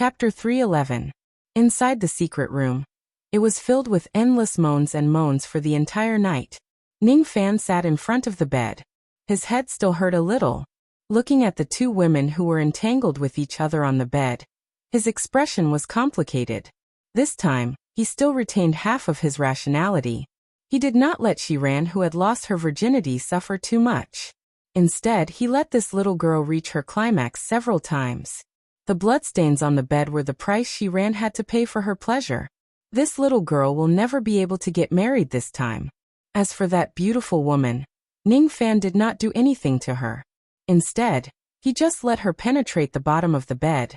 Chapter 311. Inside the secret room. It was filled with endless moans and moans for the entire night. Ning Fan sat in front of the bed. His head still hurt a little, looking at the two women who were entangled with each other on the bed. His expression was complicated. This time, he still retained half of his rationality. He did not let Shiran, who had lost her virginity, suffer too much. Instead, he let this little girl reach her climax several times. The bloodstains on the bed were the price Shiran had to pay for her pleasure. This little girl will never be able to get married this time. As for that beautiful woman, Ning Fan did not do anything to her. Instead, he just let her penetrate the bottom of the bed.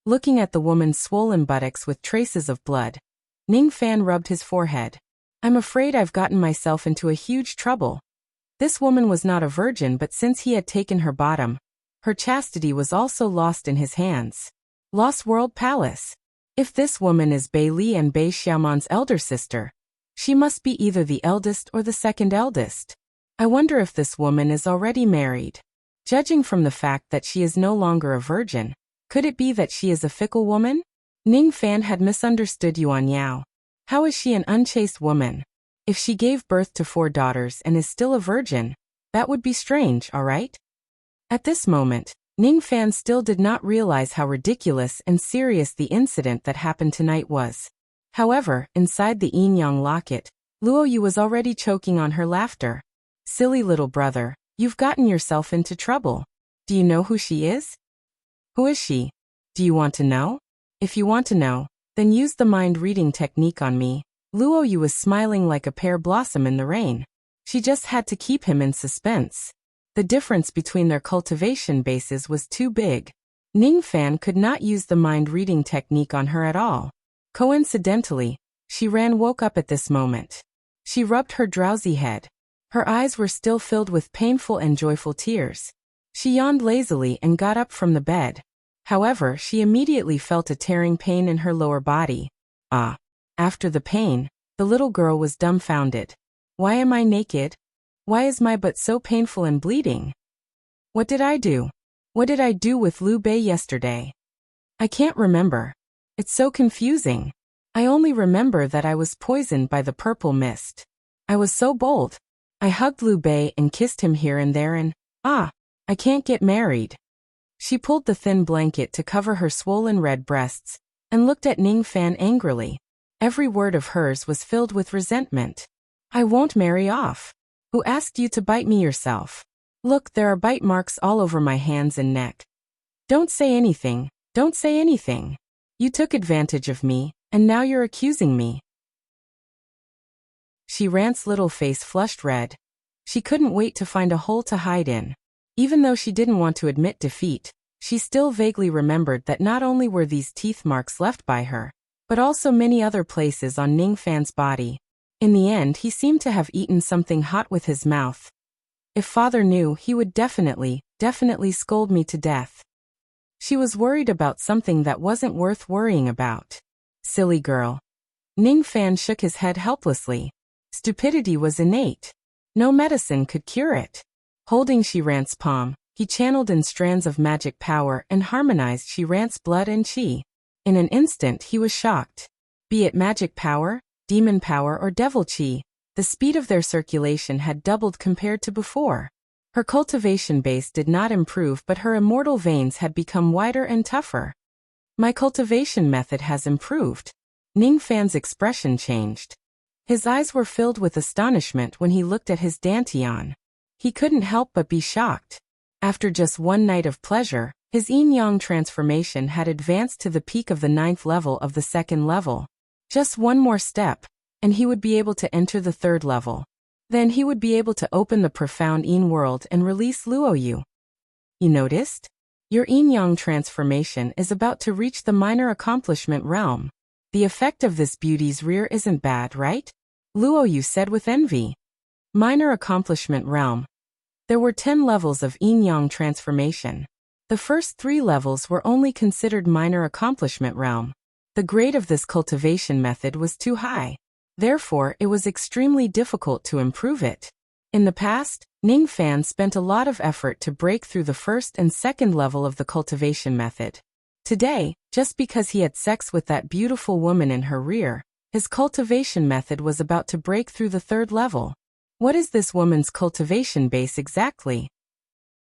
Looking at the woman's swollen buttocks with traces of blood, Ning Fan rubbed his forehead. I'm afraid I've gotten myself into a huge trouble. This woman was not a virgin, but since he had taken her bottom, her chastity was also lost in his hands. Lost World Palace. If this woman is Bai Li and Bai Xiaoman's elder sister, she must be either the eldest or the second eldest. I wonder if this woman is already married. Judging from the fact that she is no longer a virgin, could it be that she is a fickle woman? Ning Fan had misunderstood Yuan Yao. How is she an unchaste woman? If she gave birth to 4 daughters and is still a virgin, that would be strange, all right? At this moment, Ning Fan still did not realize how ridiculous and serious the incident that happened tonight was. However, inside the yin-yang locket, Luo Yu was already choking on her laughter. Silly little brother, you've gotten yourself into trouble. Do you know who she is? Who is she? Do you want to know? If you want to know, then use the mind-reading technique on me. Luo Yu was smiling like a pear blossom in the rain. She just had to keep him in suspense. The difference between their cultivation bases was too big. Ning Fan could not use the mind-reading technique on her at all. Coincidentally, Shiran woke up at this moment. She rubbed her drowsy head. Her eyes were still filled with painful and joyful tears. She yawned lazily and got up from the bed. However, she immediately felt a tearing pain in her lower body. Ah! After the pain, the little girl was dumbfounded. Why am I naked? Why is my butt so painful and bleeding? What did I do? What did I do with Liu Bei yesterday? I can't remember. It's so confusing. I only remember that I was poisoned by the purple mist. I was so bold. I hugged Liu Bei and kissed him here and there and, I can't get married. She pulled the thin blanket to cover her swollen red breasts and looked at Ning Fan angrily. Every word of hers was filled with resentment. I won't marry off. Who asked you to bite me yourself? Look, there are bite marks all over my hands and neck. Don't say anything, don't say anything. You took advantage of me, and now you're accusing me. Shiran's little face flushed red. She couldn't wait to find a hole to hide in. Even though she didn't want to admit defeat, she still vaguely remembered that not only were these teeth marks left by her, but also many other places on Ning Fan's body. In the end, he seemed to have eaten something hot with his mouth. If father knew, he would definitely scold me to death. She was worried about something that wasn't worth worrying about. Silly girl. Ning Fan shook his head helplessly. Stupidity was innate. No medicine could cure it. Holding Shiran's palm, he channeled in strands of magic power and harmonized Shiran's blood and chi. In an instant, he was shocked. Be it magic power, demon power or devil chi, the speed of their circulation had doubled compared to before. Her cultivation base did not improve, but her immortal veins had become wider and tougher. My cultivation method has improved. Ning Fan's expression changed. His eyes were filled with astonishment when he looked at his dantian. He couldn't help but be shocked. After just one night of pleasure, his yin-yang transformation had advanced to the peak of the 9th level of the 2nd level. Just one more step, and he would be able to enter the 3rd level. Then he would be able to open the profound yin world and release Luo Yu. You noticed? Your yin-yang transformation is about to reach the minor accomplishment realm. The effect of this beauty's rear isn't bad, right? Luo Yu said with envy. Minor accomplishment realm. There were 10 levels of yin-yang transformation. The first 3 levels were only considered minor accomplishment realm. The grade of this cultivation method was too high. Therefore, it was extremely difficult to improve it. In the past, Ning Fan spent a lot of effort to break through the 1st and 2nd level of the cultivation method. Today, just because he had sex with that beautiful woman in her rear, his cultivation method was about to break through the third level. What is this woman's cultivation base exactly?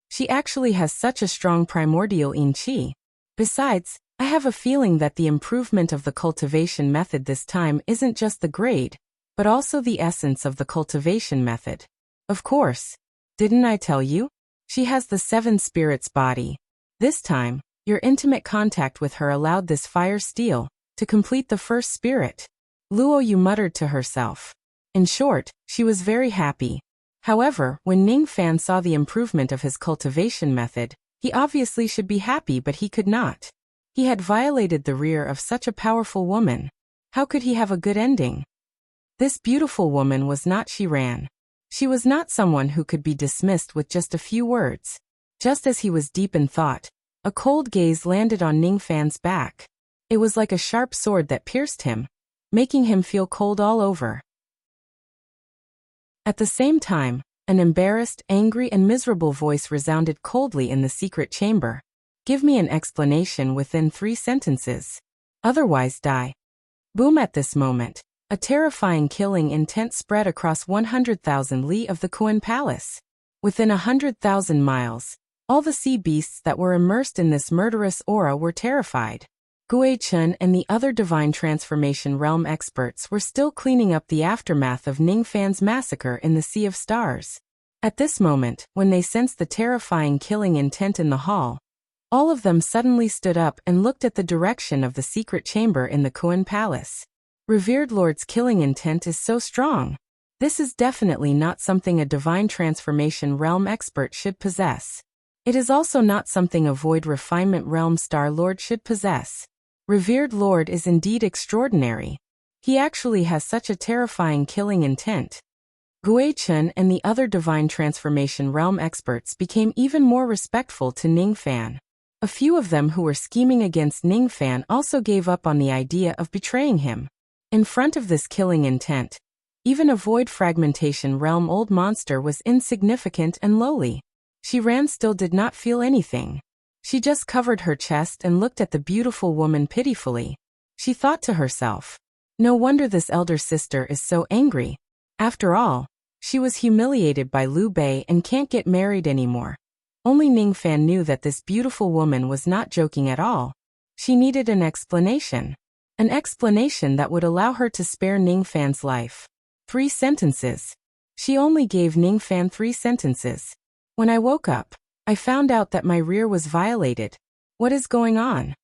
She actually has such a strong primordial yin qi. Besides, I have a feeling that the improvement of the cultivation method this time isn't just the grade, but also the essence of the cultivation method. Of course. Didn't I tell you? She has the 7 spirits body. This time, your intimate contact with her allowed this fire steel to complete the first spirit. Luo Yu muttered to herself. In short, she was very happy. However, when Ning Fan saw the improvement of his cultivation method, he obviously should be happy, but he could not. He had violated the rear of such a powerful woman. How could he have a good ending? This beautiful woman was not Shiran. She was not someone who could be dismissed with just a few words. Just as he was deep in thought, a cold gaze landed on Ning Fan's back. It was like a sharp sword that pierced him, making him feel cold all over. At the same time, an embarrassed, angry, and miserable voice resounded coldly in the secret chamber. Give me an explanation within 3 sentences. Otherwise die. Boom! At this moment, a terrifying killing intent spread across 100,000 li of the Kuan Palace. Within 100,000 miles, all the sea beasts that were immersed in this murderous aura were terrified. Gui Chun and the other divine transformation realm experts were still cleaning up the aftermath of Ning Fan's massacre in the Sea of Stars. At this moment, when they sensed the terrifying killing intent in the hall, all of them suddenly stood up and looked at the direction of the secret chamber in the Kuan Palace. Revered Lord's killing intent is so strong. This is definitely not something a divine transformation realm expert should possess. It is also not something a void refinement realm star lord should possess. Revered Lord is indeed extraordinary. He actually has such a terrifying killing intent. Gui Chun and the other divine transformation realm experts became even more respectful to Ning Fan. A few of them who were scheming against Ning Fan also gave up on the idea of betraying him. In front of this killing intent, even a void fragmentation realm old monster was insignificant and lowly. Shiran still did not feel anything. She just covered her chest and looked at the beautiful woman pitifully. She thought to herself, no wonder this elder sister is so angry. After all, she was humiliated by Liu Bei and can't get married anymore. Only Ning Fan knew that this beautiful woman was not joking at all. She needed an explanation. An explanation that would allow her to spare Ning Fan's life. 3 sentences. She only gave Ning Fan 3 sentences. When I woke up, I found out that my rear was violated. What is going on?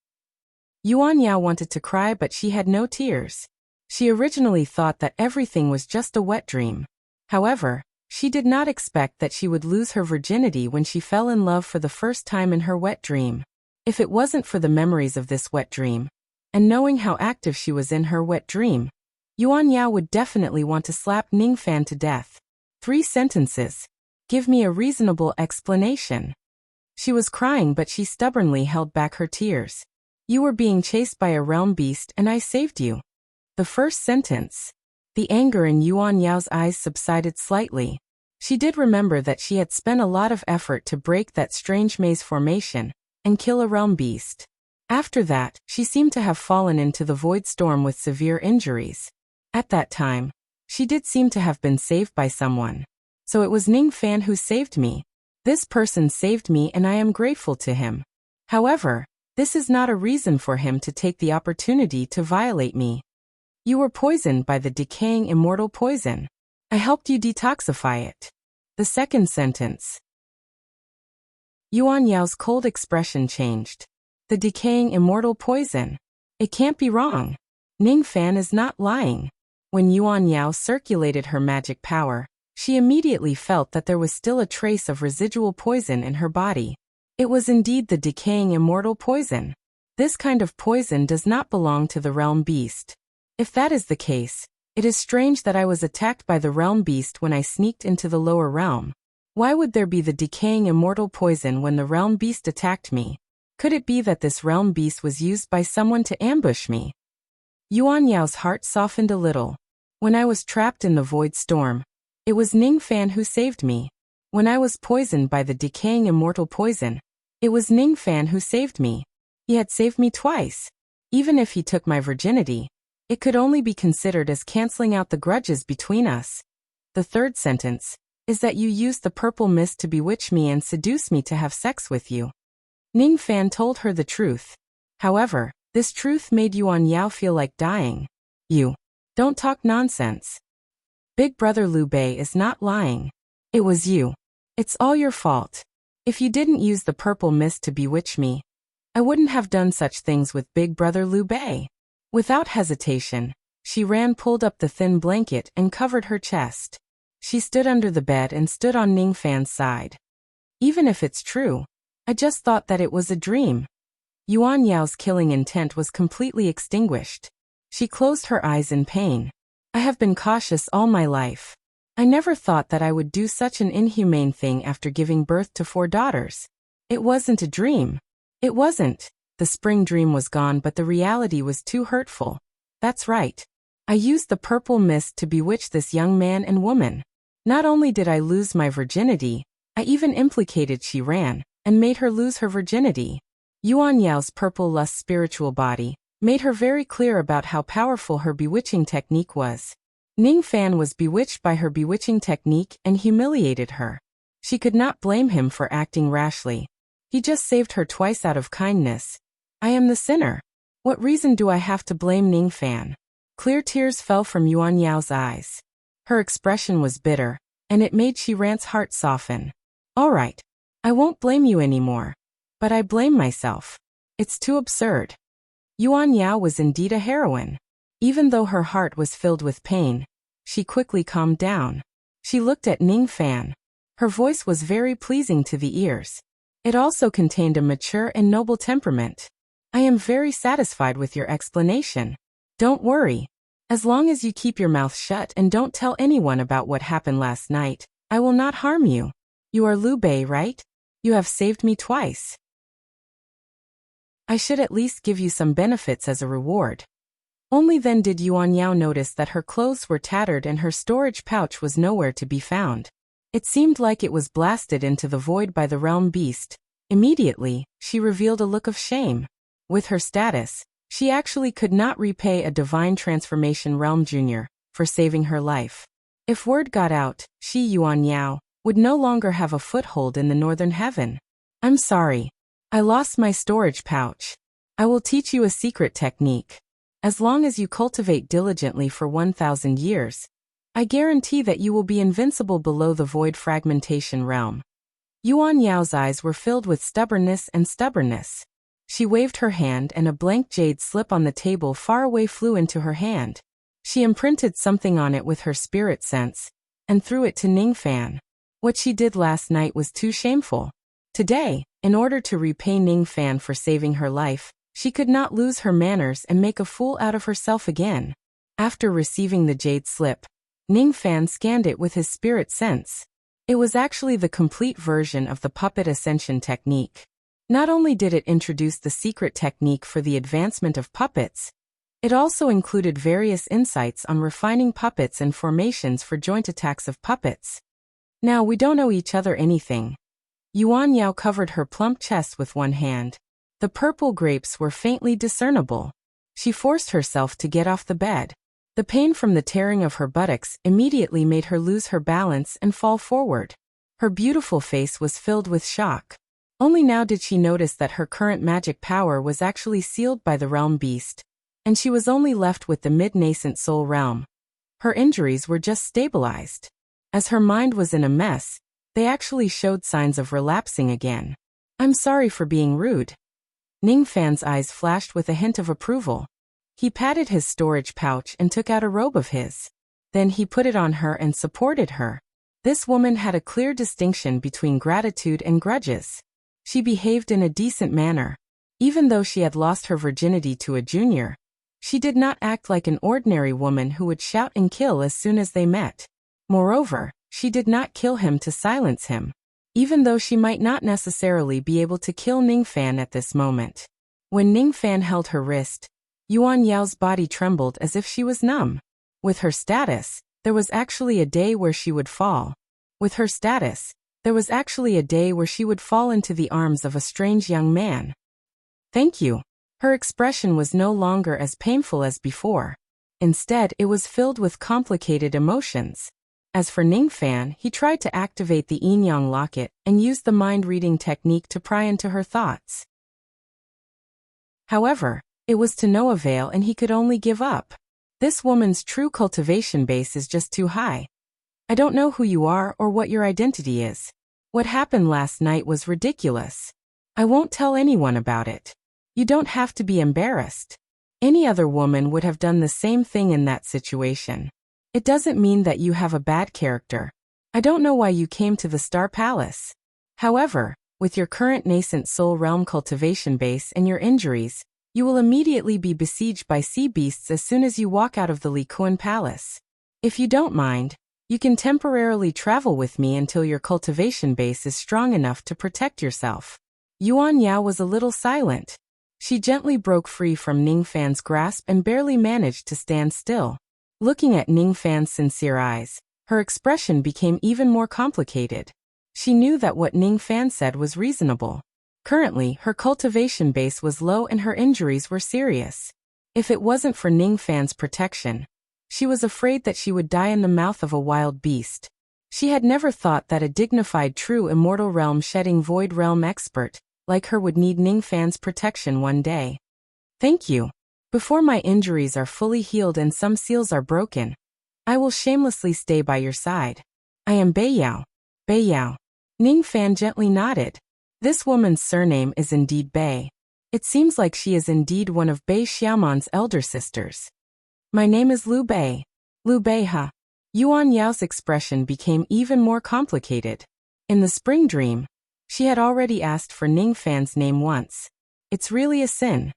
Yuan Yao wanted to cry, but she had no tears. She originally thought that everything was just a wet dream. However, she did not expect that she would lose her virginity when she fell in love for the first time in her wet dream. If it wasn't for the memories of this wet dream, and knowing how active she was in her wet dream, Yuan Yao would definitely want to slap Ning Fan to death. 3 sentences. Give me a reasonable explanation. She was crying, but she stubbornly held back her tears. You were being chased by a realm beast and I saved you. The first sentence. The anger in Yuan Yao's eyes subsided slightly. She did remember that she had spent a lot of effort to break that strange maze formation and kill a realm beast. After that, she seemed to have fallen into the void storm with severe injuries. At that time, she did seem to have been saved by someone. So it was Ning Fan who saved me. This person saved me and I am grateful to him. However, this is not a reason for him to take the opportunity to violate me. You were poisoned by the decaying immortal poison. I helped you detoxify it. The second sentence. Yuan Yao's cold expression changed. The decaying immortal poison. It can't be wrong. Ning Fan is not lying. When Yuan Yao circulated her magic power, she immediately felt that there was still a trace of residual poison in her body. It was indeed the decaying immortal poison. This kind of poison does not belong to the realm beast. If that is the case, it is strange that I was attacked by the realm beast when I sneaked into the lower realm. Why would there be the decaying immortal poison when the realm beast attacked me? Could it be that this realm beast was used by someone to ambush me? Yuan Yao's heart softened a little. When I was trapped in the void storm, it was Ning Fan who saved me. When I was poisoned by the decaying immortal poison, it was Ning Fan who saved me. He had saved me twice. Even if he took my virginity, it could only be considered as canceling out the grudges between us. The third sentence is that you used the purple mist to bewitch me and seduce me to have sex with you. Ning Fan told her the truth. However, this truth made Yuan Yao feel like dying. You don't talk nonsense. Big brother Liu Bei is not lying. It was you. It's all your fault. If you didn't use the purple mist to bewitch me, I wouldn't have done such things with big brother Liu Bei. Without hesitation, she pulled up the thin blanket and covered her chest. She stood under the bed and stood on Ning Fan's side. Even if it's true, I just thought that it was a dream. Yuan Yao's killing intent was completely extinguished. She closed her eyes in pain. I have been cautious all my life. I never thought that I would do such an inhumane thing after giving birth to 4 daughters. It wasn't a dream. It wasn't. The spring dream was gone, but the reality was too hurtful. That's right. I used the purple mist to bewitch this young man and woman. Not only did I lose my virginity, I even implicated Shiran and made her lose her virginity. Yuan Yao's purple lust spiritual body made her very clear about how powerful her bewitching technique was. Ning Fan was bewitched by her bewitching technique and humiliated her. She could not blame him for acting rashly. He just saved her twice out of kindness. I am the sinner. What reason do I have to blame Ning Fan? Clear tears fell from Yuan Yao's eyes. Her expression was bitter, and it made Shiran's heart soften. All right. I won't blame you anymore. But I blame myself. It's too absurd. Yuan Yao was indeed a heroine. Even though her heart was filled with pain, she quickly calmed down. She looked at Ning Fan. Her voice was very pleasing to the ears. It also contained a mature and noble temperament. I am very satisfied with your explanation. Don't worry. As long as you keep your mouth shut and don't tell anyone about what happened last night, I will not harm you. You are Liu Bei, right? You have saved me twice. I should at least give you some benefits as a reward. Only then did Yuan Yao notice that her clothes were tattered and her storage pouch was nowhere to be found. It seemed like it was blasted into the void by the realm beast. Immediately, she revealed a look of shame. With her status, she actually could not repay a divine transformation realm junior for saving her life. If word got out, she, Yuan Yao, would no longer have a foothold in the northern heaven. I'm sorry. I lost my storage pouch. I will teach you a secret technique. As long as you cultivate diligently for 1,000 years, I guarantee that you will be invincible below the void fragmentation realm. Yuan Yao's eyes were filled with stubbornness. She waved her hand and a blank jade slip on the table far away flew into her hand. She imprinted something on it with her spirit sense and threw it to Ning Fan. What she did last night was too shameful. Today, in order to repay Ning Fan for saving her life, she could not lose her manners and make a fool out of herself again. After receiving the jade slip, Ning Fan scanned it with his spirit sense. It was actually the complete version of the puppet ascension technique. Not only did it introduce the secret technique for the advancement of puppets, it also included various insights on refining puppets and formations for joint attacks of puppets. Now we don't owe each other anything. Yuan Yao covered her plump chest with one hand. The purple grapes were faintly discernible. She forced herself to get off the bed. The pain from the tearing of her buttocks immediately made her lose her balance and fall forward. Her beautiful face was filled with shock. Only now did she notice that her current magic power was actually sealed by the realm beast, and she was only left with the mid-nascent soul realm. Her injuries were just stabilized. As her mind was in a mess, they actually showed signs of relapsing again. I'm sorry for being rude. Ning Fan's eyes flashed with a hint of approval. He patted his storage pouch and took out a robe of his. Then he put it on her and supported her. This woman had a clear distinction between gratitude and grudges. She behaved in a decent manner. Even though she had lost her virginity to a junior, she did not act like an ordinary woman who would shout and kill as soon as they met. Moreover, she did not kill him to silence him, even though she might not necessarily be able to kill Ning Fan at this moment. When Ning Fan held her wrist, Yuan Yao's body trembled as if she was numb. With her status, there was actually a day where she would fall. Into the arms of a strange young man. Thank you. Her expression was no longer as painful as before. Instead, it was filled with complicated emotions. As for Ningfan, he tried to activate the yin-yang locket and used the mind-reading technique to pry into her thoughts. However, it was to no avail and he could only give up. This woman's true cultivation base is just too high. I don't know who you are or what your identity is. What happened last night was ridiculous. I won't tell anyone about it. You don't have to be embarrassed. Any other woman would have done the same thing in that situation. It doesn't mean that you have a bad character. I don't know why you came to the Star Palace. However, with your current nascent soul realm cultivation base and your injuries, you will immediately be besieged by sea beasts as soon as you walk out of the Likuan Palace. If you don't mind, you can temporarily travel with me until your cultivation base is strong enough to protect yourself. Yuan Yao was a little silent. She gently broke free from Ningfan's grasp and barely managed to stand still. Looking at Ningfan's sincere eyes, her expression became even more complicated. She knew that what Ningfan said was reasonable. Currently, her cultivation base was low and her injuries were serious. If it wasn't for Ningfan's protection, she was afraid that she would die in the mouth of a wild beast. She had never thought that a dignified true immortal realm-shedding void realm expert like her would need Ningfan's protection one day. Thank you. Before my injuries are fully healed and some seals are broken, I will shamelessly stay by your side. I am Beiyao. Beiyao. Ningfan gently nodded. This woman's surname is indeed Bei. It seems like she is indeed one of Bei Xiaoman's elder sisters. My name is Liu Bei. Liu Bei ha. Yuan Yao's expression became even more complicated. In the spring dream, she had already asked for Ningfan's name once. It's really a sin.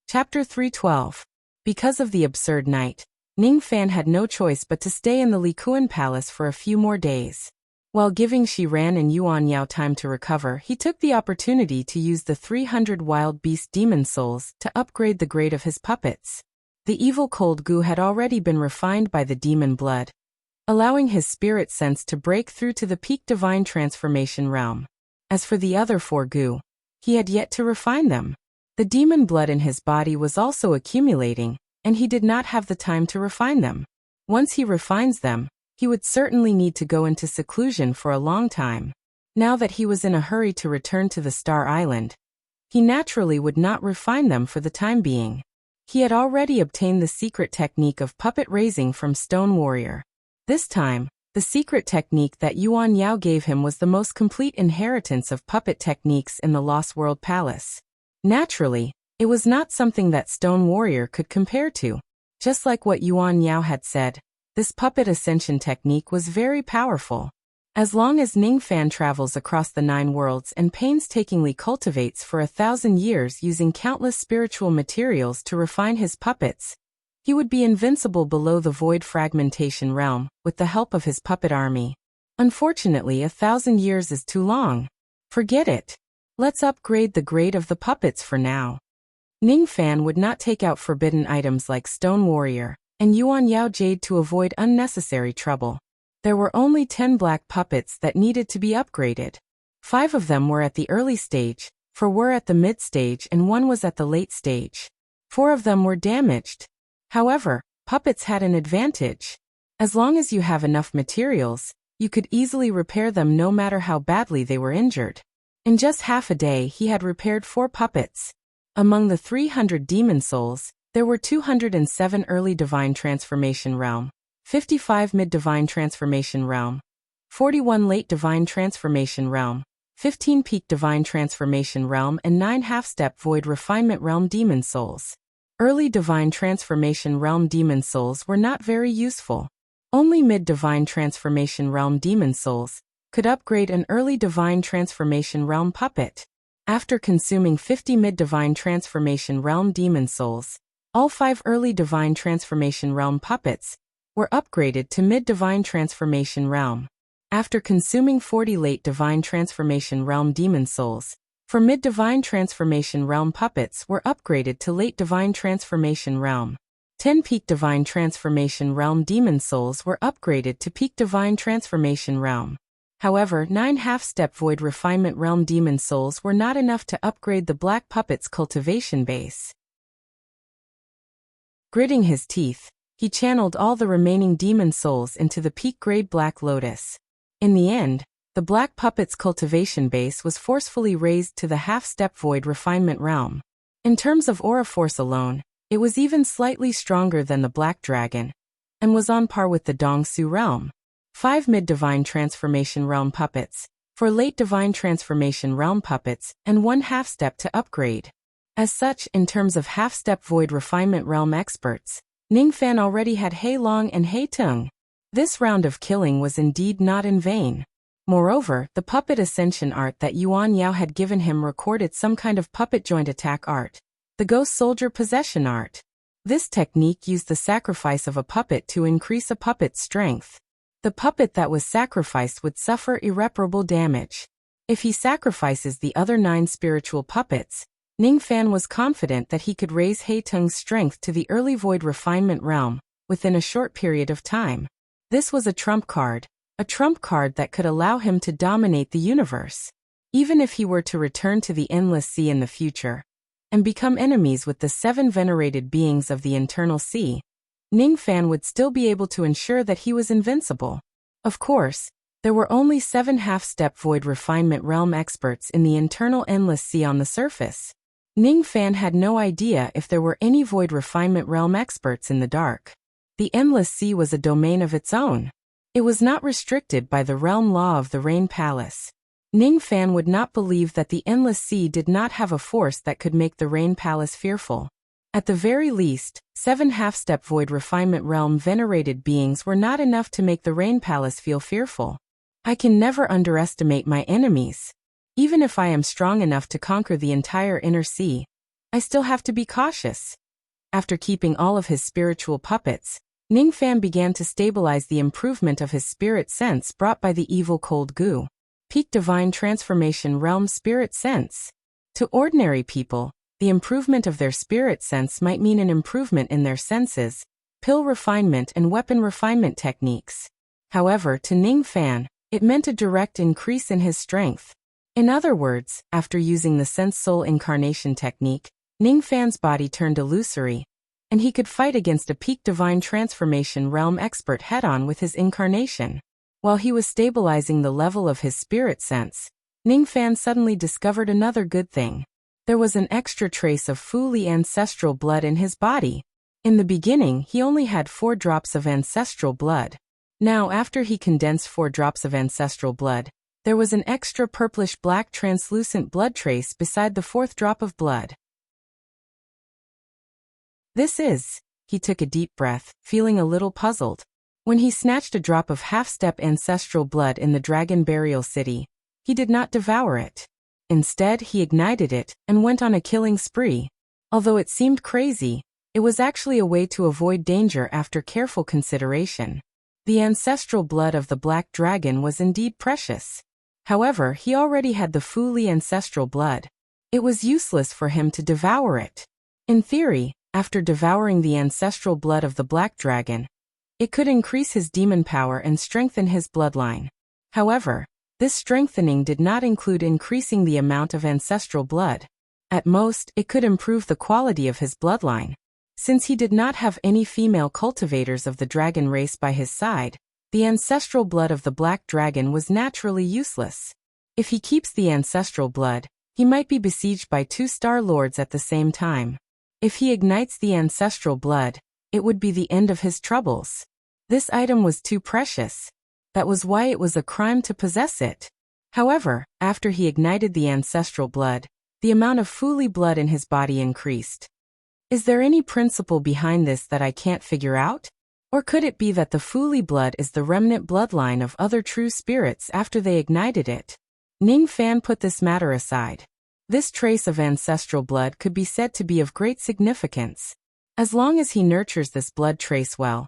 Chapter 312. Because of the absurd night, Ningfan had no choice but to stay in the Likuan Palace for a few more days. While giving Shiran and Yuan Yao time to recover, he took the opportunity to use the 300 wild beast demon souls to upgrade the grade of his puppets. The evil cold goo had already been refined by the demon blood, allowing his spirit sense to break through to the peak divine transformation realm. As for the other 4 goo, he had yet to refine them. The demon blood in his body was also accumulating, and he did not have the time to refine them. Once he refines them, he would certainly need to go into seclusion for a long time. Now that he was in a hurry to return to the Star Island, he naturally would not refine them for the time being. He had already obtained the secret technique of puppet raising from Stone Warrior. This time, the secret technique that Yuan Yao gave him was the most complete inheritance of puppet techniques in the Lost World Palace. Naturally, it was not something that Stone Warrior could compare to. Just like what Yuan Yao had said, this puppet ascension technique was very powerful. As long as Ningfan travels across the 9 worlds and painstakingly cultivates for 1,000 years using countless spiritual materials to refine his puppets, he would be invincible below the void fragmentation realm with the help of his puppet army. Unfortunately, 1,000 years is too long. Forget it. Let's upgrade the grade of the puppets for now. Ningfan would not take out forbidden items like Stone Warrior and Yuan Yao Jade to avoid unnecessary trouble. There were only 10 black puppets that needed to be upgraded. 5 of them were at the early stage, 4 were at the mid stage and 1 was at the late stage. 4 of them were damaged. However, puppets had an advantage. As long as you have enough materials, you could easily repair them no matter how badly they were injured. In just half a day he had repaired 4 puppets. Among the 300 demon souls, there were 207 early divine transformation realm, 55 mid-divine transformation realm, 41 late divine transformation realm, 15 peak divine transformation realm and 9 half-step void refinement realm demon souls. Early divine transformation realm demon souls were not very useful. Only mid-divine transformation realm demon souls could upgrade an early divine transformation realm puppet. After consuming 50 mid-divine transformation realm demon souls, all 5 early divine transformation realm puppets were upgraded to mid-divine transformation realm. After consuming 40 late divine transformation realm demon souls, 4 mid-divine transformation realm puppets were upgraded to late divine transformation realm. 10 peak divine transformation realm demon souls were upgraded to peak divine transformation realm. However, 9 half-step Void Refinement Realm demon souls were not enough to upgrade the black puppet's cultivation base. Gritting his teeth, he channeled all the remaining demon souls into the peak-grade Black Lotus. In the end, the black puppet's cultivation base was forcefully raised to the half-step Void Refinement Realm. In terms of aura force alone, it was even slightly stronger than the Black Dragon, and was on par with the Dongsu realm. 5 mid-divine transformation realm puppets, 4 late divine transformation realm puppets, and 1 half-step to upgrade. As such, in terms of half-step Void Refinement Realm experts, Ningfan already had Hei Long and Hei Tung. This round of killing was indeed not in vain. Moreover, the puppet ascension art that Yuan Yao had given him recorded some kind of puppet joint attack art, the Ghost Soldier possession art. This technique used the sacrifice of a puppet to increase a puppet's strength. The puppet that was sacrificed would suffer irreparable damage. If he sacrifices the other 9 spiritual puppets, Ningfan was confident that he could raise Hei Tung's strength to the early Void Refinement Realm within a short period of time. This was a trump card that could allow him to dominate the universe. Even if he were to return to the Endless Sea in the future, and become enemies with the 7 venerated beings of the Internal Sea, Ningfan would still be able to ensure that he was invincible. Of course, there were only 7 half-step Void Refinement Realm experts in the Internal Endless Sea on the surface. Ningfan had no idea if there were any Void Refinement Realm experts in the dark. The Endless Sea was a domain of its own. It was not restricted by the realm law of the Rain Palace. Ningfan would not believe that the Endless Sea did not have a force that could make the Rain Palace fearful. At the very least, 7 half-step Void Refinement Realm venerated beings were not enough to make the Rain Palace feel fearful. I can never underestimate my enemies. Even if I am strong enough to conquer the entire Inner Sea, I still have to be cautious. After keeping all of his spiritual puppets, Ningfan began to stabilize the improvement of his spirit sense brought by the evil cold goo. Peak Divine Transformation Realm Spirit Sense. To ordinary people, the improvement of their spirit sense might mean an improvement in their senses, pill refinement and weapon refinement techniques. However, to Ningfan, it meant a direct increase in his strength. In other words, after using the Sense Soul Incarnation technique, Ningfan's body turned illusory, and he could fight against a Peak Divine Transformation Realm expert head-on with his incarnation. While he was stabilizing the level of his spirit sense, Ningfan suddenly discovered another good thing. There was an extra trace of Fu Li ancestral blood in his body. In the beginning, he only had 4 drops of ancestral blood. Now, after he condensed 4 drops of ancestral blood, there was an extra purplish-black translucent blood trace beside the 4th drop of blood. He took a deep breath, feeling a little puzzled. When he snatched a drop of half-step ancestral blood in the Dragon Burial City, he did not devour it. Instead, he ignited it and went on a killing spree. Although it seemed crazy, it was actually a way to avoid danger after careful consideration. The ancestral blood of the Black Dragon was indeed precious. However, he already had the Fu Li ancestral blood. It was useless for him to devour it. In theory, after devouring the ancestral blood of the Black Dragon, it could increase his demon power and strengthen his bloodline. However, this strengthening did not include increasing the amount of ancestral blood. At most, it could improve the quality of his bloodline. Since he did not have any female cultivators of the dragon race by his side, the ancestral blood of the Black Dragon was naturally useless. If he keeps the ancestral blood, he might be besieged by 2 Star Lords at the same time. If he ignites the ancestral blood, it would be the end of his troubles. This item was too precious. That was why it was a crime to possess it. However, after he ignited the ancestral blood, the amount of Fu Li blood in his body increased. Is there any principle behind this that I can't figure out? Or could it be that the Fu Li blood is the remnant bloodline of other true spirits after they ignited it? Ningfan put this matter aside. This trace of ancestral blood could be said to be of great significance. As long as he nurtures this blood trace well,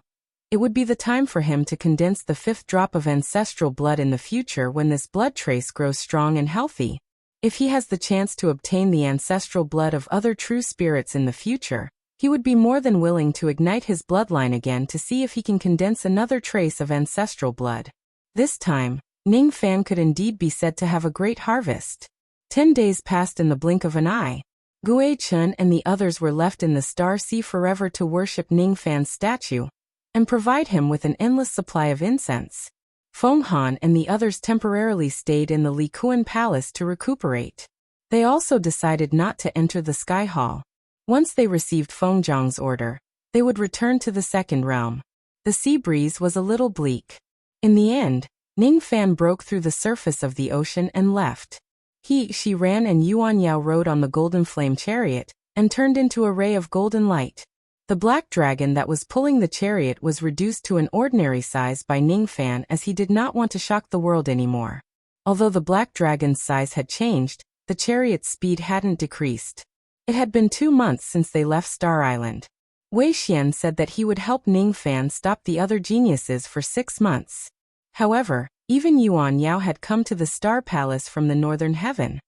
it would be the time for him to condense the 5th drop of ancestral blood in the future when this blood trace grows strong and healthy. If he has the chance to obtain the ancestral blood of other true spirits in the future, he would be more than willing to ignite his bloodline again to see if he can condense another trace of ancestral blood. This time, Ning Fan could indeed be said to have a great harvest. 10 days passed in the blink of an eye. Gui Chun and the others were left in the Star Sea forever to worship Ning Fan's statue and provide him with an endless supply of incense. Feng Han and the others temporarily stayed in the Li Kuan Palace to recuperate. They also decided not to enter the Sky Hall. Once they received Feng Zhang's order, they would return to the second realm. The sea breeze was a little bleak. In the end, Ning Fan broke through the surface of the ocean and left. She ran and Yuan Yao rode on the golden flame chariot and turned into a ray of golden light. The black dragon that was pulling the chariot was reduced to an ordinary size by Ning Fan as he did not want to shock the world anymore. Although the black dragon's size had changed, the chariot's speed hadn't decreased. It had been 2 months since they left Star Island. Wei Xian said that he would help Ning Fan stop the other geniuses for 6 months. However, even Yuan Yao had come to the Star Palace from the northern heaven.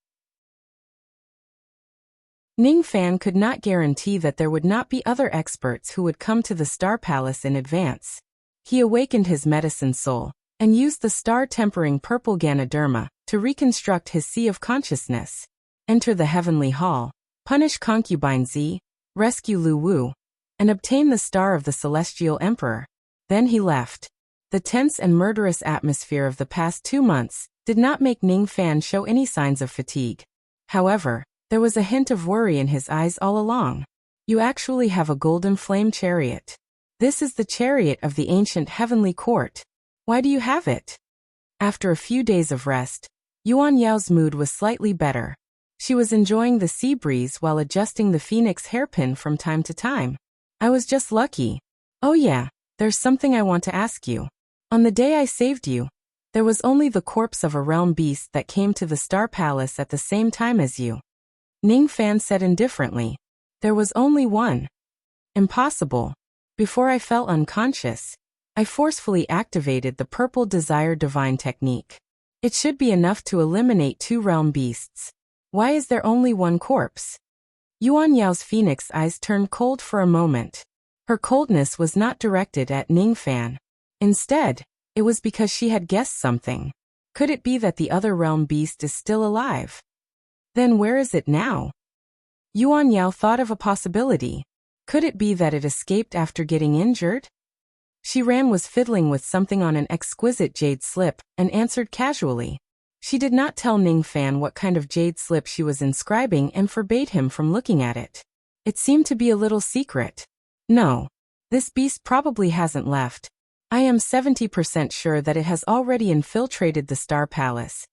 Ning Fan could not guarantee that there would not be other experts who would come to the Star Palace in advance. He awakened his medicine soul and used the star-tempering purple Ganoderma to reconstruct his sea of consciousness. Enter the heavenly hall, punish concubine Zi, rescue Lu Wu, and obtain the star of the celestial emperor. Then he left. The tense and murderous atmosphere of the past 2 months did not make Ning Fan show any signs of fatigue. However, there was a hint of worry in his eyes all along. You actually have a golden flame chariot. This is the chariot of the ancient heavenly court. Why do you have it? After a few days of rest, Yuan Yao's mood was slightly better. She was enjoying the sea breeze while adjusting the phoenix hairpin from time to time. I was just lucky. Oh yeah, there's something I want to ask you. On the day I saved you, there was only the corpse of a realm beast that came to the Star Palace at the same time as you. Ning Fan said indifferently. There was only one. Impossible. Before I fell unconscious, I forcefully activated the Purple Desire Divine technique. It should be enough to eliminate 2 realm beasts. Why is there only one corpse? Yuan Yao's phoenix eyes turned cold for a moment. Her coldness was not directed at Ning Fan. Instead, it was because she had guessed something. Could it be that the other realm beast is still alive? Then where is it now? Yuan Yao thought of a possibility. Could it be that it escaped after getting injured? She was fiddling with something on an exquisite jade slip and answered casually. She did not tell Ning Fan what kind of jade slip she was inscribing and forbade him from looking at it. It seemed to be a little secret. No. This beast probably hasn't left. I am 70% sure that it has already infiltrated the Star Palace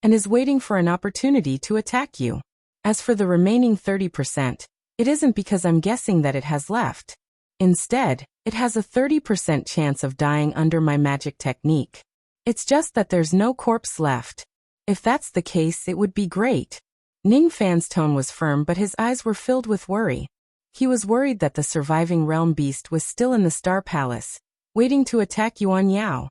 and is waiting for an opportunity to attack you. As for the remaining 30%, it isn't because I'm guessing that it has left. Instead, it has a 30% chance of dying under my magic technique. It's just that there's no corpse left. If that's the case, it would be great. Ning Fan's tone was firm, but his eyes were filled with worry. He was worried that the surviving realm beast was still in the Star Palace, waiting to attack Yuan Yao.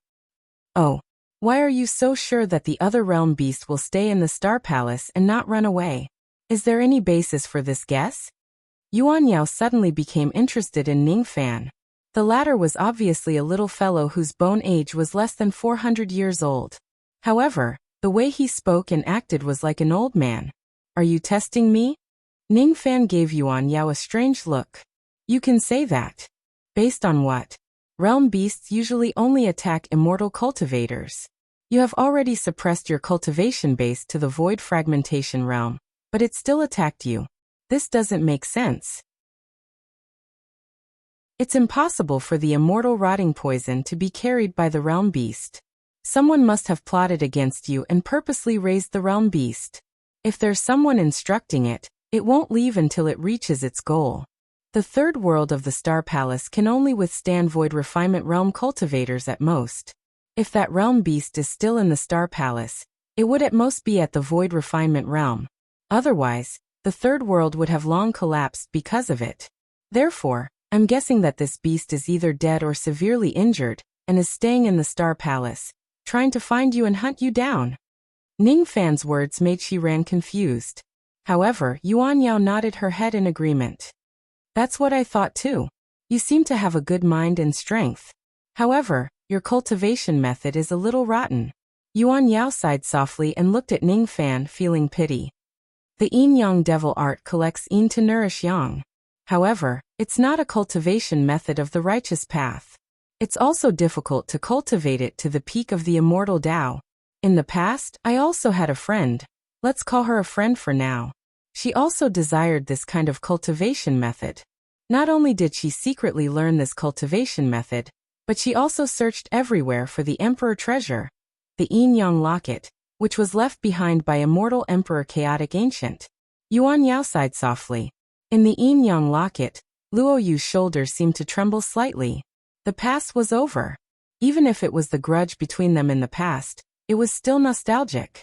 Oh, why are you so sure that the other realm beast will stay in the Star Palace and not run away? Is there any basis for this guess? Yuan Yao suddenly became interested in Ning Fan. The latter was obviously a little fellow whose bone age was less than 400 years old. However, the way he spoke and acted was like an old man. Are you testing me? Ning Fan gave Yuan Yao a strange look. You can say that. Based on what? Realm beasts usually only attack immortal cultivators. You have already suppressed your cultivation base to the void fragmentation realm, but it still attacked you. This doesn't make sense. It's impossible for the immortal rotting poison to be carried by the realm beast. Someone must have plotted against you and purposely raised the realm beast. If there's someone instructing it, it won't leave until it reaches its goal. The third world of the Star Palace can only withstand void refinement realm cultivators at most. If that realm beast is still in the Star Palace, it would at most be at the void refinement realm. Otherwise, the third world would have long collapsed because of it. Therefore, I'm guessing that this beast is either dead or severely injured, and is staying in the Star Palace, trying to find you and hunt you down. Ning Fan's words made Shiran confused. However, Yuan Yao nodded her head in agreement. That's what I thought too. You seem to have a good mind and strength. However, your cultivation method is a little rotten. Yuan Yao sighed softly and looked at Ning Fan, feeling pity. The yin-yang devil art collects yin to nourish yang. However, it's not a cultivation method of the righteous path. It's also difficult to cultivate it to the peak of the immortal Tao. In the past, I also had a friend. Let's call her a friend for now. She also desired this kind of cultivation method. Not only did she secretly learn this cultivation method, but she also searched everywhere for the Emperor treasure, the yin-yang locket, which was left behind by immortal Emperor Chaotic Ancient. Yuan Yao sighed softly. In the yin-yang locket, Luo Yu's shoulders seemed to tremble slightly. The past was over. Even if it was the grudge between them in the past, it was still nostalgic.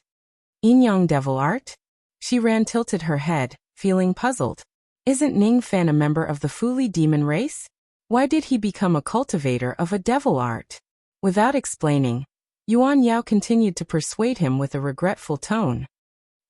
Yin-yang devil art? She tilted her head, feeling puzzled. Isn't Ning Fan a member of the Fuli demon race? Why did he become a cultivator of a devil art? Without explaining, Yuan Yao continued to persuade him with a regretful tone.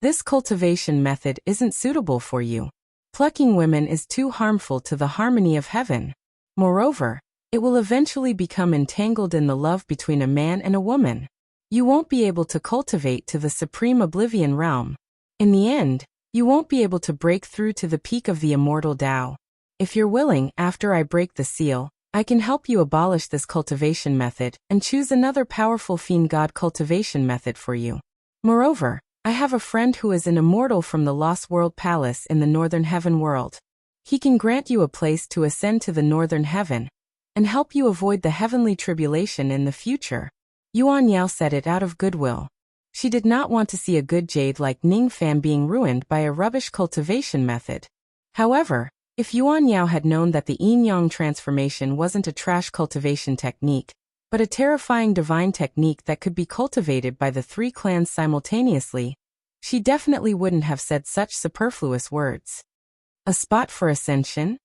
This cultivation method isn't suitable for you. Plucking women is too harmful to the harmony of heaven. Moreover, it will eventually become entangled in the love between a man and a woman. You won't be able to cultivate to the supreme oblivion realm. In the end, you won't be able to break through to the peak of the immortal Tao. If you're willing, after I break the seal, I can help you abolish this cultivation method and choose another powerful fiend god cultivation method for you. Moreover, I have a friend who is an immortal from the Lost World Palace in the Northern Heaven world. He can grant you a place to ascend to the Northern Heaven and help you avoid the heavenly tribulation in the future. Yuan Yao said it out of goodwill. She did not want to see a good jade like Ning Fan being ruined by a rubbish cultivation method. However, if Yuan Yao had known that the yin-yang transformation wasn't a trash cultivation technique, but a terrifying divine technique that could be cultivated by the 3 clans simultaneously, she definitely wouldn't have said such superfluous words. A spot for ascension?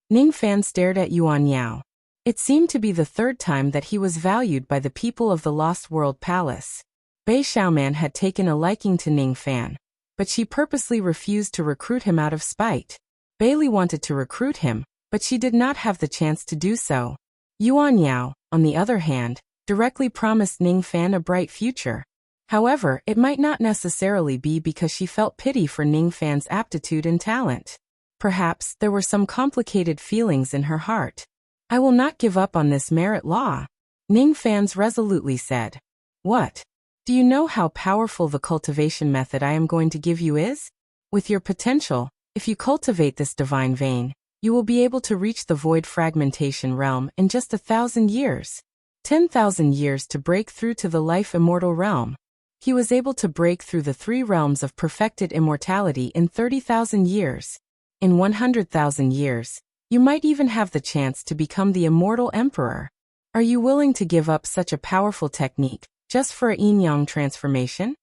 Ning Fan stared at Yuan Yao. It seemed to be the 3rd time that he was valued by the people of the Lost World Palace. Bei Xiaoman had taken a liking to Ning Fan, but she purposely refused to recruit him out of spite. Bailey wanted to recruit him, but she did not have the chance to do so. Yuan Yao, on the other hand, directly promised Ning Fan a bright future. However, it might not necessarily be because she felt pity for Ning Fan's aptitude and talent. Perhaps there were some complicated feelings in her heart. I will not give up on this merit law, Ning Fan resolutely said. What? Do you know how powerful the cultivation method I am going to give you is? With your potential, if you cultivate this divine vein, you will be able to reach the void fragmentation realm in just 1,000 years. 10,000 years to break through to the life immortal realm. He was able to break through the 3 realms of perfected immortality in 30,000 years. In 100,000 years, you might even have the chance to become the immortal emperor. Are you willing to give up such a powerful technique, just for a yin-yang transformation?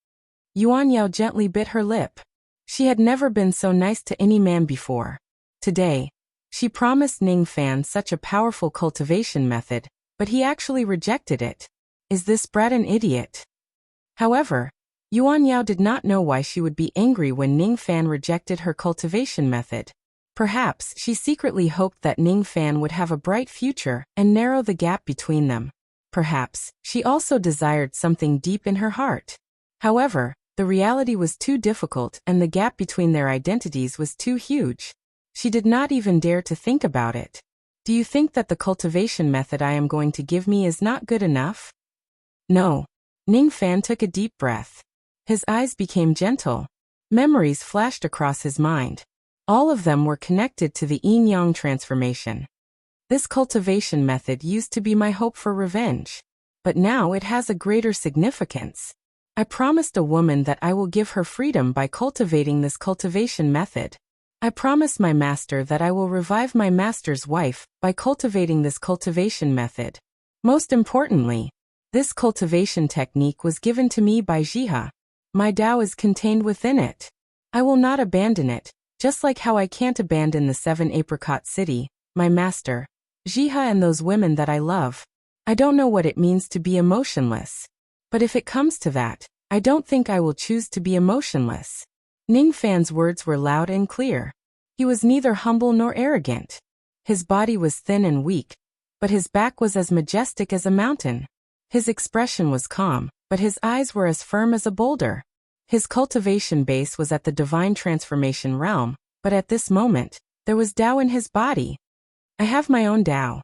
Yuan Yao gently bit her lip. She had never been so nice to any man before. Today, she promised Ning Fan such a powerful cultivation method, but he actually rejected it. Is this brat an idiot? However, Yuan Yao did not know why she would be angry when Ning Fan rejected her cultivation method. Perhaps she secretly hoped that Ning Fan would have a bright future and narrow the gap between them. Perhaps she also desired something deep in her heart. However, the reality was too difficult and the gap between their identities was too huge. She did not even dare to think about it. Do you think that the cultivation method I am going to give me is not good enough? No. Ning Fan took a deep breath. His eyes became gentle. Memories flashed across his mind. All of them were connected to the yin-yang transformation. This cultivation method used to be my hope for revenge, but now it has a greater significance. I promised a woman that I will give her freedom by cultivating this cultivation method. I promised my master that I will revive my master's wife by cultivating this cultivation method. Most importantly, this cultivation technique was given to me by Jiha. My Tao is contained within it. I will not abandon it, just like how I can't abandon the 7 Apricot City, my master, Jiha, and those women that I love. I don't know what it means to be emotionless. But if it comes to that, I don't think I will choose to be emotionless. Ning Fan's words were loud and clear. He was neither humble nor arrogant. His body was thin and weak, but his back was as majestic as a mountain. His expression was calm, but his eyes were as firm as a boulder. His cultivation base was at the divine transformation realm, but at this moment, there was Tao in his body. I have my own Tao.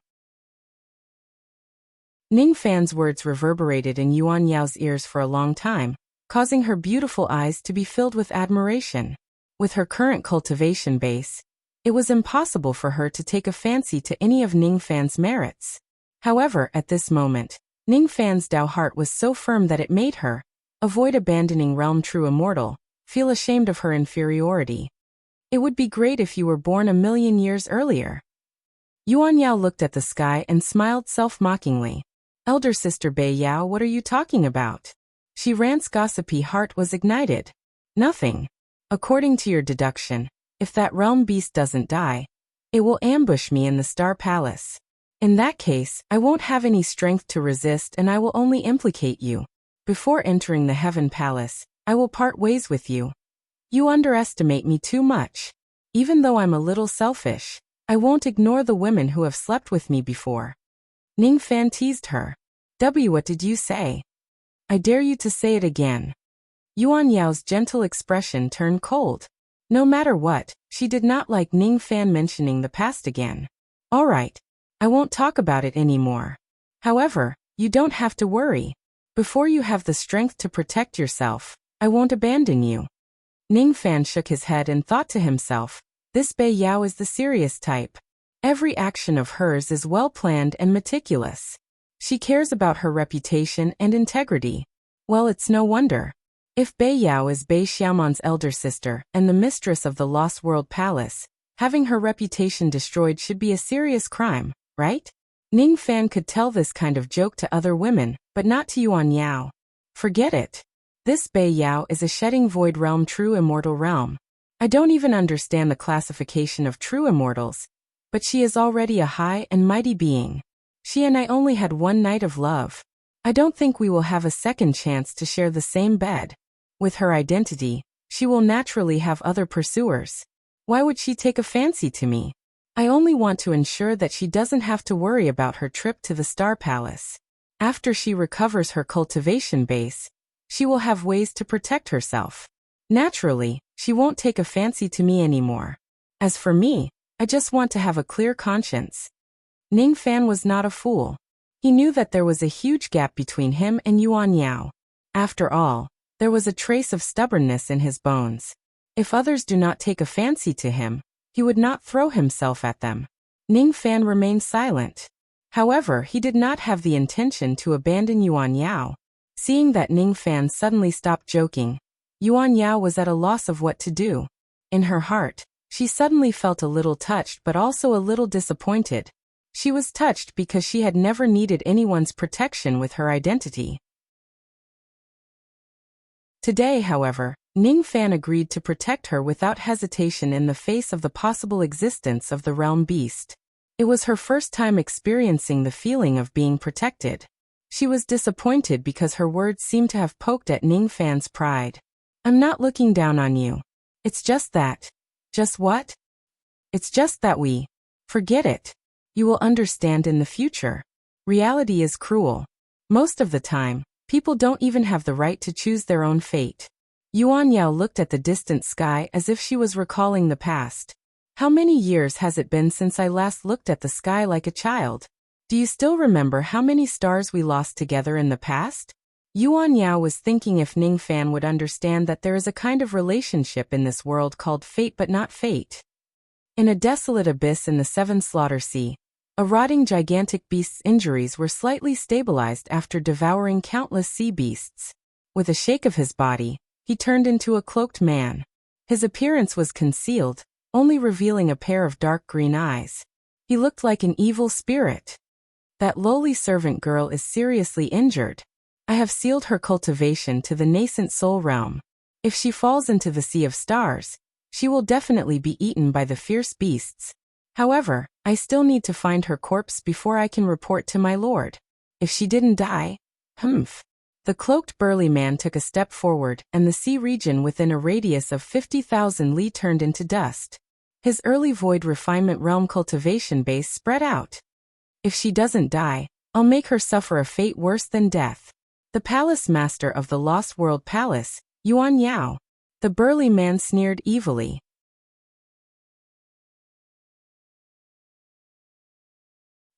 Ning Fan's words reverberated in Yuan Yao's ears for a long time, causing her beautiful eyes to be filled with admiration. With her current cultivation base, it was impossible for her to take a fancy to any of Ning Fan's merits. However, at this moment, Ning Fan's Tao heart was so firm that it made her avoid abandoning Realm True Immortal, feel ashamed of her inferiority. It would be great if you were born 1,000,000 years earlier. Yuan Yao looked at the sky and smiled self-mockingly. Elder sister Bei Yao, what are you talking about? Shi Ran's gossipy heart was ignited. Nothing. According to your deduction, if that realm beast doesn't die, it will ambush me in the Star Palace. In that case, I won't have any strength to resist and I will only implicate you. Before entering the Heaven Palace, I will part ways with you. You underestimate me too much. Even though I'm a little selfish, I won't ignore the women who have slept with me before. Ning Fan teased her. What did you say? I dare you to say it again. Yuan Yao's gentle expression turned cold. No matter what, she did not like Ning Fan mentioning the past again. All right, I won't talk about it anymore. However, you don't have to worry. Before you have the strength to protect yourself, I won't abandon you. Ning Fan shook his head and thought to himself, this Bei Yao is the serious type. Every action of hers is well planned and meticulous. She cares about her reputation and integrity. Well, it's no wonder. If Bei Yao is Bei Xiaoman's elder sister and the mistress of the Lost World Palace, having her reputation destroyed should be a serious crime, right? Ning Fan could tell this kind of joke to other women, but not to Yuan Yao. Forget it. This Bei Yao is a shedding void realm true immortal realm. I don't even understand the classification of true immortals, but she is already a high and mighty being. She and I only had one night of love. I don't think we will have a second chance to share the same bed. With her identity, she will naturally have other pursuers. Why would she take a fancy to me? I only want to ensure that she doesn't have to worry about her trip to the Star Palace. After she recovers her cultivation base, she will have ways to protect herself. Naturally, she won't take a fancy to me anymore. As for me, I just want to have a clear conscience. Ning Fan was not a fool. He knew that there was a huge gap between him and Yuan Yao. After all, there was a trace of stubbornness in his bones. If others do not take a fancy to him, he would not throw himself at them. Ning Fan remained silent. However, he did not have the intention to abandon Yuan Yao. Seeing that Ning Fan suddenly stopped joking, Yuan Yao was at a loss of what to do. In her heart, she suddenly felt a little touched but also a little disappointed. She was touched because she had never needed anyone's protection with her identity. Today, however, Ning Fan agreed to protect her without hesitation in the face of the possible existence of the realm beast. It was her first time experiencing the feeling of being protected. She was disappointed because her words seemed to have poked at Ning Fan's pride. I'm not looking down on you. It's just that. Just what? It's just that we. Forget it. You will understand in the future. Reality is cruel. Most of the time, people don't even have the right to choose their own fate. Yuan Yao looked at the distant sky as if she was recalling the past. How many years has it been since I last looked at the sky like a child? Do you still remember how many stars we lost together in the past? Yuan Yao was thinking if Ning Fan would understand that there is a kind of relationship in this world called fate but not fate. In a desolate abyss in the Seven Slaughter Sea, a rotting gigantic beast's injuries were slightly stabilized after devouring countless sea beasts. With a shake of his body, he turned into a cloaked man. His appearance was concealed, only revealing a pair of dark green eyes. He looked like an evil spirit. That lowly servant girl is seriously injured. I have sealed her cultivation to the nascent soul realm. If she falls into the sea of stars, she will definitely be eaten by the fierce beasts. However, I still need to find her corpse before I can report to my lord. If she didn't die, humph. The cloaked burly man took a step forward, and the sea region within a radius of 50,000 li turned into dust. His early void refinement realm cultivation base spread out. If she doesn't die, I'll make her suffer a fate worse than death. The palace master of the Lost World Palace, Yuan Yao. The burly man sneered evilly.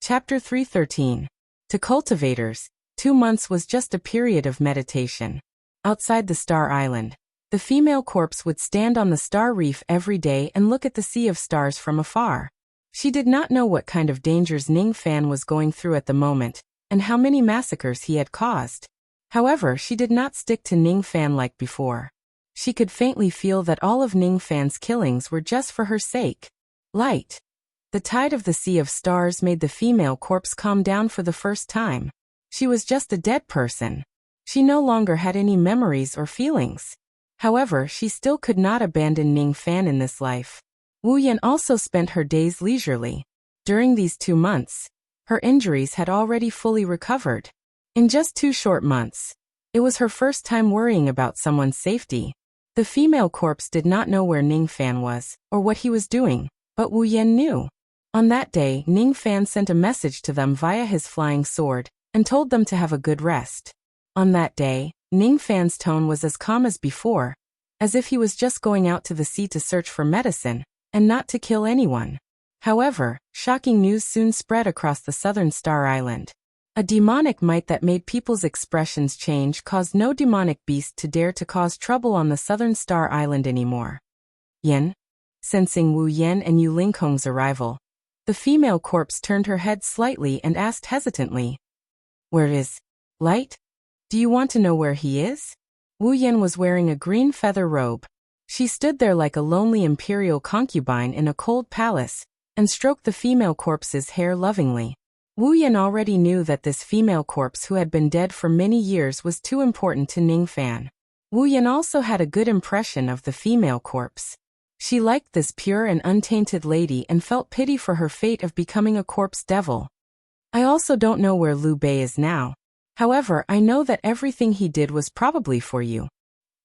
Chapter 313. To cultivators, 2 months was just a period of meditation. Outside the Star Island, the female corpse would stand on the star reef every day and look at the sea of stars from afar. She did not know what kind of dangers Ning Fan was going through at the moment, and how many massacres he had caused. However, she did not stick to Ning Fan like before. She could faintly feel that all of Ning Fan's killings were just for her sake. Light. The tide of the sea of stars made the female corpse calm down for the first time. She was just a dead person. She no longer had any memories or feelings. However, she still could not abandon Ning Fan in this life. Wu Yan also spent her days leisurely. During these 2 months, her injuries had already fully recovered. In just 2 short months, it was her first time worrying about someone's safety. The female corpse did not know where Ning Fan was, or what he was doing, but Wu Yan knew. On that day, Ning Fan sent a message to them via his flying sword, and told them to have a good rest. On that day, Ning Fan's tone was as calm as before, as if he was just going out to the sea to search for medicine, and not to kill anyone. However, shocking news soon spread across the southern Star Island. A demonic might that made people's expressions change caused no demonic beast to dare to cause trouble on the southern Star Island anymore. Yin. Sensing Wu Yan and Yu Lingkong's arrival, the female corpse turned her head slightly and asked hesitantly, "Where is Light? Do you want to know where he is?" Wu Yan was wearing a green feather robe. She stood there like a lonely imperial concubine in a cold palace, and stroked the female corpse's hair lovingly. Wu Yan already knew that this female corpse who had been dead for many years was too important to Ning Fan. Wu Yan also had a good impression of the female corpse. She liked this pure and untainted lady and felt pity for her fate of becoming a corpse devil. "I also don't know where Liu Bei is now. However, I know that everything he did was probably for you.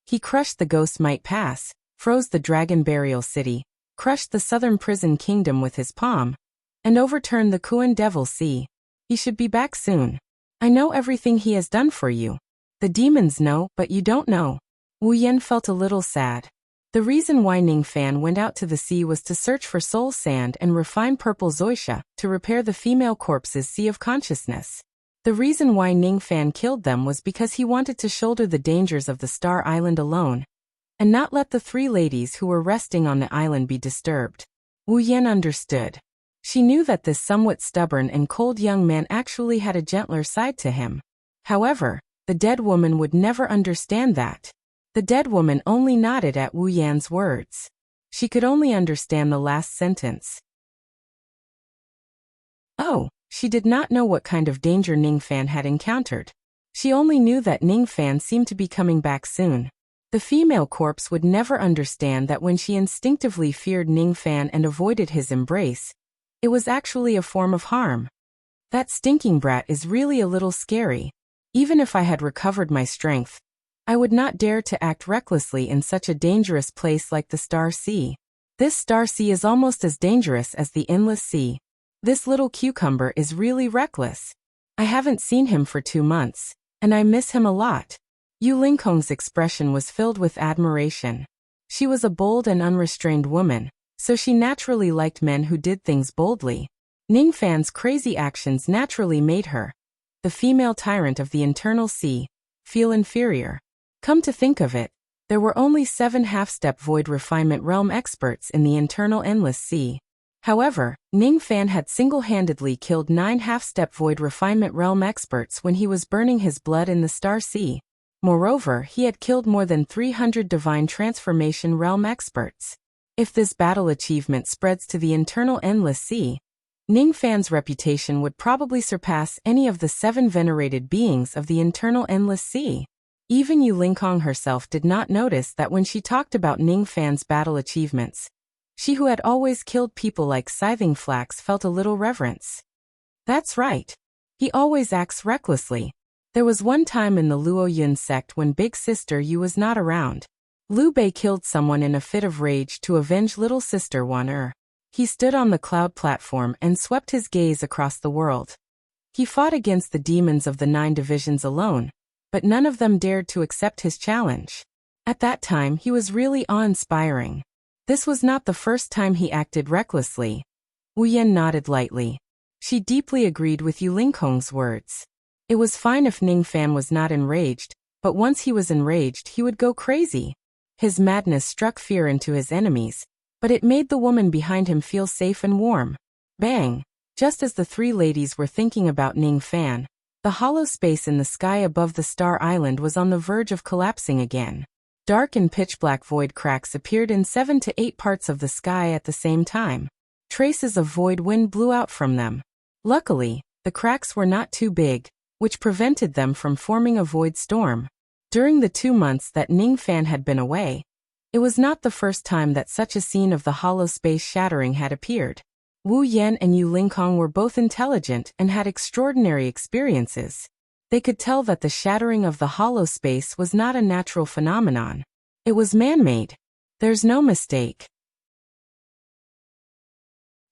He crushed the Ghost Might Pass, froze the Dragon Burial City, crushed the Southern Prison Kingdom with his palm, and overturned the Kuan Devil Sea. He should be back soon. I know everything he has done for you. The demons know, but you don't know." Wu Yan felt a little sad. The reason why Ning Fan went out to the sea was to search for soul sand and refine purple zoysia to repair the female corpse's sea of consciousness. The reason why Ning Fan killed them was because he wanted to shoulder the dangers of the Star Island alone, and not let the 3 ladies who were resting on the island be disturbed. Wu Yan understood. She knew that this somewhat stubborn and cold young man actually had a gentler side to him. However, the dead woman would never understand that. The dead woman only nodded at Wu Yan's words. She could only understand the last sentence. Oh, she did not know what kind of danger Ning Fan had encountered. She only knew that Ning Fan seemed to be coming back soon. The female corpse would never understand that when she instinctively feared Ning Fan and avoided his embrace, it was actually a form of harm. That stinking brat is really a little scary. Even if I had recovered my strength, I would not dare to act recklessly in such a dangerous place like the Star Sea. This Star Sea is almost as dangerous as the Endless Sea. This little cucumber is really reckless. I haven't seen him for 2 months, and I miss him a lot. Yu Lingkong's expression was filled with admiration. She was a bold and unrestrained woman, so she naturally liked men who did things boldly. Ning Fan's crazy actions naturally made her, the female tyrant of the Internal Sea, feel inferior. Come to think of it, there were only 7 half-step void refinement realm experts in the Internal Endless Sea. However, Ning Fan had single-handedly killed 9 half-step void refinement realm experts when he was burning his blood in the Star Sea. Moreover, he had killed more than 300 divine transformation realm experts. If this battle achievement spreads to the Internal Endless Sea, Ning Fan's reputation would probably surpass any of the 7 venerated beings of the Internal Endless Sea. Even Yu Lingkong herself did not notice that when she talked about Ning Fan's battle achievements. She who had always killed people like Scything Flax felt a little reverence. That's right. He always acts recklessly. There was one time in the Luo Yun sect when Big Sister Yu was not around. Liu Bei killed someone in a fit of rage to avenge Little Sister Wan Er. He stood on the cloud platform and swept his gaze across the world. He fought against the demons of the 9 divisions alone, but none of them dared to accept his challenge. At that time he was really awe-inspiring. This was not the first time he acted recklessly. Wu Yan nodded lightly. She deeply agreed with Yu Lingkong's words. It was fine if Ning Fan was not enraged, but once he was enraged he would go crazy. His madness struck fear into his enemies, but it made the woman behind him feel safe and warm. Bang! Just as the 3 ladies were thinking about Ning Fan, the hollow space in the sky above the Star Island was on the verge of collapsing again. Dark and pitch-black void cracks appeared in 7 to 8 parts of the sky at the same time. Traces of void wind blew out from them. Luckily, the cracks were not too big, which prevented them from forming a void storm. During the 2 months that Ning Fan had been away, it was not the first time that such a scene of the hollow space shattering had appeared. Wu Yan and Yu Lingkong were both intelligent and had extraordinary experiences. They could tell that the shattering of the hollow space was not a natural phenomenon. It was man-made. There's no mistake.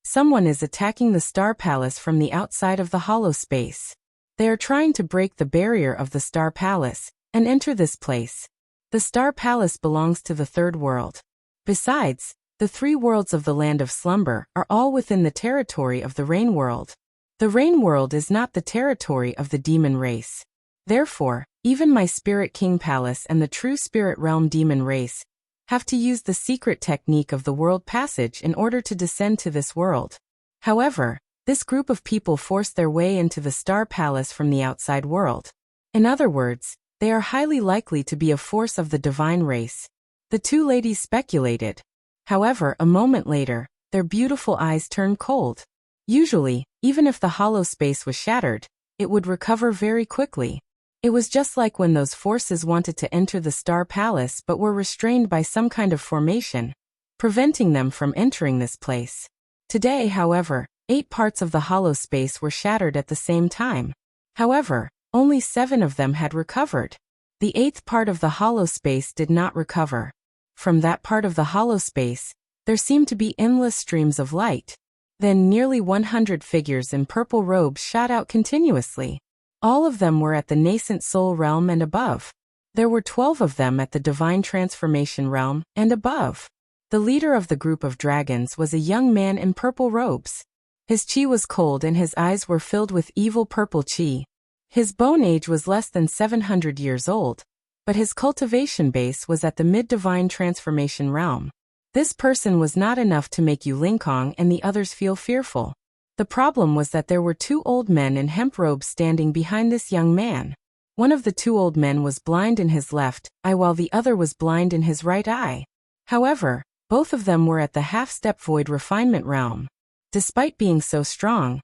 Someone is attacking the Star Palace from the outside of the hollow space. They are trying to break the barrier of the Star Palace and enter this place. The Star Palace belongs to the 3rd world. Besides, the 3 worlds of the Land of Slumber are all within the territory of the Rain World. The Rain World is not the territory of the demon race. Therefore, even my Spirit King Palace and the true Spirit Realm demon race have to use the secret technique of the world passage in order to descend to this world. However, this group of people force their way into the Star Palace from the outside world. In other words, they are highly likely to be a force of the divine race. The 2 ladies speculated. However, a moment later, their beautiful eyes turned cold. Usually, even if the hollow space was shattered, it would recover very quickly. It was just like when those forces wanted to enter the Star Palace but were restrained by some kind of formation, preventing them from entering this place. Today, however, 8 parts of the hollow space were shattered at the same time. However, only 7 of them had recovered. The 8th part of the hollow space did not recover. From that part of the hollow space, there seemed to be endless streams of light. Then nearly 100 figures in purple robes shot out continuously. All of them were at the nascent soul realm and above. There were 12 of them at the divine transformation realm and above. The leader of the group of dragons was a young man in purple robes. His chi was cold and his eyes were filled with evil purple chi. His bone age was less than 700 years old, but his cultivation base was at the mid-divine transformation realm. This person was not enough to make Yu Lingkong and the others feel fearful. The problem was that there were 2 old men in hemp robes standing behind this young man. One of the 2 old men was blind in his left eye while the other was blind in his right eye. However, both of them were at the half-step void refinement realm. Despite being so strong,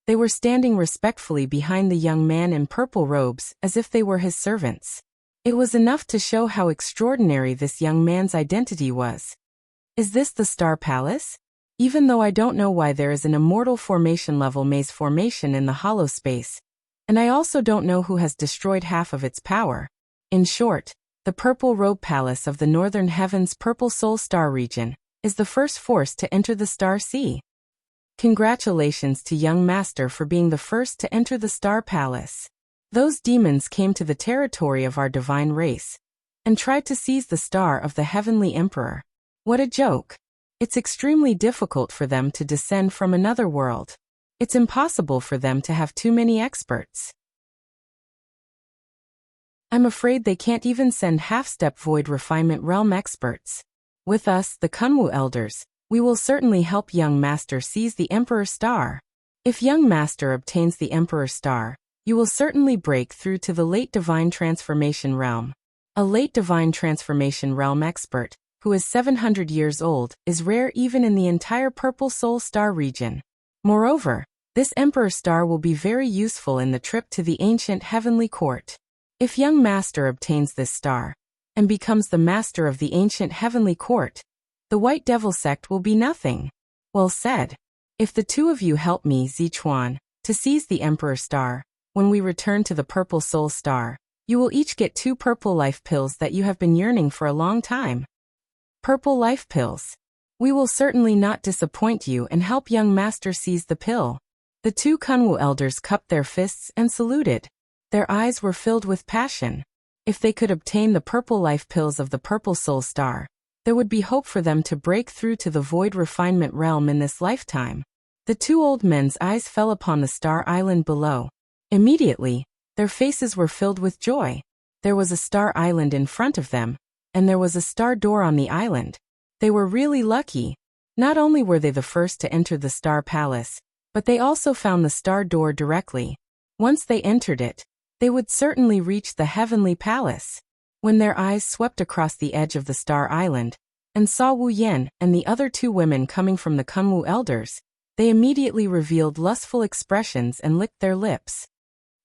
they were standing respectfully behind the young man in purple robes as if they were his servants. It was enough to show how extraordinary this young man's identity was. Is this the Star Palace? Even though I don't know why there is an immortal formation level maze formation in the hollow space, and I also don't know who has destroyed half of its power. In short, the Purple Robe Palace of the Northern Heavens Purple Soul Star region is the first force to enter the Star Sea. Congratulations to young master for being the first to enter the Star Palace. Those demons came to the territory of our divine race and tried to seize the star of the heavenly emperor. What a joke. It's extremely difficult for them to descend from another world. It's impossible for them to have too many experts. I'm afraid they can't even send half-step void refinement realm experts. With us, the Kunwu elders, we will certainly help young master seize the Emperor Star. If young master obtains the Emperor Star, you will certainly break through to the late divine transformation realm. A late divine transformation realm expert, who is 700 years old, is rare even in the entire Purple Soul Star region. Moreover, this Emperor Star will be very useful in the trip to the ancient heavenly court. If young master obtains this star, and becomes the master of the ancient heavenly court, the White Devil sect will be nothing. Well said. If the 2 of you help me, Zichuan, to seize the Emperor Star, when we return to the Purple Soul Star, you will each get 2 purple life pills that you have been yearning for a long time. Purple life pills. We will certainly not disappoint you and help young master seize the pill. The two Kunwu elders cupped their fists and saluted. Their eyes were filled with passion. If they could obtain the purple life pills of the purple soul star, there would be hope for them to break through to the void refinement realm in this lifetime. The two old men's eyes fell upon the star island below. Immediately, their faces were filled with joy. There was a star island in front of them, and there was a star door on the island. They were really lucky. Not only were they the first to enter the star palace, but they also found the star door directly. Once they entered it, they would certainly reach the heavenly palace. When their eyes swept across the edge of the star island, and saw Wu Yan and the other two women coming from the Kunwu elders, they immediately revealed lustful expressions and licked their lips.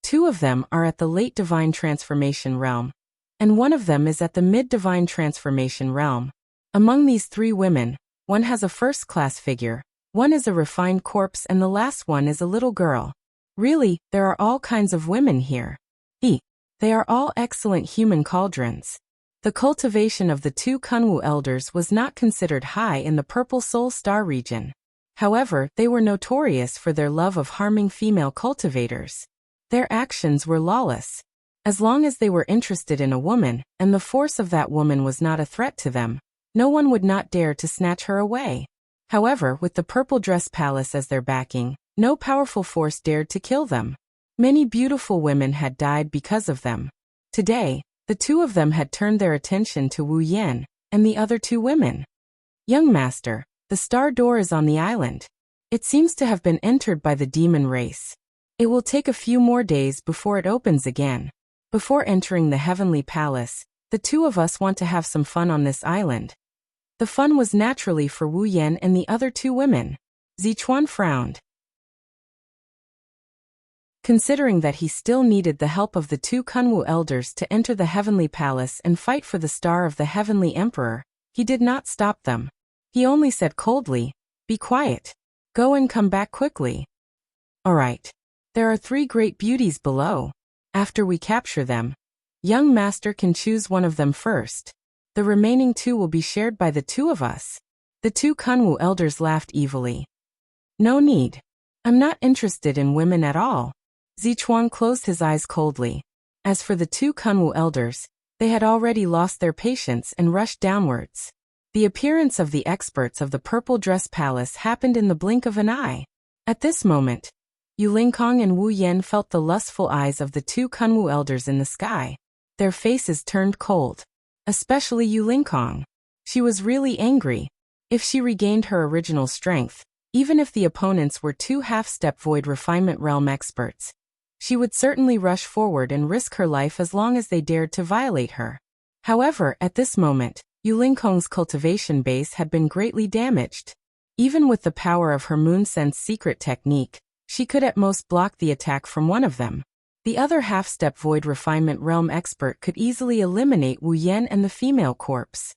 Two of them are at the late divine transformation realm, and one of them is at the mid-divine transformation realm. Among these three women, one has a first-class figure, one is a refined corpse, and the last one is a little girl. Really, there are all kinds of women here. They are all excellent human cauldrons. The cultivation of the two Kunwu elders was not considered high in the Purple Soul Star region. However, they were notorious for their love of harming female cultivators. Their actions were lawless. As long as they were interested in a woman, and the force of that woman was not a threat to them, no one would not dare to snatch her away. However, with the Purple Dress Palace as their backing, no powerful force dared to kill them. Many beautiful women had died because of them. Today, the two of them had turned their attention to Wu Yan and the other two women. Young master, the star door is on the island. It seems to have been entered by the demon race. It will take a few more days before it opens again. Before entering the heavenly palace, the two of us want to have some fun on this island. The fun was naturally for Wu Yan and the other two women. Zichuan frowned. Considering that he still needed the help of the two Kunwu elders to enter the heavenly palace and fight for the star of the heavenly emperor, he did not stop them. He only said coldly, "Be quiet. Go and come back quickly." "All right. There are three great beauties below. After we capture them, young master can choose one of them first. The remaining two will be shared by the two of us." The two Kunwu elders laughed evilly. "No need. I'm not interested in women at all." Zichuan closed his eyes coldly. As for the two Kunwu elders, they had already lost their patience and rushed downwards. The appearance of the experts of the Purple Dress Palace happened in the blink of an eye. At this moment, Yulinkong and Wu Yan felt the lustful eyes of the two Kunwu elders in the sky. Their faces turned cold. Especially Yulinkong. She was really angry. If she regained her original strength, even if the opponents were two half-step void refinement realm experts, she would certainly rush forward and risk her life as long as they dared to violate her. However, at this moment, Yulinkong's cultivation base had been greatly damaged. Even with the power of her Moon Sense secret technique, she could at most block the attack from one of them. The other half-step void refinement realm expert could easily eliminate Wu Yan and the female corpse.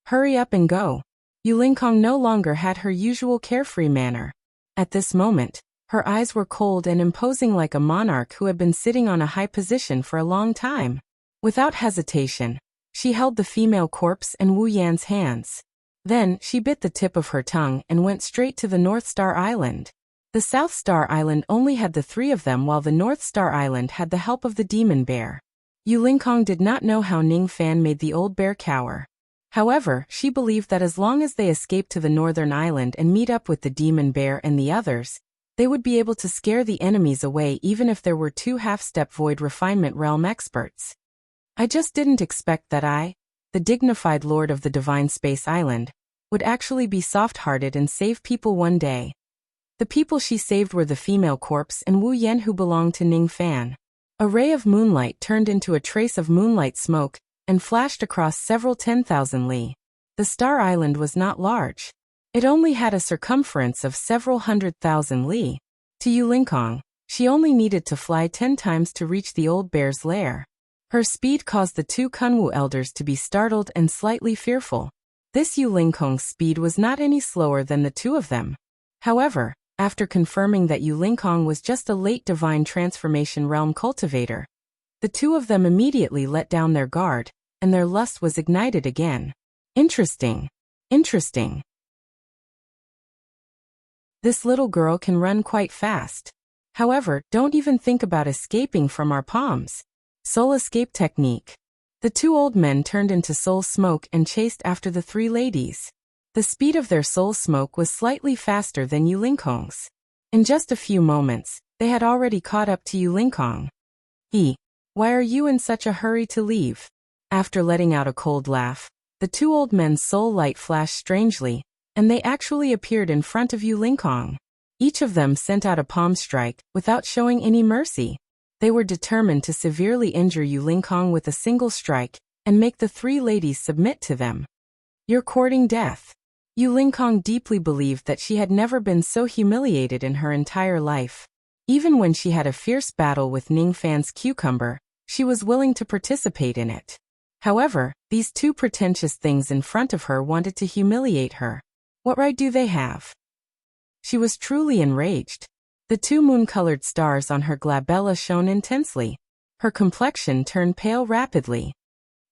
Hurry up and go. Yulinkong no longer had her usual carefree manner. At this moment, her eyes were cold and imposing like a monarch who had been sitting on a high position for a long time. Without hesitation, she held the female corpse in Wu Yan's hands. Then, she bit the tip of her tongue and went straight to the North Star Island. The South Star Island only had the three of them, while the North Star Island had the help of the demon bear. Yulinkong did not know how Ning Fan made the old bear cower. However, she believed that as long as they escaped to the Northern Island and meet up with the demon bear and the others, they would be able to scare the enemies away even if there were two half-step void refinement realm experts. I just didn't expect that I, the dignified lord of the Divine Space Island, would actually be soft-hearted and save people one day. The people she saved were the female corpse and Wu Yan, who belonged to Ning Fan. A ray of moonlight turned into a trace of moonlight smoke and flashed across several 10,000 li. The Star Island was not large. It only had a circumference of several 100,000 li. To Yulinkong, she only needed to fly 10 times to reach the old bear's lair. Her speed caused the two Kunwu elders to be startled and slightly fearful. This Yulinkong's speed was not any slower than the two of them. However, after confirming that Yulinkong was just a late divine transformation realm cultivator, the two of them immediately let down their guard, and their lust was ignited again. Interesting. Interesting. This little girl can run quite fast. However, don't even think about escaping from our palms. Soul escape technique. The two old men turned into soul smoke and chased after the three ladies. The speed of their soul smoke was slightly faster than Yu Lingkong's. In just a few moments, they had already caught up to Yu Lingkong. Why are you in such a hurry to leave? After letting out a cold laugh, the two old men's soul light flashed strangely, and they actually appeared in front of Yu Lingkong. Each of them sent out a palm strike, without showing any mercy. They were determined to severely injure Yu Lingkong with a single strike, and make the three ladies submit to them. You're courting death. Yu Lingkong deeply believed that she had never been so humiliated in her entire life. Even when she had a fierce battle with Ning Fan's cucumber, she was willing to participate in it. However, these two pretentious things in front of her wanted to humiliate her. What right do they have? She was truly enraged. The two moon-colored stars on her glabella shone intensely. Her complexion turned pale rapidly.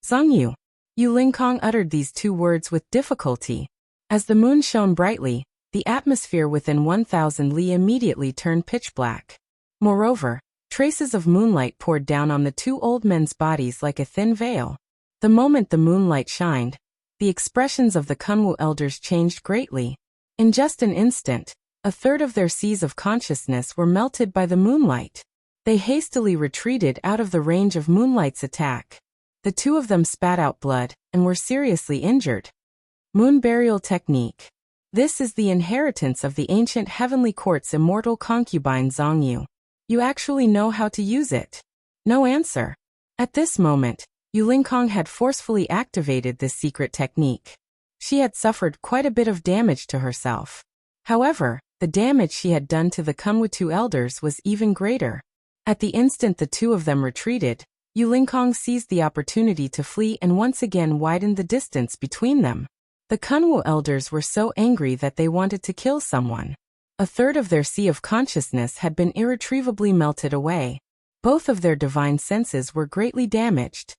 Zhongyu. Yu Lingkong uttered these two words with difficulty. As the moon shone brightly, the atmosphere within 1,000 li immediately turned pitch black. Moreover, traces of moonlight poured down on the two old men's bodies like a thin veil. The moment the moonlight shined, the expressions of the Kunwu elders changed greatly. In just an instant, a third of their seas of consciousness were melted by the moonlight. They hastily retreated out of the range of moonlight's attack. The two of them spat out blood, and were seriously injured. Moon burial technique. This is the inheritance of the ancient heavenly court's immortal concubine Zhongyu. You actually know how to use it. No answer. At this moment, Yu Lingkong had forcefully activated this secret technique. She had suffered quite a bit of damage to herself. However, the damage she had done to the Kunwu elders was even greater. At the instant the two of them retreated, Yu Lingkong seized the opportunity to flee and once again widened the distance between them. The Kunwu elders were so angry that they wanted to kill someone. A third of their sea of consciousness had been irretrievably melted away. Both of their divine senses were greatly damaged.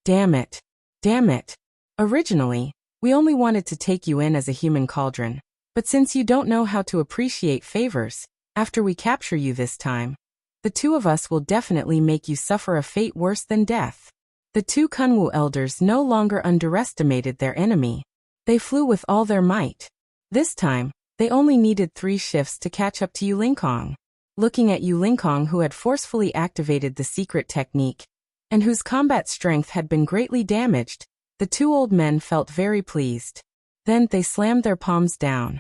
Damn it. Damn it. Originally, we only wanted to take you in as a human cauldron. But since you don't know how to appreciate favors, after we capture you this time, the two of us will definitely make you suffer a fate worse than death. The two Kunwu elders no longer underestimated their enemy. They flew with all their might. This time, they only needed 3 shifts to catch up to Yu Lingkong. Looking at Yu Lingkong, who had forcefully activated the secret technique, and whose combat strength had been greatly damaged, the two old men felt very pleased. Then they slammed their palms down.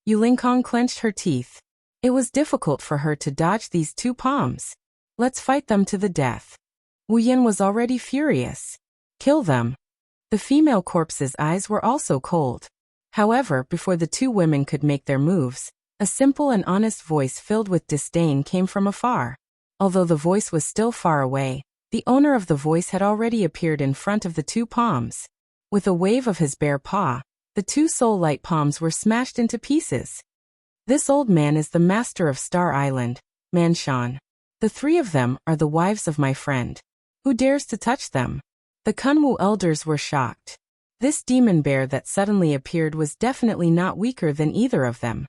Yu Lingkong clenched her teeth. It was difficult for her to dodge these two palms. Let's fight them to the death. Wu Yin was already furious. Kill them. The female corpse's eyes were also cold. However, before the two women could make their moves, a simple and honest voice filled with disdain came from afar. Although the voice was still far away, the owner of the voice had already appeared in front of the two palms. With a wave of his bare paw, the two soul-light palms were smashed into pieces. This old man is the master of Star Island, Manshan. The 3 of them are the wives of my friend. Who dares to touch them? The Kunwu elders were shocked. This demon bear that suddenly appeared was definitely not weaker than either of them.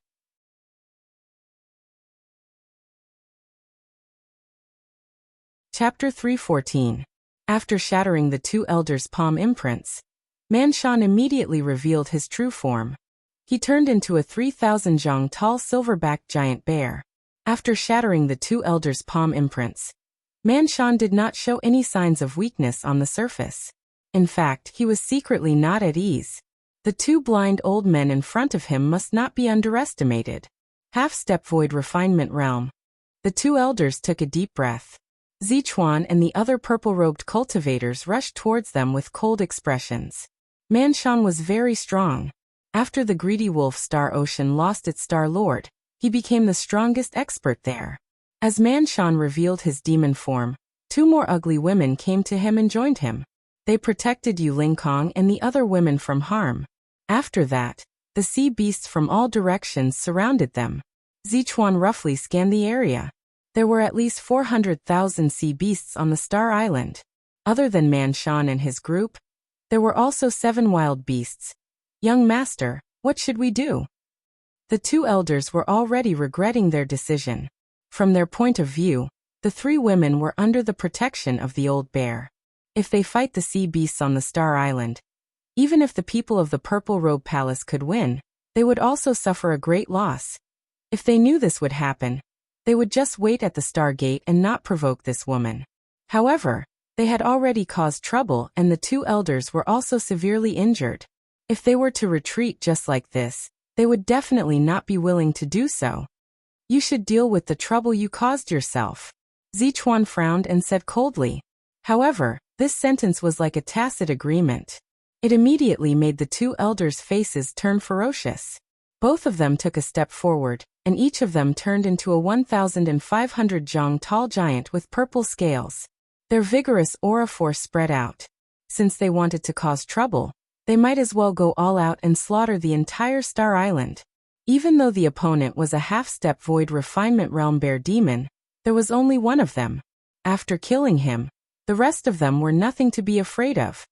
Chapter 3:14. After shattering the two elders' palm imprints, Manshan immediately revealed his true form. He turned into a 3,000 zhang tall silverback giant bear. After shattering the two elders' palm imprints, Manshan did not show any signs of weakness on the surface. In fact, he was secretly not at ease. The two blind old men in front of him must not be underestimated. Half-step void refinement realm. The two elders took a deep breath. Zichuan and the other purple-robed cultivators rushed towards them with cold expressions. Manshan was very strong. After the greedy wolf Star Ocean lost its Star Lord, he became the strongest expert there. As Manshan revealed his demon form, 2 more ugly women came to him and joined him. They protected Yu Lingkong and the other women from harm. After that, the sea beasts from all directions surrounded them. Zichuan roughly scanned the area. There were at least 400,000 sea beasts on the Star Island. Other than Manshan and his group, there were also 7 wild beasts. Young master, What should we do? The two elders were already regretting their decision. From their point of view, the three women were under the protection of the old bear. If they fight the sea beasts on the Star Island, even if the people of the Purple Robe Palace could win, they would also suffer a great loss. If they knew this would happen, they would just wait at the Star Gate and not provoke this woman. However, they had already caused trouble and the two elders were also severely injured. If they were to retreat just like this, they would definitely not be willing to do so. You should deal with the trouble you caused yourself. Zichuan frowned and said coldly. However, this sentence was like a tacit agreement. It immediately made the two elders' faces turn ferocious. Both of them took a step forward, and each of them turned into a 1,500 zhang tall giant with purple scales. Their vigorous aura force spread out. Since they wanted to cause trouble, they might as well go all out and slaughter the entire Star Island. Even though the opponent was a half-step Void Refinement Realm Bear Demon, there was only one of them. After killing him, the rest of them were nothing to be afraid of.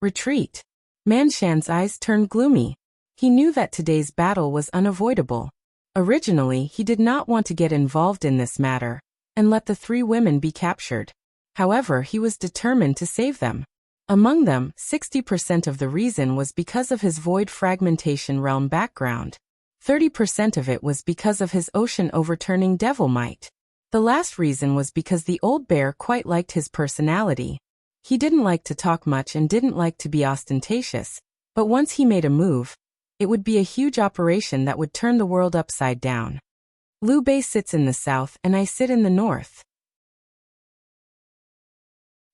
Retreat. Manshan's eyes turned gloomy. He knew that today's battle was unavoidable. Originally, he did not want to get involved in this matter and let the three women be captured. However, he was determined to save them. Among them, 60% of the reason was because of his Void Fragmentation Realm background. 30% of it was because of his ocean overturning devil might. The last reason was because the old bear quite liked his personality. He didn't like to talk much and didn't like to be ostentatious, but once he made a move, it would be a huge operation that would turn the world upside down. Liu Bei sits in the south and I sit in the north.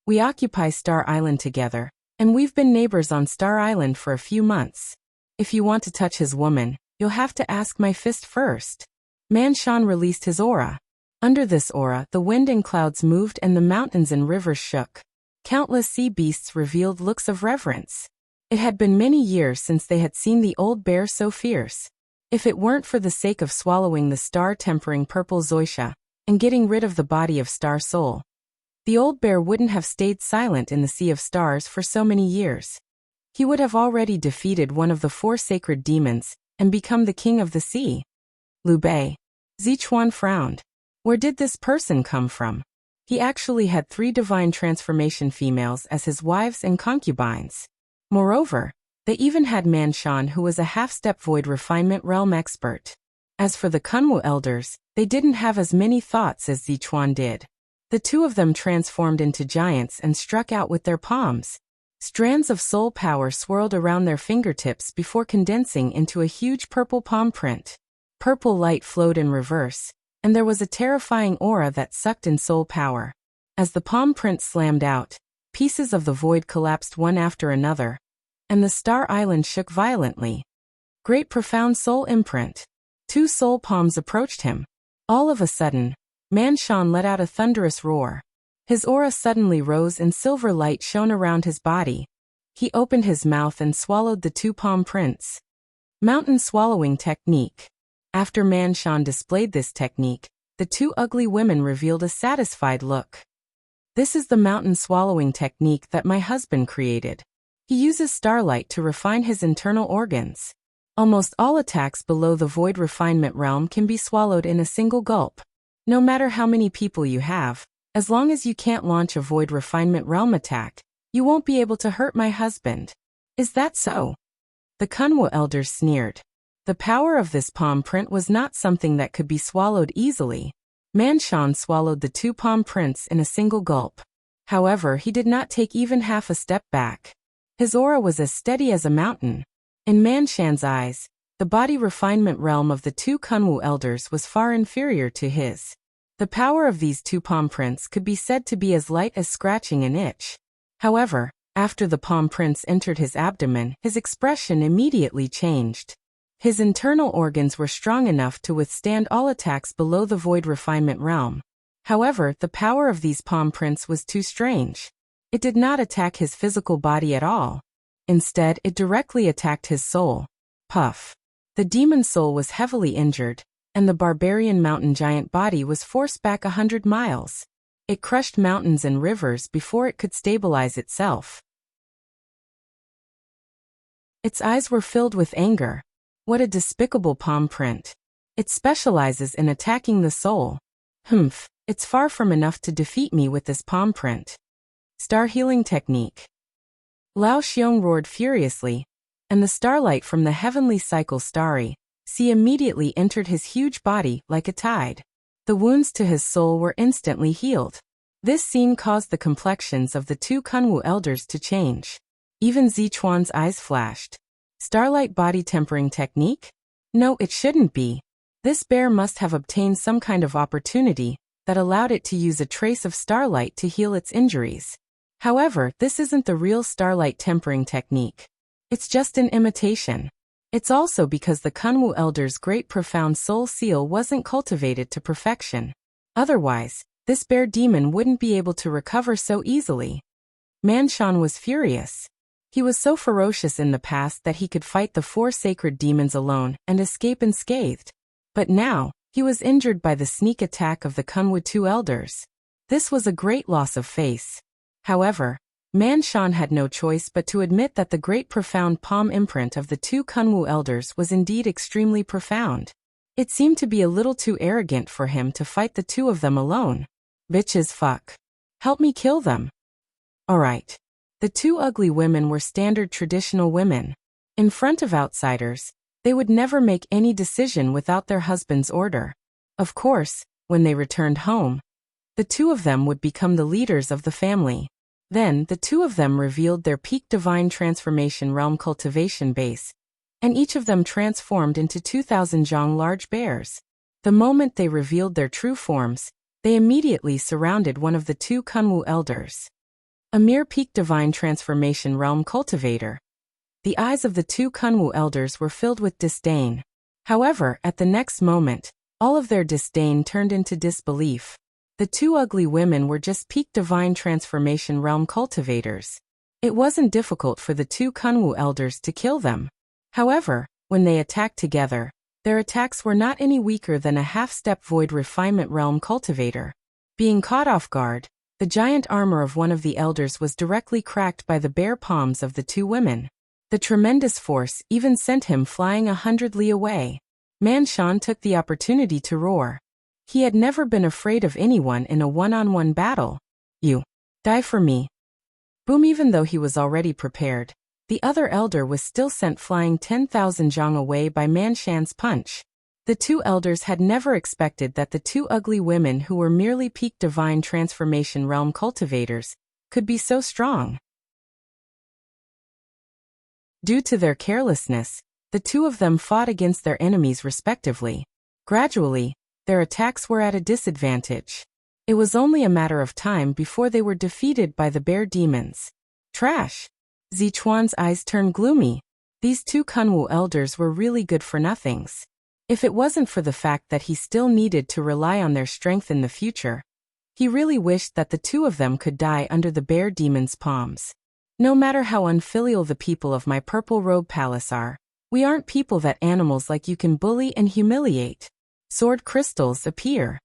We occupy Star Island together, and we've been neighbors on Star Island for a few months. If you want to touch his woman, you'll have to ask my fist first. Manshan released his aura. Under this aura, the wind and clouds moved and the mountains and rivers shook. Countless sea beasts revealed looks of reverence. It had been many years since they had seen the old bear so fierce. If it weren't for the sake of swallowing the star-tempering purple Zoisha and getting rid of the body of Star Soul, the old bear wouldn't have stayed silent in the Sea of Stars for so many years. He would have already defeated one of the four sacred demons and become the king of the sea. Liu Bei. Zichuan frowned. Where did this person come from? He actually had 3 divine transformation females as his wives and concubines. Moreover, they even had Manshan, who was a half-step Void Refinement Realm expert. As for the Kunwu elders, they didn't have as many thoughts as Zichuan did. The two of them transformed into giants and struck out with their palms. Strands of soul power swirled around their fingertips before condensing into a huge purple palm print. Purple light flowed in reverse, and there was a terrifying aura that sucked in soul power. As the palm print slammed out, pieces of the void collapsed one after another, and the Star Island shook violently. Great profound soul imprint. 2 soul palms approached him. All of a sudden, Manshan let out a thunderous roar. His aura suddenly rose and silver light shone around his body. He opened his mouth and swallowed the 2 palm prints. Mountain swallowing technique. After Manshan displayed this technique, the 2 ugly women revealed a satisfied look. This is the mountain swallowing technique that my husband created. He uses starlight to refine his internal organs. Almost all attacks below the Void Refinement Realm can be swallowed in a single gulp. No matter how many people you have, as long as you can't launch a Void Refinement Realm attack, you won't be able to hurt my husband. Is that so? The Kunwu elders sneered. The power of this palm print was not something that could be swallowed easily. Manshan swallowed the 2 palm prints in a single gulp. However, he did not take even half a step back. His aura was as steady as a mountain. In Manshan's eyes, the body refinement realm of the 2 Kunwu elders was far inferior to his. The power of these 2 palm prints could be said to be as light as scratching an itch. However, after the palm prints entered his abdomen, his expression immediately changed. His internal organs were strong enough to withstand all attacks below the Void Refinement Realm. However, the power of these palm prints was too strange. It did not attack his physical body at all. Instead, it directly attacked his soul. Puff. The demon soul was heavily injured, and the barbarian mountain giant body was forced back 100 miles. It crushed mountains and rivers before it could stabilize itself. Its eyes were filled with anger. What a despicable palm print. It specializes in attacking the soul. Humph, it's far from enough to defeat me with this palm print. Star healing technique. Lao Xiong roared furiously, and the starlight from the heavenly cycle starry sea immediately entered his huge body like a tide. The wounds to his soul were instantly healed. This scene caused the complexions of the two Kunwu elders to change. Even Zichuan's eyes flashed. Starlight body tempering technique? No, it shouldn't be. This bear must have obtained some kind of opportunity that allowed it to use a trace of starlight to heal its injuries. However, this isn't the real starlight tempering technique. It's just an imitation. It's also because the Kunwu Elder's great profound soul seal wasn't cultivated to perfection. Otherwise, this bear demon wouldn't be able to recover so easily. Manshan was furious. He was so ferocious in the past that he could fight the 4 sacred demons alone and escape unscathed. But now, he was injured by the sneak attack of the Kunwu 2 elders. This was a great loss of face. However, Manshan had no choice but to admit that the great profound palm imprint of the 2 Kunwu elders was indeed extremely profound. It seemed to be a little too arrogant for him to fight the 2 of them alone. Bitches fuck. Help me kill them. Alright. The 2 ugly women were standard traditional women. In front of outsiders, they would never make any decision without their husband's order. Of course, when they returned home, the 2 of them would become the leaders of the family. Then, the 2 of them revealed their peak divine transformation realm cultivation base, and each of them transformed into 2,000 zhang large bears. The moment they revealed their true forms, they immediately surrounded one of the 2 Kunwu elders. A mere peak divine transformation realm cultivator. The eyes of the 2 Kunwu elders were filled with disdain. However, at the next moment, all of their disdain turned into disbelief. The 2 ugly women were just peak divine transformation realm cultivators. It wasn't difficult for the 2 Kunwu elders to kill them. However, when they attacked together, their attacks were not any weaker than a half-step void refinement realm cultivator. Being caught off guard, the giant armor of one of the elders was directly cracked by the bare palms of the 2 women. The tremendous force even sent him flying 100 li away. Manshan took the opportunity to roar. He had never been afraid of anyone in a one-on-one battle. You die for me. Boom! Even though he was already prepared, the other elder was still sent flying 10,000 zhang away by Manshan's punch. The 2 elders had never expected that the 2 ugly women who were merely peak divine transformation realm cultivators could be so strong. Due to their carelessness, the 2 of them fought against their enemies respectively. Gradually, their attacks were at a disadvantage. It was only a matter of time before they were defeated by the bear demons. Trash! Zichuan's eyes turned gloomy. These 2 Kunwu elders were really good for nothings. If it wasn't for the fact that he still needed to rely on their strength in the future, he really wished that the 2 of them could die under the bear demon's palms. No matter how unfilial the people of my purple robe palace are, we aren't people that animals like you can bully and humiliate. Sword crystals appear.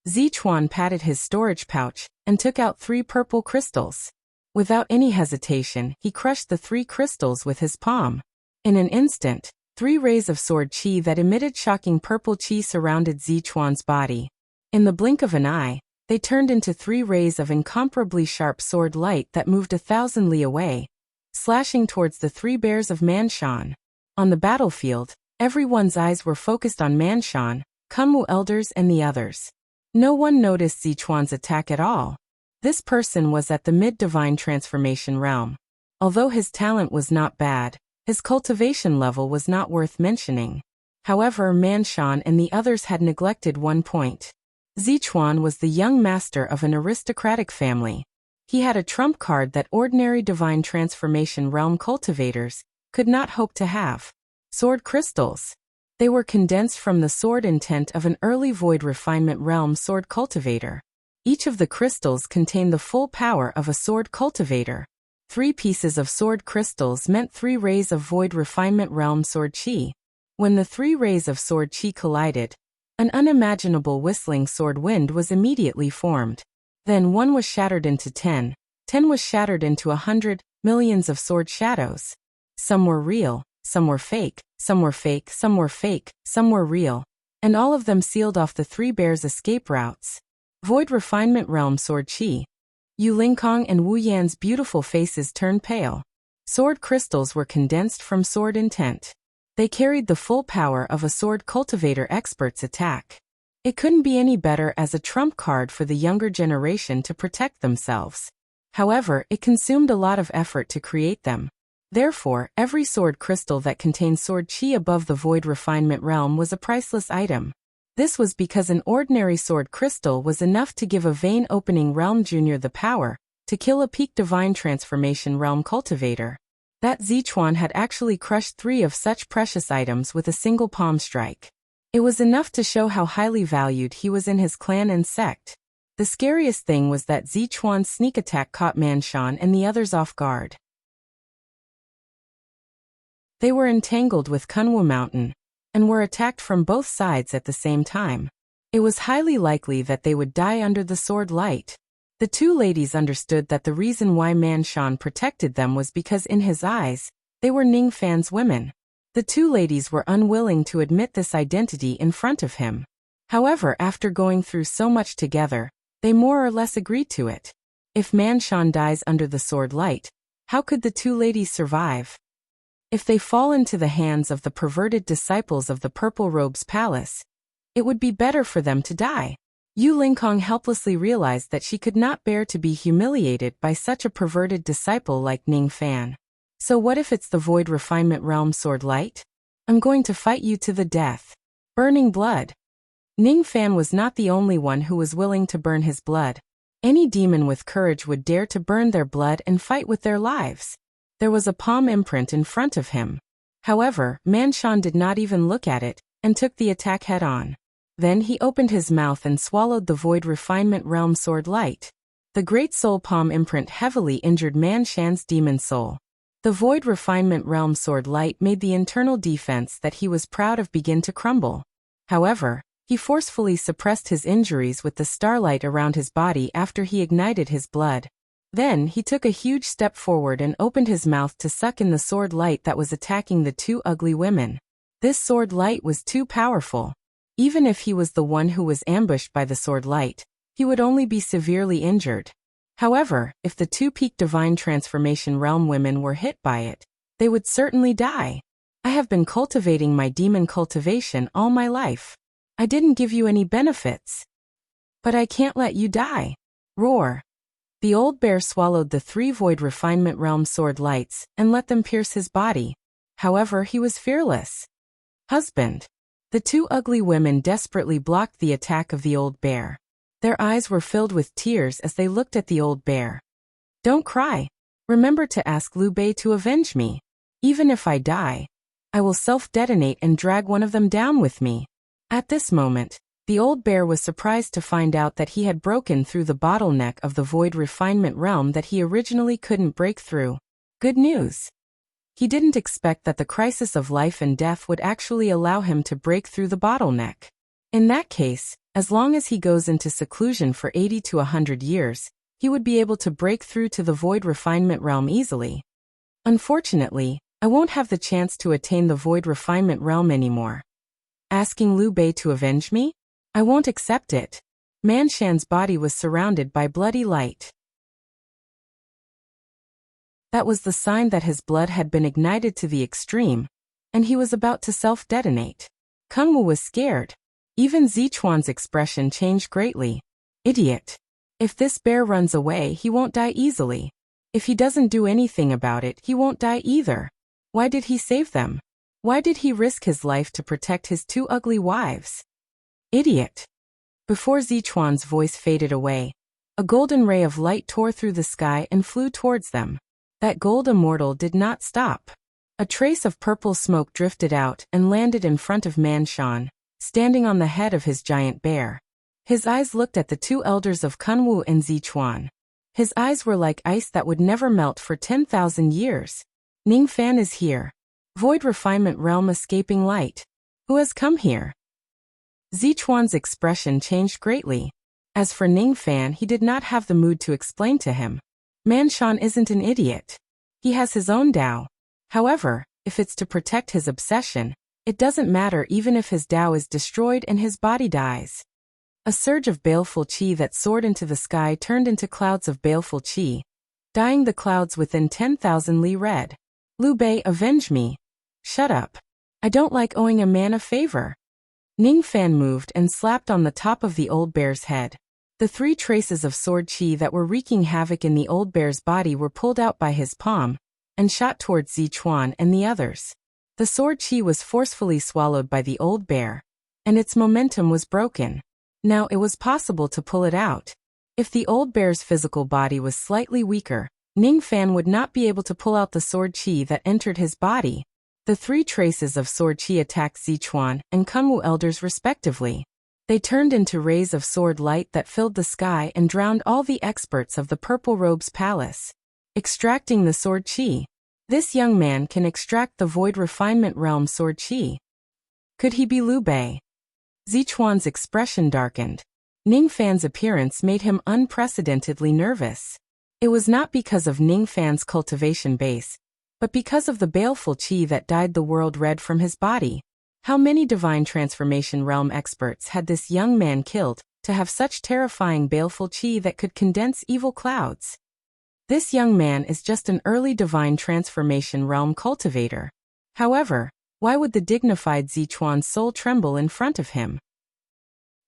Zichuan patted his storage pouch and took out 3 purple crystals. Without any hesitation, he crushed the 3 crystals with his palm. In an instant, 3 rays of sword chi that emitted shocking purple chi surrounded Zichuan's body. In the blink of an eye, they turned into 3 rays of incomparably sharp sword light that moved 1,000 li away, slashing towards the 3 bears of Manshan. On the battlefield, everyone's eyes were focused on Manshan, Kunwu elders and the others. No one noticed Zichuan's attack at all. This person was at the mid-divine transformation realm. Although his talent was not bad, his cultivation level was not worth mentioning. However, Manshan and the others had neglected one point. Zichuan was the young master of an aristocratic family. He had a trump card that ordinary divine transformation realm cultivators could not hope to have. Sword crystals. They were condensed from the sword intent of an early void refinement realm sword cultivator. Each of the crystals contained the full power of a sword cultivator. 3 pieces of sword crystals meant 3 rays of void refinement realm sword chi. When the 3 rays of sword chi collided, an unimaginable whistling sword wind was immediately formed. Then 1 was shattered into 10, 10 was shattered into 100, millions of sword shadows. Some were real, some were fake, some were fake, some were fake, some were real, and all of them sealed off the three bears' escape routes. Void Refinement Realm Sword Qi. Yu Lingkong and Wu Yan's beautiful faces turned pale. Sword crystals were condensed from sword intent. They carried the full power of a sword cultivator expert's attack. It couldn't be any better as a trump card for the younger generation to protect themselves. However, it consumed a lot of effort to create them. Therefore, every sword crystal that contained sword qi above the Void Refinement Realm was a priceless item. This was because an ordinary sword crystal was enough to give a vein opening realm junior the power to kill a peak divine transformation realm cultivator. That Zichuan had actually crushed 3 of such precious items with a single palm strike. It was enough to show how highly valued he was in his clan and sect. The scariest thing was that Zichuan's sneak attack caught Manshan and the others off guard. They were entangled with Kunwu Mountain, and were attacked from both sides at the same time. It was highly likely that they would die under the sword light. The two ladies understood that the reason why Manshan protected them was because in his eyes, they were Ningfan's women. The two ladies were unwilling to admit this identity in front of him. However, after going through so much together, they more or less agreed to it. If Manshan dies under the sword light, how could the two ladies survive? If they fall into the hands of the perverted disciples of the Purple Robe's palace, it would be better for them to die. Yu Lingkong helplessly realized that she could not bear to be humiliated by such a perverted disciple like Ningfan. So what if it's the Void Refinement Realm Sword Light? I'm going to fight you to the death. Burning blood. Ningfan was not the only one who was willing to burn his blood. Any demon with courage would dare to burn their blood and fight with their lives. There was a palm imprint in front of him. However, Manshan did not even look at it, and took the attack head-on. Then he opened his mouth and swallowed the Void Refinement Realm Sword Light. The Great Soul Palm imprint heavily injured Manshan's demon soul. The Void Refinement Realm Sword Light made the internal defense that he was proud of begin to crumble. However, he forcefully suppressed his injuries with the starlight around his body after he ignited his blood. Then he took a huge step forward and opened his mouth to suck in the sword light that was attacking the two ugly women. This sword light was too powerful. Even if he was the one who was ambushed by the sword light, he would only be severely injured. However, if the two peak divine transformation realm women were hit by it, they would certainly die. I have been cultivating my demon cultivation all my life. I didn't give you any benefits. But I can't let you die. Roar. The old bear swallowed the 3 Void Refinement Realm sword lights and let them pierce his body. However, he was fearless. Husband. The two ugly women desperately blocked the attack of the old bear. Their eyes were filled with tears as they looked at the old bear. Don't cry. Remember to ask Liu Bei to avenge me. Even if I die, I will self-detonate and drag one of them down with me. At this moment, the old bear was surprised to find out that he had broken through the bottleneck of the Void Refinement Realm that he originally couldn't break through. Good news. He didn't expect that the crisis of life and death would actually allow him to break through the bottleneck. In that case, as long as he goes into seclusion for 80 to 100 years, he would be able to break through to the Void Refinement Realm easily. Unfortunately, I won't have the chance to attain the Void Refinement Realm anymore. Asking Liu Bei to avenge me? I won't accept it. Manshan's body was surrounded by bloody light. That was the sign that his blood had been ignited to the extreme, and he was about to self-detonate. Kungwu was scared. Even Zichuan's expression changed greatly. Idiot. If this bear runs away, he won't die easily. If he doesn't do anything about it, he won't die either. Why did he save them? Why did he risk his life to protect his two ugly wives? Idiot. Before Zichuan's voice faded away, a golden ray of light tore through the sky and flew towards them. That gold immortal did not stop. A trace of purple smoke drifted out and landed in front of Manshan, standing on the head of his giant bear. His eyes looked at the two elders of Kunwu and Zichuan. His eyes were like ice that would never melt for 10,000 years. Ningfan is here. Void Refinement Realm escaping light. Who has come here? Zichuan's expression changed greatly. As for Ningfan, he did not have the mood to explain to him. Manshan isn't an idiot. He has his own Tao. However, If it's to protect his obsession, it doesn't matter even if his Tao is destroyed and his body dies. A surge of baleful qi that soared into the sky turned into clouds of baleful qi, dyeing the clouds within 10,000 li red. Liu Bei, avenge me. Shut up. I don't like owing a man a favor. Ning Fan moved and slapped on the top of the old bear's head. The 3 traces of sword qi that were wreaking havoc in the old bear's body were pulled out by his palm and shot towards Zichuan and the others. The sword qi was forcefully swallowed by the old bear, and its momentum was broken. Now it was possible to pull it out. If the old bear's physical body was slightly weaker, Ning Fan would not be able to pull out the sword qi that entered his body. The 3 traces of sword qi attacked Zichuan and Kunwu elders respectively. They turned into rays of sword light that filled the sky and drowned all the experts of the Purple Robe's palace. Extracting the sword qi. This young man can extract the Void Refinement Realm sword qi. Could he be Liu Bei? Zichuan's expression darkened. Ning Fan's appearance made him unprecedentedly nervous. It was not because of Ning Fan's cultivation base, but because of the baleful qi that dyed the world red from his body. How many Divine Transformation Realm experts had this young man killed to have such terrifying baleful qi that could condense evil clouds? This young man is just an early Divine Transformation Realm cultivator. However, why would the dignified Zichuan's soul tremble in front of him?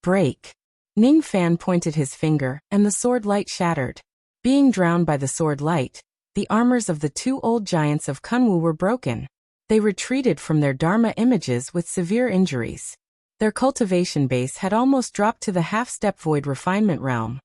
Break. Ning Fan pointed his finger, and the sword light shattered. Being drowned by the sword light, the armors of the 2 old giants of Kunwu were broken. They retreated from their Dharma images with severe injuries. Their cultivation base had almost dropped to the half-step Void Refinement Realm.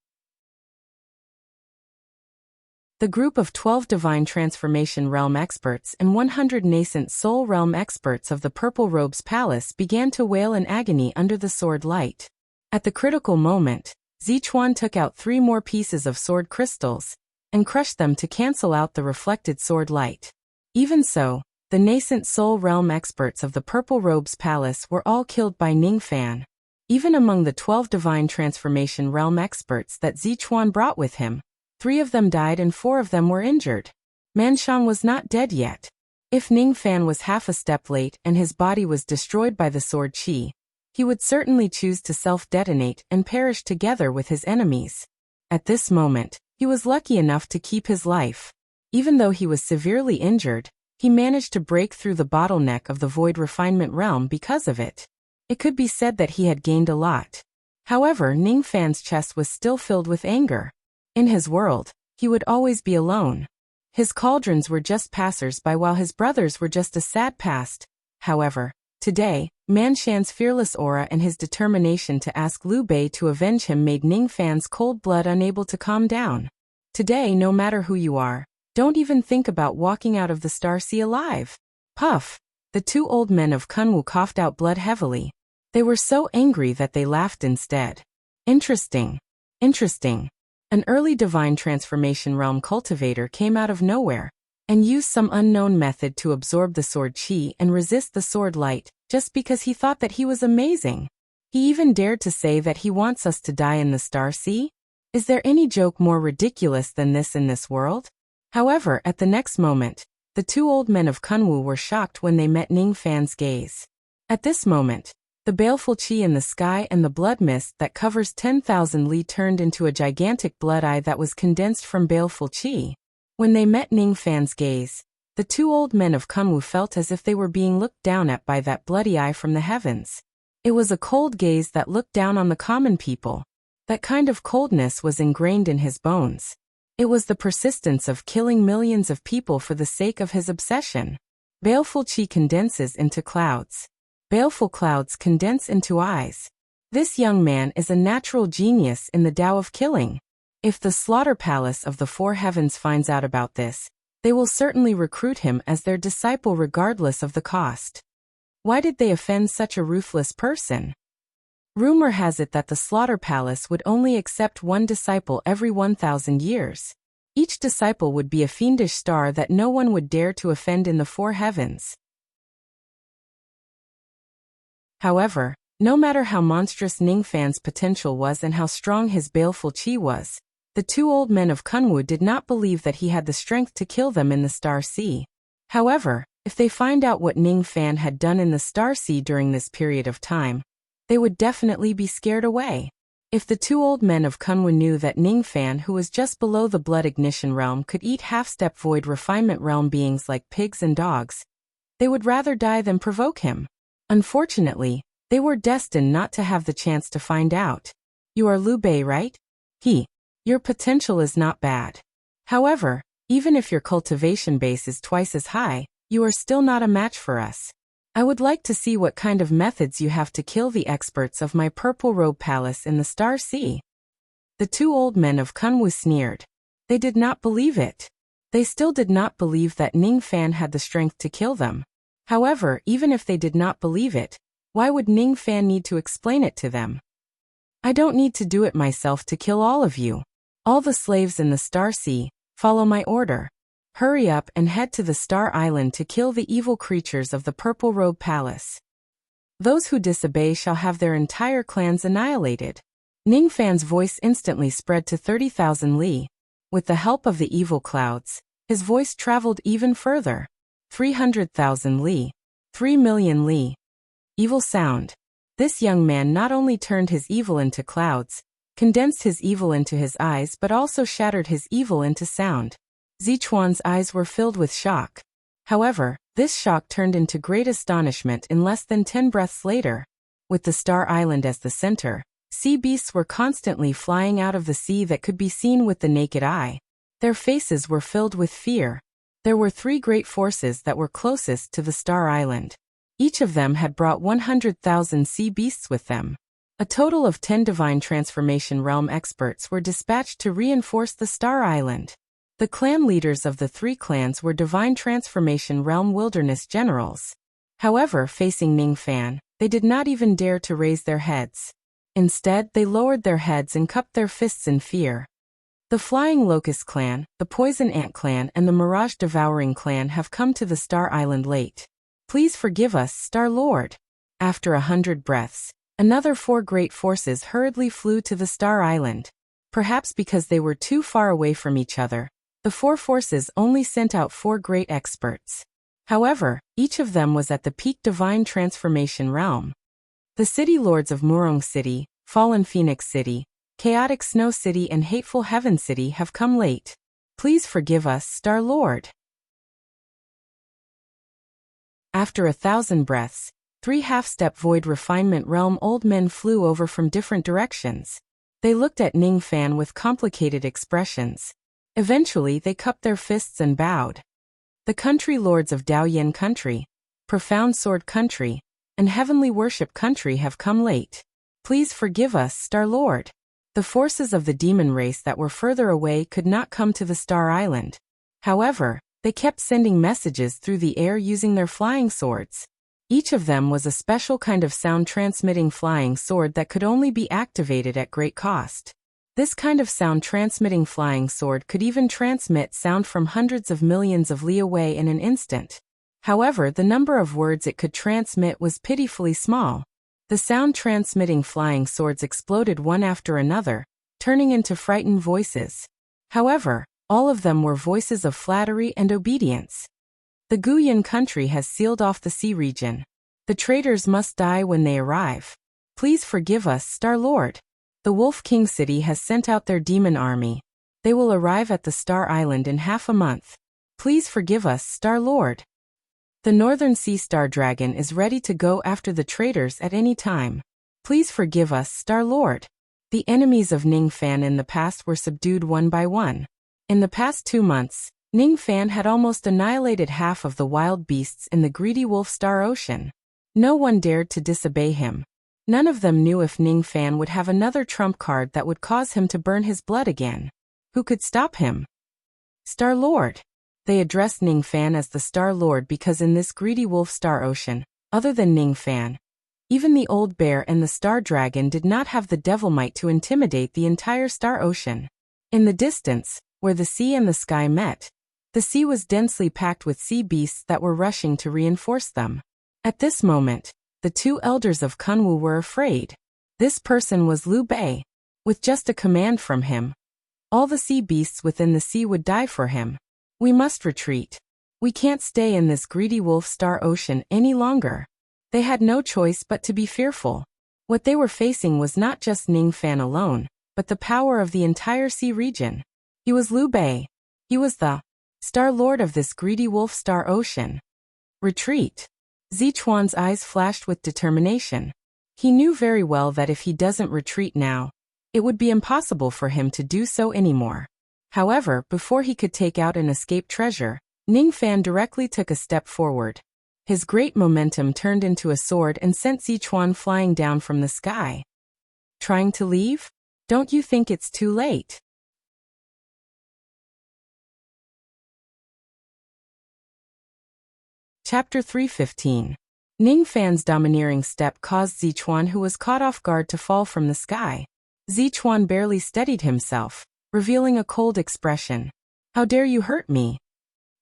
The group of 12 Divine Transformation Realm experts and 100 nascent Soul Realm experts of the Purple Robe's palace began to wail in agony under the sword light. At the critical moment, Zichuan took out 3 more pieces of sword crystals and crushed them to cancel out the reflected sword light. Even so, the nascent Soul Realm experts of the Purple Robe's palace were all killed by Ning Fan. Even among the 12 Divine Transformation Realm experts that Zichuan brought with him, 3 of them died and 4 of them were injured. Manshan was not dead yet. If Ning Fan was half a step late and his body was destroyed by the sword qi, he would certainly choose to self-detonate and perish together with his enemies. At this moment, he was lucky enough to keep his life. Even though he was severely injured, he managed to break through the bottleneck of the Void Refinement Realm because of it. It could be said that he had gained a lot. However, Ning Fan's chest was still filled with anger. In his world, he would always be alone. His cauldrons were just passers-by while his brothers were just a sad past. However, today, Manshan's fearless aura and his determination to ask Liu Bei to avenge him made Ning Fan's cold blood unable to calm down. Today, no matter who you are, don't even think about walking out of the Star Sea alive. Puff! The 2 old men of Kunwu coughed out blood heavily. They were so angry that they laughed instead. Interesting. Interesting. An early Divine Transformation Realm cultivator came out of nowhere and used some unknown method to absorb the sword qi and resist the sword light, just because he thought that he was amazing. He even dared to say that he wants us to die in the Star Sea? Is there any joke more ridiculous than this in this world? However, at the next moment, the 2 old men of Kunwu were shocked when they met Ning Fan's gaze. At this moment, the baleful qi in the sky and the blood mist that covers 10,000 li turned into a gigantic blood eye that was condensed from baleful qi. When they met Ning Fan's gaze, the 2 old men of Kunwu felt as if they were being looked down at by that bloody eye from the heavens. It was a cold gaze that looked down on the common people. That kind of coldness was ingrained in his bones. It was the persistence of killing millions of people for the sake of his obsession. Baleful qi condenses into clouds. Baleful clouds condense into eyes. This young man is a natural genius in the Tao of killing. If the Slaughter Palace of the 4 Heavens finds out about this, they will certainly recruit him as their disciple regardless of the cost. Why did they offend such a ruthless person? Rumor has it that the Slaughter Palace would only accept 1 disciple every 1,000 years. Each disciple would be a fiendish star that no one would dare to offend in the 4 Heavens. However, no matter how monstrous Ning Fan's potential was and how strong his baleful qi was, the 2 old men of Kunwu did not believe that he had the strength to kill them in the Star Sea. However, If they find out what Ning Fan had done in the Star Sea during this period of time, they would definitely be scared away. If the two old men of Kunwu knew that Ning Fan, who was just below the Blood Ignition realm, could eat half-step Void Refinement realm beings like pigs and dogs, they would rather die than provoke him. Unfortunately, they were destined not to have the chance to find out. You are Liu Bei, right? Your potential is not bad. However, even if your cultivation base is twice as high, you are still not a match for us. I would like to see what kind of methods you have to kill the experts of my Purple Robe Palace in the Star Sea. The two old men of Kunwu sneered. They did not believe it. They still did not believe that Ning Fan had the strength to kill them. However, even if they did not believe it, why would Ning Fan need to explain it to them? I don't need to do it myself to kill all of you. All the slaves in the Star Sea, follow my order. Hurry up and head to the Star Island to kill the evil creatures of the Purple Robe Palace. Those who disobey shall have their entire clans annihilated. Ning Fan's voice instantly spread to 30,000 li. With the help of the evil clouds, his voice traveled even further. 300,000 li. 3 million li. Evil sound. This young man not only turned his evil into clouds, condensed his evil into his eyes, but also shattered his evil into sound. Zichuan's eyes were filled with shock. However, this shock turned into great astonishment in less than 10 breaths later. With the Star Island as the center, sea beasts were constantly flying out of the sea that could be seen with the naked eye. Their faces were filled with fear. There were 3 great forces that were closest to the Star Island. Each of them had brought 100,000 sea beasts with them. A total of 10 Divine Transformation Realm experts were dispatched to reinforce the Star Island. The clan leaders of the 3 clans were Divine Transformation Realm Wilderness Generals. However, facing Ning Fan, they did not even dare to raise their heads. Instead, they lowered their heads and cupped their fists in fear. The Flying Locust Clan, the Poison Ant Clan, and the Mirage Devouring Clan have come to the Star Island late. Please forgive us, Star Lord. After 100 breaths, another 4 great forces hurriedly flew to the Star Island. Perhaps because they were too far away from each other, the 4 forces only sent out 4 great experts. However, each of them was at the peak Divine Transformation realm. The city lords of Murong City, Fallen Phoenix City, Chaotic Snow City, and Hateful Heaven City have come late. Please forgive us, Star Lord. After 1,000 breaths, 3 half-step Void Refinement Realm old men flew over from different directions. They looked at Ning Fan with complicated expressions. Eventually, they cupped their fists and bowed. The country lords of Daoyan Country, Profound Sword Country, and Heavenly Worship Country have come late. Please forgive us, Star Lord. The forces of the demon race that were further away could not come to the Star Island. However, they kept sending messages through the air using their flying swords. Each of them was a special kind of sound-transmitting flying sword that could only be activated at great cost. This kind of sound-transmitting flying sword could even transmit sound from hundreds of millions of li away in an instant. However, the number of words it could transmit was pitifully small. The sound-transmitting flying swords exploded one after another, turning into frightened voices. However, all of them were voices of flattery and obedience. The Guyan country has sealed off the sea region. The traitors must die when they arrive. Please forgive us, Star Lord. The Wolf King City has sent out their demon army. They will arrive at the Star Island in half a month. Please forgive us, Star Lord. The Northern Sea Star Dragon is ready to go after the traitors at any time. Please forgive us, Star Lord. The enemies of Ning Fan in the past were subdued one by one. In the past 2 months, Ning Fan had almost annihilated half of the wild beasts in the greedy Wolf Star Ocean. No one dared to disobey him. None of them knew if Ning Fan would have another trump card that would cause him to burn his blood again. Who could stop him? Star Lord. They addressed Ning Fan as the Star Lord because in this greedy Wolf Star Ocean, other than Ning Fan, even the Old Bear and the Star Dragon did not have the devil might to intimidate the entire Star Ocean. In the distance, where the sea and the sky met, the sea was densely packed with sea beasts that were rushing to reinforce them. At this moment, the 2 elders of Kunwu were afraid. This person was Liu Bei. With just a command from him, all the sea beasts within the sea would die for him. We must retreat. We can't stay in this greedy wolf star ocean any longer. They had no choice but to be fearful. What they were facing was not just Ning Fan alone, but the power of the entire sea region. He was Liu Bei. He was the Star Lord of this greedy wolf star ocean. Retreat. Zichuan's eyes flashed with determination. He knew very well that if he doesn't retreat now, it would be impossible for him to do so anymore. However, before he could take out an escaped treasure, Ning Fan directly took a step forward. His great momentum turned into a sword and sent Zichuan flying down from the sky. Trying to leave? Don't you think it's too late? Chapter 3:15. Ning Fan's domineering step caused Zichuan, who was caught off guard, to fall from the sky. Zichuan barely steadied himself, revealing a cold expression. How dare you hurt me?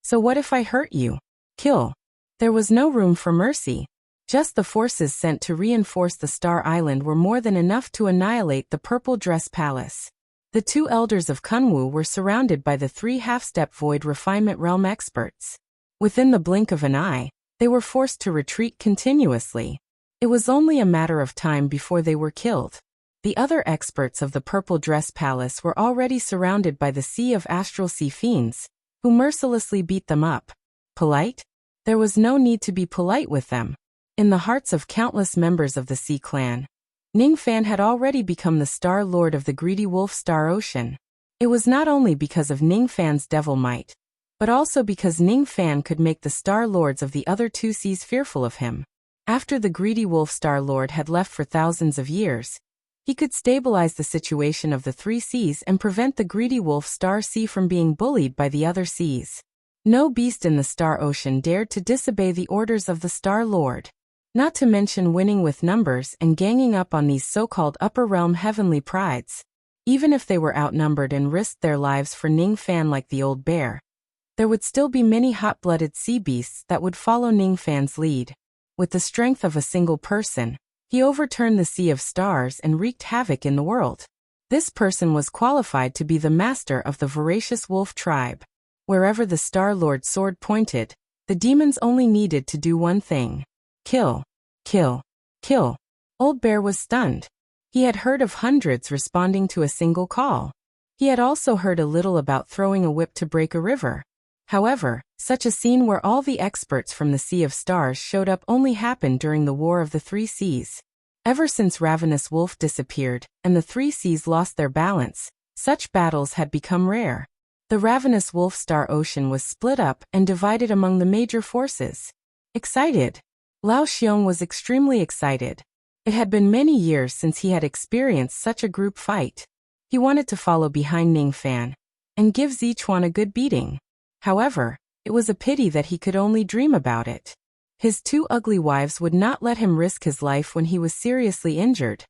So what if I hurt you? Kill. There was no room for mercy. Just the forces sent to reinforce the Star Island were more than enough to annihilate the Purple Dress Palace. The two elders of Kunwu were surrounded by the three half-step void refinement realm experts. Within the blink of an eye, they were forced to retreat continuously. It was only a matter of time before they were killed. The other experts of the Purple Dress Palace were already surrounded by the sea of astral sea fiends, who mercilessly beat them up. Polite? There was no need to be polite with them. In the hearts of countless members of the Sea Clan, Ning Fan had already become the Star Lord of the greedy wolf star ocean. It was not only because of Ning Fan's devil might, but also because Ning Fan could make the Star Lords of the other two seas fearful of him. After the greedy wolf Star Lord had left for thousands of years, he could stabilize the situation of the three seas and prevent the greedy wolf Star Sea from being bullied by the other seas. No beast in the Star Ocean dared to disobey the orders of the Star Lord. Not to mention winning with numbers and ganging up on these so-called upper realm heavenly prides. Even if they were outnumbered and risked their lives for Ning Fan like the old bear, there would still be many hot-blooded sea beasts that would follow Ning Fan's lead. With the strength of a single person, he overturned the Sea of Stars and wreaked havoc in the world. This person was qualified to be the master of the voracious wolf tribe. Wherever the Star Lord's sword pointed, the demons only needed to do one thing. Kill. Kill. Kill. Old Bear was stunned. He had heard of hundreds responding to a single call. He had also heard a little about throwing a whip to break a river. However, such a scene where all the experts from the Sea of Stars showed up only happened during the War of the Three Seas. Ever since Ravenous Wolf disappeared and the Three Seas lost their balance, such battles had become rare. The Ravenous Wolf Star Ocean was split up and divided among the major forces. Excited. Lao Xiong was extremely excited. It had been many years since he had experienced such a group fight. He wanted to follow behind Ning Fan and give Zichuan a good beating. However, it was a pity that he could only dream about it. His two ugly wives would not let him risk his life when he was seriously injured.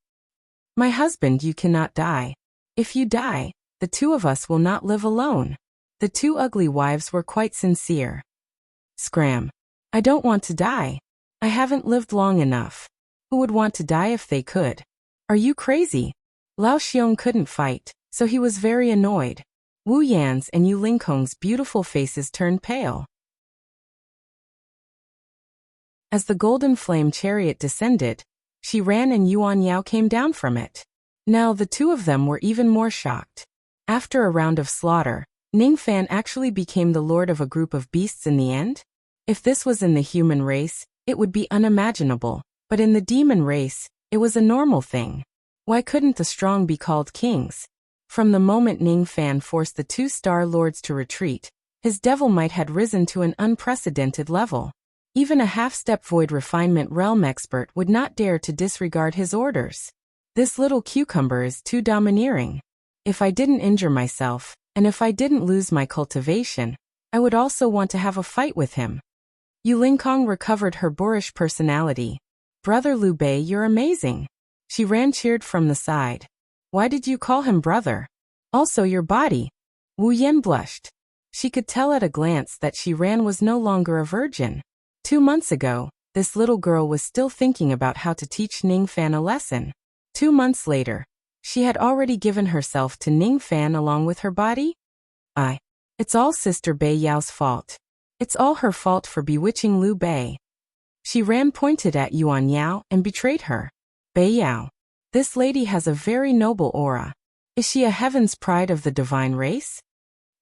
My husband, you cannot die. If you die, the two of us will not live alone. The two ugly wives were quite sincere. Scram. I don't want to die. I haven't lived long enough. Who would want to die if they could? Are you crazy? Lao Xiong couldn't fight, so he was very annoyed. Wu Yan's and Yu Lingkong's beautiful faces turned pale. As the golden flame chariot descended, she ran and Yuan Yao came down from it. Now the two of them were even more shocked. After a round of slaughter, Ning Fan actually became the lord of a group of beasts in the end? If this was in the human race, it would be unimaginable, but in the demon race, it was a normal thing. Why couldn't the strong be called kings? From the moment Ning Fan forced the two Star Lords to retreat, his devil might had risen to an unprecedented level. Even a half-step void refinement realm expert would not dare to disregard his orders. This little cucumber is too domineering. If I didn't injure myself, and if I didn't lose my cultivation, I would also want to have a fight with him. Yu Lingkong recovered her boorish personality. Brother Liu Bei, you're amazing. She cheered from the side. Why did you call him brother? Also your body. Wu Yan blushed. She could tell at a glance that Ran was no longer a virgin. 2 months ago, this little girl was still thinking about how to teach Ning Fan a lesson. 2 months later, she had already given herself to Ning Fan along with her body? It's all Sister Bei Yao's fault. It's all her fault for bewitching Liu Bei. She ran pointed at Yuan Yao and betrayed her. Bei Yao. This lady has a very noble aura. Is she a heaven's pride of the divine race?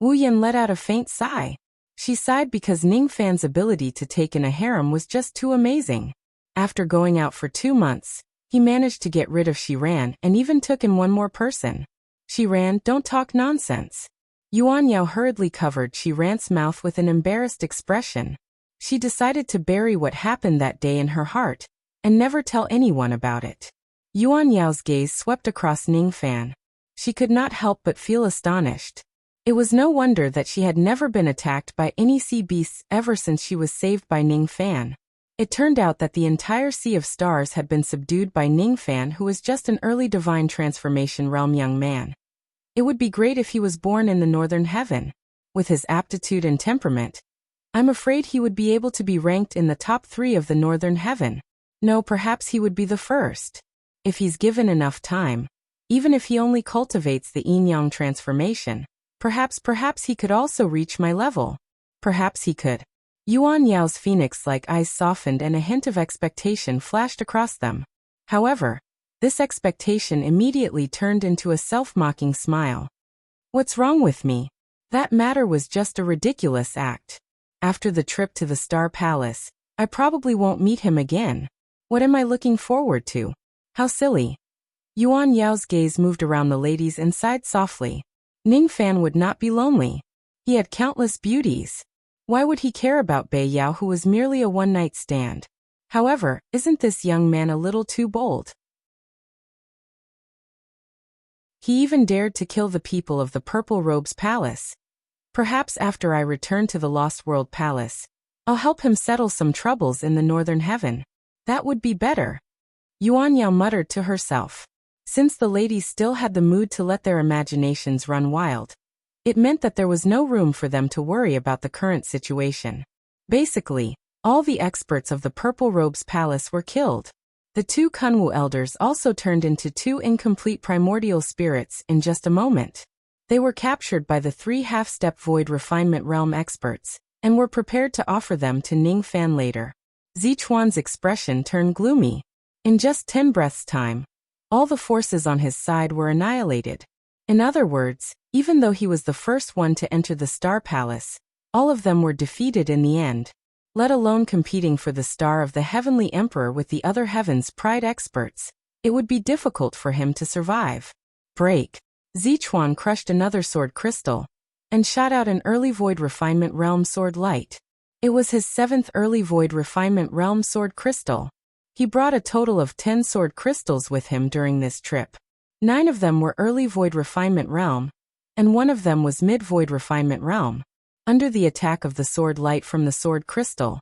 Wu Yan let out a faint sigh. She sighed because Ning Fan's ability to take in a harem was just too amazing. After going out for 2 months, he managed to get rid of Shiran and even took in one more person. Shiran, don't talk nonsense. Yuan Yao hurriedly covered Shiran's mouth with an embarrassed expression. She decided to bury what happened that day in her heart and never tell anyone about it. Yuan Yao's gaze swept across Ning Fan. She could not help but feel astonished. It was no wonder that she had never been attacked by any sea beasts ever since she was saved by Ning Fan. It turned out that the entire sea of stars had been subdued by Ning Fan, who was just an early divine transformation realm young man. It would be great if he was born in the northern heaven. With his aptitude and temperament, I'm afraid he would be able to be ranked in the top 3 of the northern heaven. No, perhaps he would be the first. If he's given enough time, even if he only cultivates the yin-yang transformation, perhaps he could also reach my level. Perhaps he could. Yuan Yao's phoenix-like eyes softened and a hint of expectation flashed across them. However, this expectation immediately turned into a self-mocking smile. What's wrong with me? That matter was just a ridiculous act. After the trip to the Star Palace, I probably won't meet him again. What am I looking forward to? How silly. Yuan Yao's gaze moved around the ladies and sighed softly. Ning Fan would not be lonely. He had countless beauties. Why would he care about Bei Yao, who was merely a one-night stand? However, isn't this young man a little too bold? He even dared to kill the people of the Purple Robes Palace. Perhaps after I return to the Lost World Palace, I'll help him settle some troubles in the Northern Heaven. That would be better. Yuan Yao muttered to herself. Since the ladies still had the mood to let their imaginations run wild, it meant that there was no room for them to worry about the current situation. Basically, all the experts of the Purple Robes Palace were killed. The 2 Kunwu elders also turned into 2 incomplete primordial spirits in just a moment. They were captured by the 3 half-step void refinement realm experts, and were prepared to offer them to Ning Fan later. Zichuan's expression turned gloomy. In just 10 breaths' time, all the forces on his side were annihilated. In other words, even though he was the first one to enter the Star Palace, all of them were defeated in the end. Let alone competing for the star of the Heavenly Emperor with the other Heaven's Pride experts, it would be difficult for him to survive. Break. Zichuan crushed another sword crystal and shot out an early void refinement realm sword light. It was his 7th early void refinement realm sword crystal. He brought a total of 10 sword crystals with him during this trip. 9 of them were early void refinement realm, and 1 of them was mid void refinement realm. Under the attack of the sword light from the sword crystal,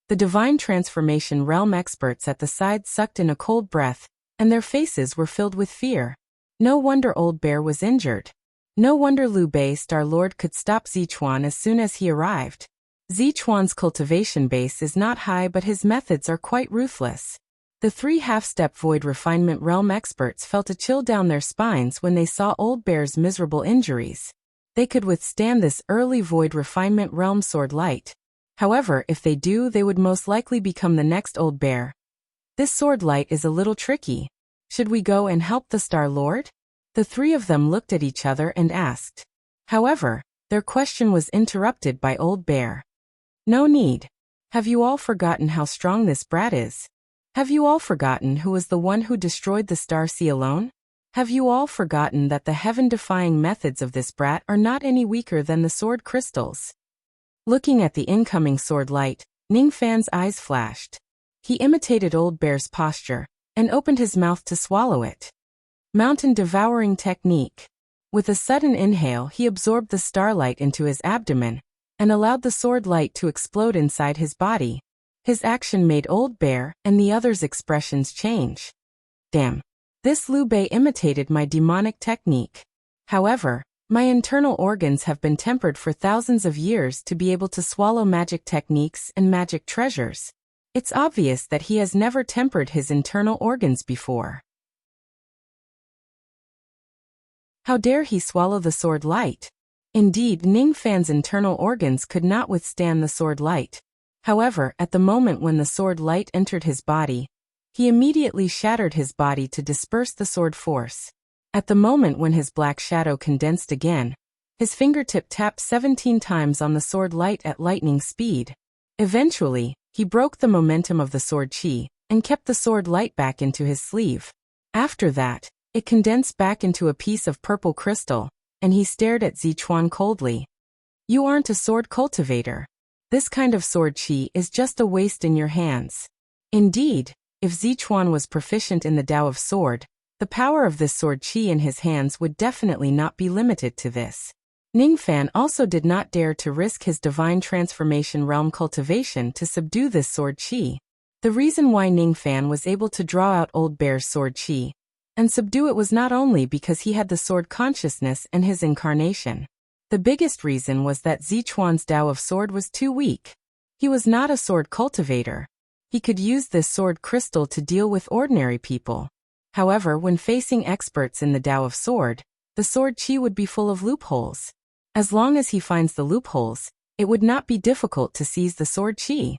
the divine transformation realm experts at the side sucked in a cold breath, and their faces were filled with fear. No wonder Old Bear was injured. No wonder Liu Bei Star-Lord could stop Zichuan as soon as he arrived. Zichuan's cultivation base is not high, but his methods are quite ruthless. The 3 half-step void refinement realm experts felt a chill down their spines when they saw Old Bear's miserable injuries. They could withstand this early void refinement realm sword light. However, if they do, they would most likely become the next Old Bear. This sword light is a little tricky. Should we go and help the Star-Lord? The 3 of them looked at each other and asked. However, their question was interrupted by Old Bear. No need. Have you all forgotten how strong this brat is? Have you all forgotten who was the one who destroyed the Star Sea alone? Have you all forgotten that the heaven-defying methods of this brat are not any weaker than the sword crystals? Looking at the incoming sword light, Ning Fan's eyes flashed. He imitated Old Bear's posture and opened his mouth to swallow it. Mountain devouring technique. With a sudden inhale, he absorbed the starlight into his abdomen and allowed the sword light to explode inside his body. His action made Old Bear and the others' expressions change. Damn. This Liu Bei imitated my demonic technique. However, my internal organs have been tempered for thousands of years to be able to swallow magic techniques and magic treasures. It's obvious that he has never tempered his internal organs before. How dare he swallow the sword light? Indeed, Ning Fan's internal organs could not withstand the sword light. However, at the moment when the sword light entered his body, he immediately shattered his body to disperse the sword force. At the moment when his black shadow condensed again, his fingertip tapped 17 times on the sword light at lightning speed. Eventually, he broke the momentum of the sword chi, and kept the sword light back into his sleeve. After that, it condensed back into a piece of purple crystal, and he stared at Zichuan coldly. You aren't a sword cultivator. This kind of sword chi is just a waste in your hands. Indeed, if Zichuan was proficient in the Tao of Sword, the power of this sword chi in his hands would definitely not be limited to this. Ning Fan also did not dare to risk his divine transformation realm cultivation to subdue this sword chi. The reason why Ning Fan was able to draw out Old Bear's sword chi and subdue it was not only because he had the sword consciousness and his incarnation. The biggest reason was that Zichuan's Tao of Sword was too weak. He was not a sword cultivator. He could use this sword crystal to deal with ordinary people. However, when facing experts in the Tao of Sword, the sword chi would be full of loopholes. As long as he finds the loopholes, it would not be difficult to seize the sword chi.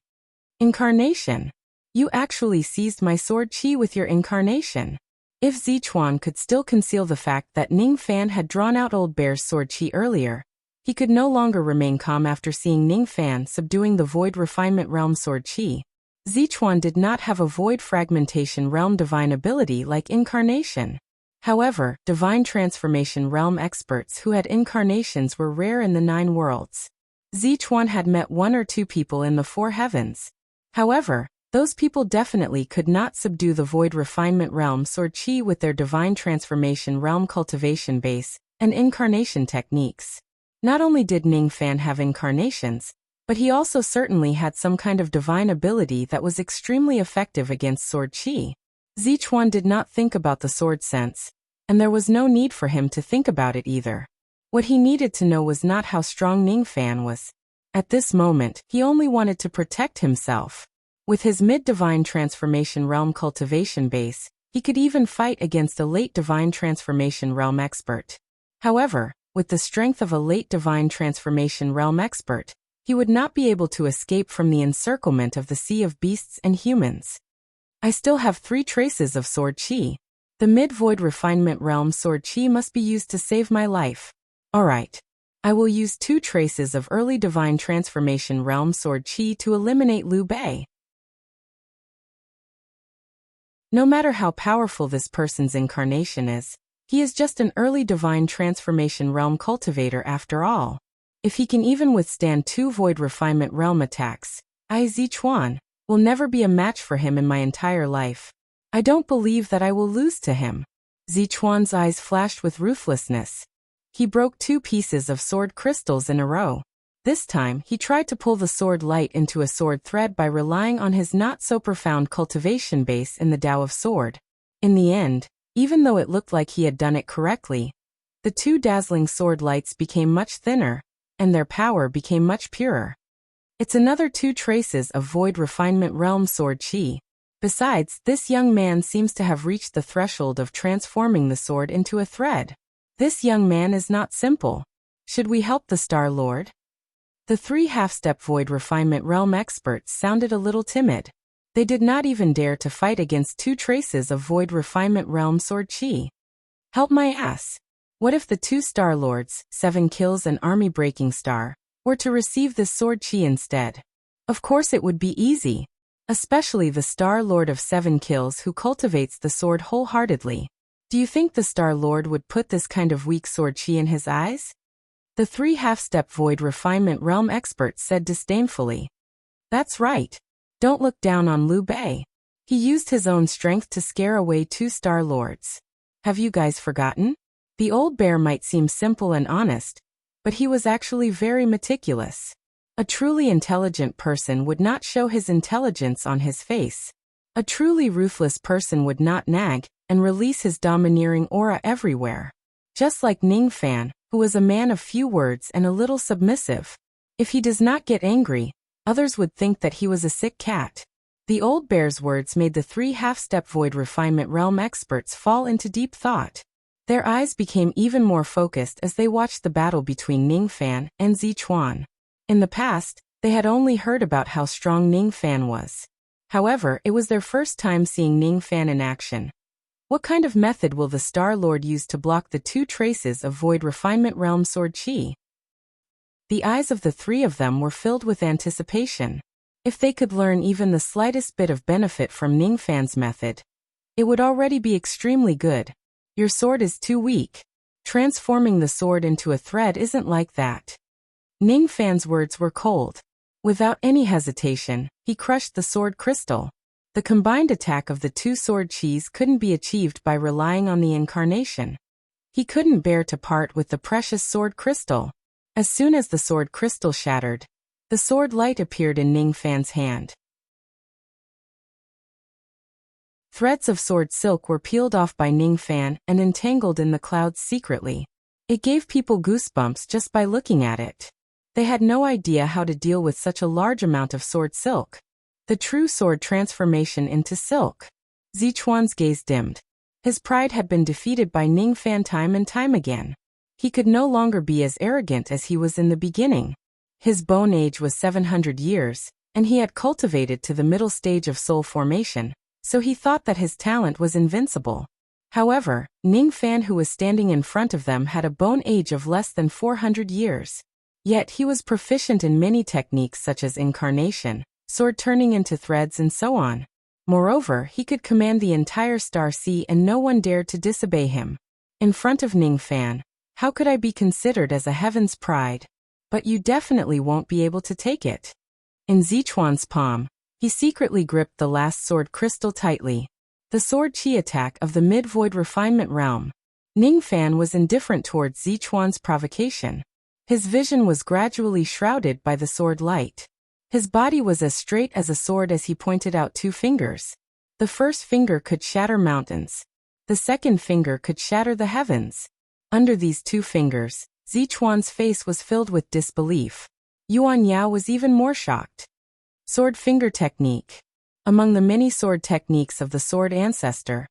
Incarnation. You actually seized my sword chi with your incarnation. If Zichuan could still conceal the fact that Ning Fan had drawn out Old Bear's sword chi earlier, he could no longer remain calm after seeing Ning Fan subduing the Void Refinement Realm sword chi. Zichuan did not have a Void Fragmentation Realm divine ability like Incarnation. However, Divine Transformation Realm experts who had incarnations were rare in the 9 worlds. Zichuan had met 1 or 2 people in the 4 heavens. However, those people definitely could not subdue the Void Refinement Realm sword chi with their Divine Transformation Realm cultivation base and incarnation techniques. Not only did Ning Fan have incarnations, but he also certainly had some kind of divine ability that was extremely effective against sword chi. Zichuan did not think about the sword sense, and there was no need for him to think about it either. What he needed to know was not how strong Ning Fan was. At this moment, he only wanted to protect himself. With his mid-divine transformation realm cultivation base, he could even fight against a late divine transformation realm expert. However, with the strength of a late divine transformation realm expert, he would not be able to escape from the encirclement of the sea of beasts and humans. I still have 3 traces of sword chi. The mid-void refinement realm sword chi must be used to save my life. Alright. I will use 2 traces of early divine transformation realm sword chi to eliminate Liu Bei. No matter how powerful this person's incarnation is, he is just an early divine transformation realm cultivator after all. If he can even withstand 2 void refinement realm attacks, I, Zichuan, will never be a match for him in my entire life. I don't believe that I will lose to him. Zichuan's eyes flashed with ruthlessness. He broke 2 pieces of sword crystals in a row. This time, he tried to pull the sword light into a sword thread by relying on his not-so-profound cultivation base in the Tao of Sword. In the end, even though it looked like he had done it correctly, the 2 dazzling sword lights became much thinner, and their power became much purer. It's another 2 traces of Void Refinement Realm sword chi. Besides, this young man seems to have reached the threshold of transforming the sword into a thread. This young man is not simple. Should we help the Star Lord? The 3 half-step Void Refinement Realm experts sounded a little timid. They did not even dare to fight against 2 traces of Void Refinement Realm sword chi. Help my ass. What if the 2 Star Lords, 7 Kills and Army Breaking Star, were to receive this sword chi instead? Of course it would be easy. Especially the Star Lord of 7 Kills who cultivates the sword wholeheartedly. Do you think the Star Lord would put this kind of weak sword chi in his eyes? The 3 half-step Void Refinement Realm experts said disdainfully. That's right. Don't look down on Liu Bei. He used his own strength to scare away 2 Star Lords. Have you guys forgotten? The old bear might seem simple and honest, but he was actually very meticulous. A truly intelligent person would not show his intelligence on his face. A truly ruthless person would not nag and release his domineering aura everywhere. Just like Ning Fan, who was a man of few words and a little submissive. If he does not get angry, others would think that he was a sick cat. The old bear's words made the 3 half-step Void Refinement Realm experts fall into deep thought. Their eyes became even more focused as they watched the battle between Ning Fan and Zichuan. In the past, they had only heard about how strong Ning Fan was. However, it was their first time seeing Ning Fan in action. What kind of method will the Star Lord use to block the 2 traces of Void Refinement Realm Sword Chi? The eyes of the 3 of them were filled with anticipation. If they could learn even the slightest bit of benefit from Ning Fan's method, it would already be extremely good. Your sword is too weak. Transforming the sword into a thread isn't like that. Ning Fan's words were cold. Without any hesitation, he crushed the sword crystal. The combined attack of the 2 sword chis couldn't be achieved by relying on the incarnation. He couldn't bear to part with the precious sword crystal. As soon as the sword crystal shattered, the sword light appeared in Ning Fan's hand. Threads of sword silk were peeled off by Ning Fan and entangled in the clouds secretly. It gave people goosebumps just by looking at it. They had no idea how to deal with such a large amount of sword silk. The true sword transformation into silk. Zichuan's gaze dimmed. His pride had been defeated by Ning Fan time and time again. He could no longer be as arrogant as he was in the beginning. His bone age was 700 years, and he had cultivated to the middle stage of soul formation, so he thought that his talent was invincible. However, Ning Fan, who was standing in front of them, had a bone age of less than 400 years. Yet he was proficient in many techniques such as incarnation, sword turning into threads, and so on. Moreover, he could command the entire Star Sea and no one dared to disobey him. In front of Ning Fan, how could I be considered as a heaven's pride? But you definitely won't be able to take it. In Zichuan's palm, he secretly gripped the last sword crystal tightly. The sword chi attack of the mid-void refinement realm. Ning Fan was indifferent towards Zichuan's provocation. His vision was gradually shrouded by the sword light. His body was as straight as a sword as he pointed out 2 fingers. The first finger could shatter mountains. The second finger could shatter the heavens. Under these 2 fingers, Zichuan's face was filled with disbelief. Yuan Yao was even more shocked. Sword finger technique. Among the many sword techniques of the sword ancestor,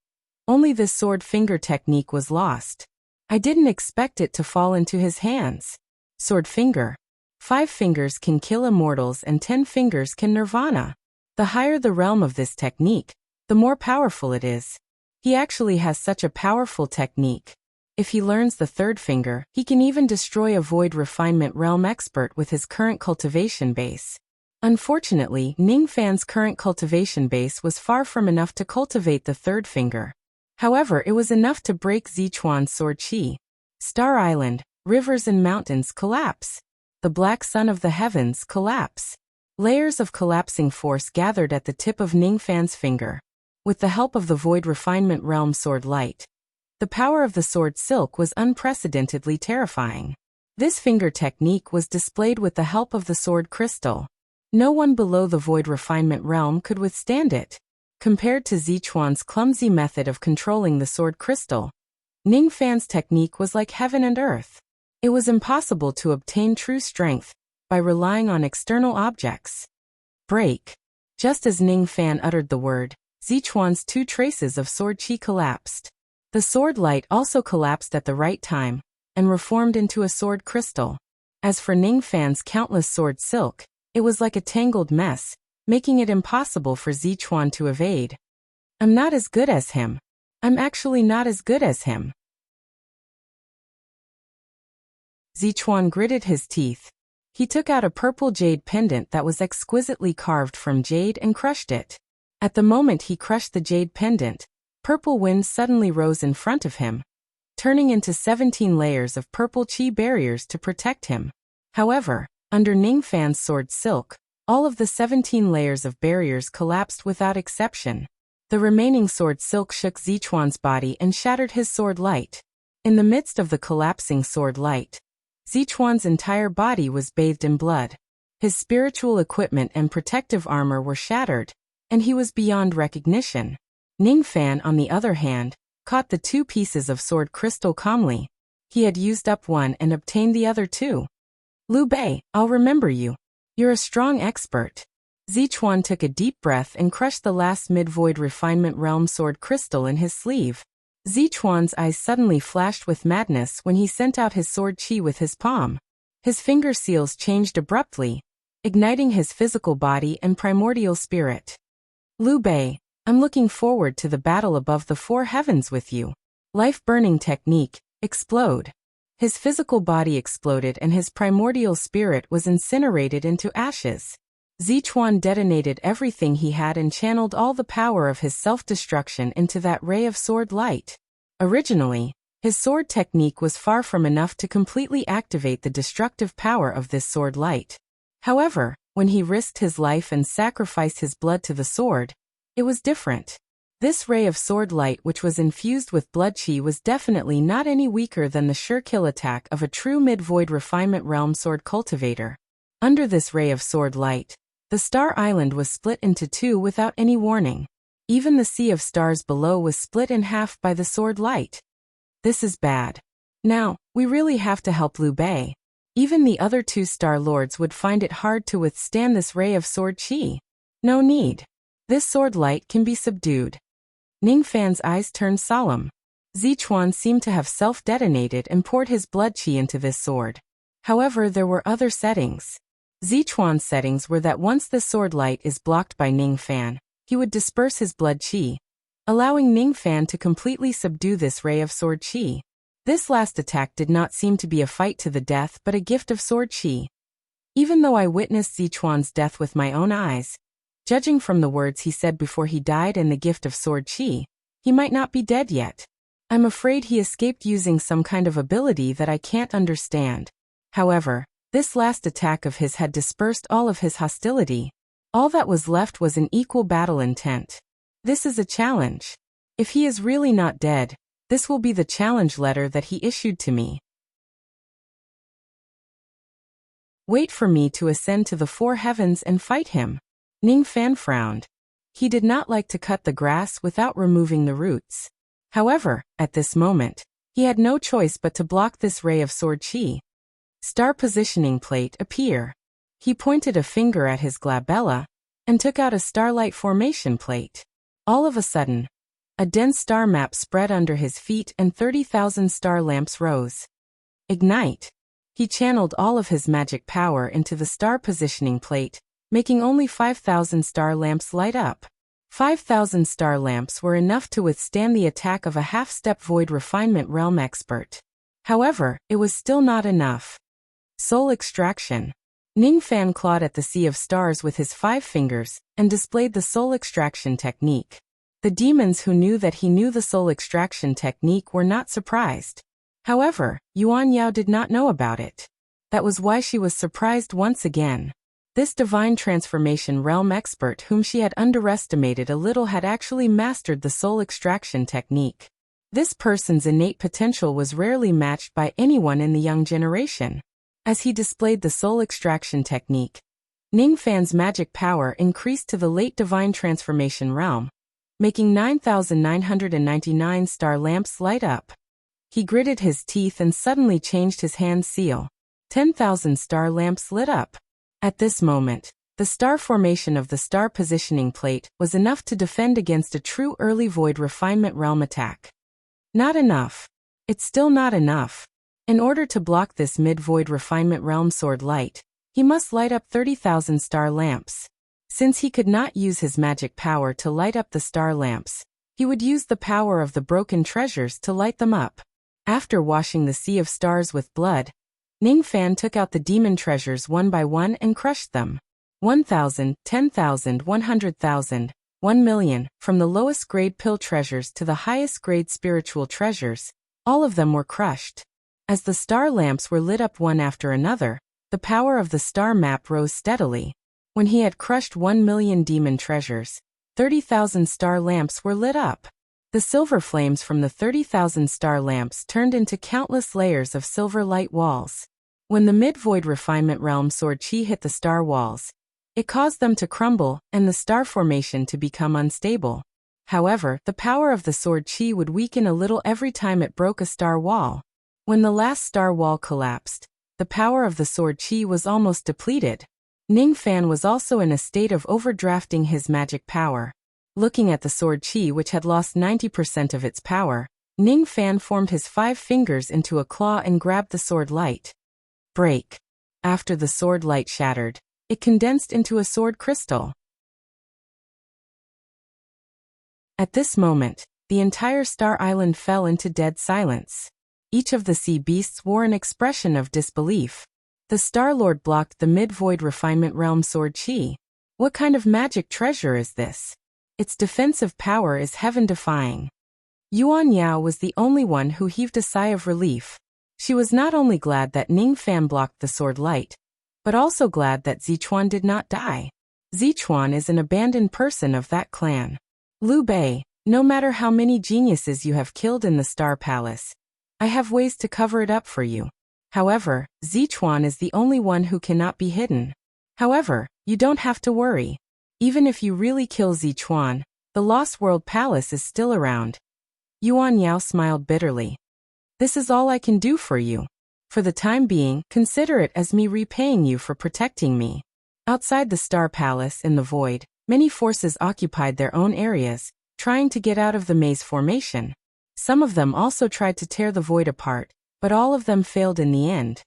only this sword finger technique was lost. I didn't expect it to fall into his hands. Sword finger. 5 fingers can kill immortals and 10 fingers can nirvana. The higher the realm of this technique, the more powerful it is. He actually has such a powerful technique. If he learns the 3rd finger, he can even destroy a void refinement realm expert with his current cultivation base. Unfortunately, Ning Fan's current cultivation base was far from enough to cultivate the 3rd finger. However, it was enough to break Zichuan's sword chi. Star Island, rivers and mountains collapse. The black sun of the heavens collapse. Layers of collapsing force gathered at the tip of Ning Fan's finger. With the help of the void refinement realm sword light, the power of the sword silk was unprecedentedly terrifying. This finger technique was displayed with the help of the sword crystal. No one below the void refinement realm could withstand it. Compared to Zichuan's clumsy method of controlling the sword crystal, Ning Fan's technique was like heaven and earth. It was impossible to obtain true strength by relying on external objects. Break. Just as Ning Fan uttered the word, Zichuan's 2 traces of sword chi collapsed. The sword light also collapsed at the right time and reformed into a sword crystal. As for Ning Fan's countless sword silk, it was like a tangled mess, making it impossible for Zichuan to evade. I'm not as good as him. I'm actually not as good as him. Zichuan gritted his teeth. He took out a purple jade pendant that was exquisitely carved from jade and crushed it. At the moment he crushed the jade pendant, purple wind suddenly rose in front of him, turning into 17 layers of purple chi barriers to protect him. However, under Ning Fan's sword silk, all of the 17 layers of barriers collapsed without exception. The remaining sword silk shook Zichuan's body and shattered his sword light. In the midst of the collapsing sword light, Zichuan's entire body was bathed in blood. His spiritual equipment and protective armor were shattered, and he was beyond recognition. Ning Fan, on the other hand, caught the 2 pieces of sword crystal calmly. He had used up one and obtained the other 2. Liu Bei, I'll remember you. You're a strong expert. Zichuan took a deep breath and crushed the last mid-void refinement realm sword crystal in his sleeve. Zichuan's eyes suddenly flashed with madness when he sent out his sword qi with his palm. His finger seals changed abruptly, igniting his physical body and primordial spirit. Liu Bei, I'm looking forward to the battle above the four heavens with you. Life-burning technique, explode. His physical body exploded and his primordial spirit was incinerated into ashes. Zichuan detonated everything he had and channeled all the power of his self-destruction into that ray of sword light. Originally, his sword technique was far from enough to completely activate the destructive power of this sword light. However, when he risked his life and sacrificed his blood to the sword, it was different. This ray of sword light, which was infused with blood qi, was definitely not any weaker than the sure kill attack of a true mid-void refinement realm sword cultivator. Under this ray of sword light, the Star Island was split into two without any warning. Even the sea of stars below was split in half by the sword light. This is bad. Now, we really have to help Liu Bei. Even the other two Star Lords would find it hard to withstand this ray of sword qi. No need. This sword light can be subdued. Ningfan's eyes turned solemn. Zichuan seemed to have self-detonated and poured his blood qi into this sword. However, there were other settings. Zichuan's settings were that once the sword light is blocked by Ningfan, he would disperse his blood qi, allowing Ningfan to completely subdue this ray of sword qi. This last attack did not seem to be a fight to the death but a gift of sword qi. Even though I witnessed Zichuan's death with my own eyes, judging from the words he said before he died and the gift of sword qi, he might not be dead yet. I'm afraid he escaped using some kind of ability that I can't understand. However, this last attack of his had dispersed all of his hostility. All that was left was an equal battle intent. This is a challenge. If he is really not dead, this will be the challenge letter that he issued to me. Wait for me to ascend to the four heavens and fight him. Ningfan frowned. He did not like to cut the grass without removing the roots. However, at this moment, he had no choice but to block this ray of sword qi. Star positioning plate appear. He pointed a finger at his glabella and took out a starlight formation plate. All of a sudden, a dense star map spread under his feet and 30,000 star lamps rose. Ignite. He channeled all of his magic power into the star positioning plate, making only 5,000 star lamps light up. 5,000 star lamps were enough to withstand the attack of a half-step void refinement realm expert. However, it was still not enough. Soul extraction. Ningfan clawed at the sea of stars with his 5 fingers and displayed the soul extraction technique. The demons who knew that he knew the soul extraction technique were not surprised. However, Yuan Yao did not know about it. That was why she was surprised once again. This divine transformation realm expert whom she had underestimated a little had actually mastered the soul extraction technique. This person's innate potential was rarely matched by anyone in the young generation. As he displayed the soul extraction technique, Ningfan's magic power increased to the late divine transformation realm, making 9,999 star lamps light up. He gritted his teeth and suddenly changed his hand seal. 10,000 star lamps lit up. At this moment, the star formation of the star positioning plate was enough to defend against a true early void refinement realm attack. Not enough. It's still not enough. In order to block this mid-void refinement realm sword light, he must light up 30,000 star lamps. Since he could not use his magic power to light up the star lamps, he would use the power of the broken treasures to light them up. After washing the sea of stars with blood, Ningfan took out the demon treasures one by one and crushed them. 1,000, 10,000, 100,000, 1,000,000, from the lowest grade pill treasures to the highest grade spiritual treasures, all of them were crushed. As the star lamps were lit up one after another, the power of the star map rose steadily. When he had crushed 1,000,000 demon treasures, 30,000 star lamps were lit up. The silver flames from the 30,000 star lamps turned into countless layers of silver light walls. When the mid-void refinement realm sword qi hit the star walls, it caused them to crumble and the star formation to become unstable. However, the power of the sword qi would weaken a little every time it broke a star wall. When the last star wall collapsed, the power of the sword qi was almost depleted. Ningfan was also in a state of overdrafting his magic power. Looking at the sword qi which had lost 90% of its power, Ning Fan formed his 5 fingers into a claw and grabbed the sword light. Break. After the sword light shattered, it condensed into a sword crystal. At this moment, the entire Star Island fell into dead silence. Each of the sea beasts wore an expression of disbelief. The Star-Lord blocked the mid-void refinement realm sword chi. What kind of magic treasure is this? Its defensive power is heaven-defying. Yuan Yao was the only one who heaved a sigh of relief. She was not only glad that Ning Fan blocked the sword light, but also glad that Zichuan did not die. Zichuan is an abandoned person of that clan. Liu Bei, no matter how many geniuses you have killed in the Star Palace, I have ways to cover it up for you. However, Zichuan is the only one who cannot be hidden. However, you don't have to worry. Even if you really kill Zichuan, the Lost World Palace is still around. Yuan Yao smiled bitterly. This is all I can do for you. For the time being, consider it as me repaying you for protecting me. Outside the Star Palace in the void, many forces occupied their own areas, trying to get out of the maze formation. Some of them also tried to tear the void apart, but all of them failed in the end.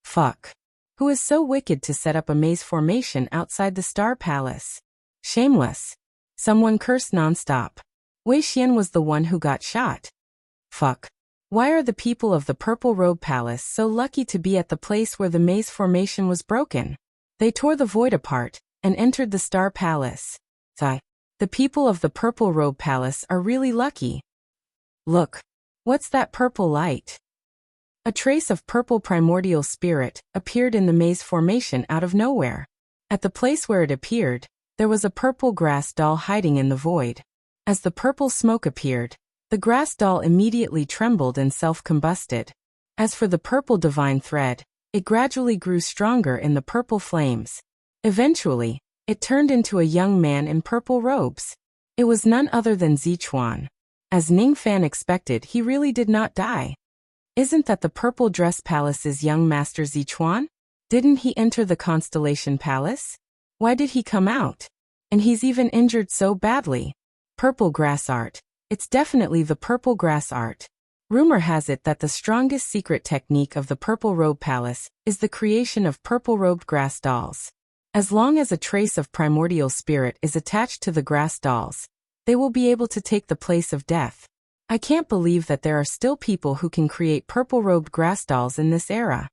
Fuck. Who is so wicked to set up a maze formation outside the Star Palace? Shameless. Someone cursed nonstop. Wei Xian was the one who got shot. Fuck. Why are the people of the Purple Robe Palace so lucky to be at the place where the maze formation was broken? They tore the void apart and entered the Star Palace. The people of the Purple Robe Palace are really lucky. Look. What's that purple light? A trace of purple primordial spirit appeared in the maze formation out of nowhere. At the place where it appeared, there was a purple grass doll hiding in the void. As the purple smoke appeared, the grass doll immediately trembled and self-combusted. As for the purple divine thread, it gradually grew stronger in the purple flames. Eventually, it turned into a young man in purple robes. It was none other than Zichuan. As Ning Fan expected, he really did not die. Isn't that the Purple Dress Palace's young master Zichuan? Didn't he enter the Constellation Palace? Why did he come out? And he's even injured so badly. Purple grass art. It's definitely the purple grass art. Rumor has it that the strongest secret technique of the Purple Robe Palace is the creation of purple-robed grass dolls. As long as a trace of primordial spirit is attached to the grass dolls, they will be able to take the place of death. I can't believe that there are still people who can create purple-robed grass dolls in this era.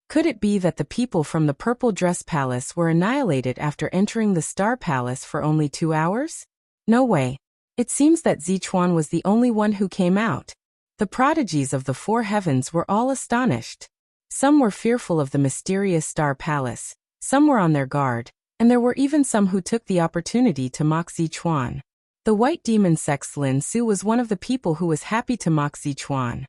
Could it be that the people from the Purple Dress Palace were annihilated after entering the Star Palace for only 2 hours? No way. It seems that Zichuan was the only one who came out. The prodigies of the 4 heavens were all astonished. Some were fearful of the mysterious Star Palace, some were on their guard, and there were even some who took the opportunity to mock Zichuan. The white demon sex Lin Su was one of the people who was happy to mock Zichuan.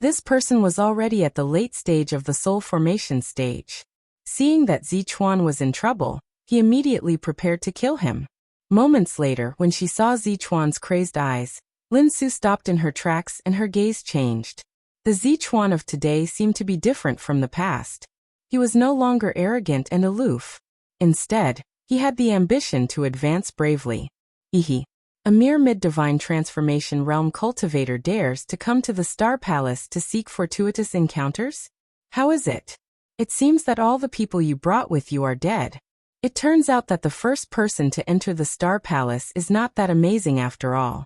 This person was already at the late stage of the soul formation stage. Seeing that Zichuan was in trouble, he immediately prepared to kill him. Moments later, when she saw Zichuan's crazed eyes, Lin Su stopped in her tracks and her gaze changed. The Zichuan of today seemed to be different from the past. He was no longer arrogant and aloof. Instead, he had the ambition to advance bravely. A mere mid-divine transformation realm cultivator dares to come to the Star Palace to seek fortuitous encounters? How is it? It seems that all the people you brought with you are dead. It turns out that the first person to enter the Star Palace is not that amazing after all.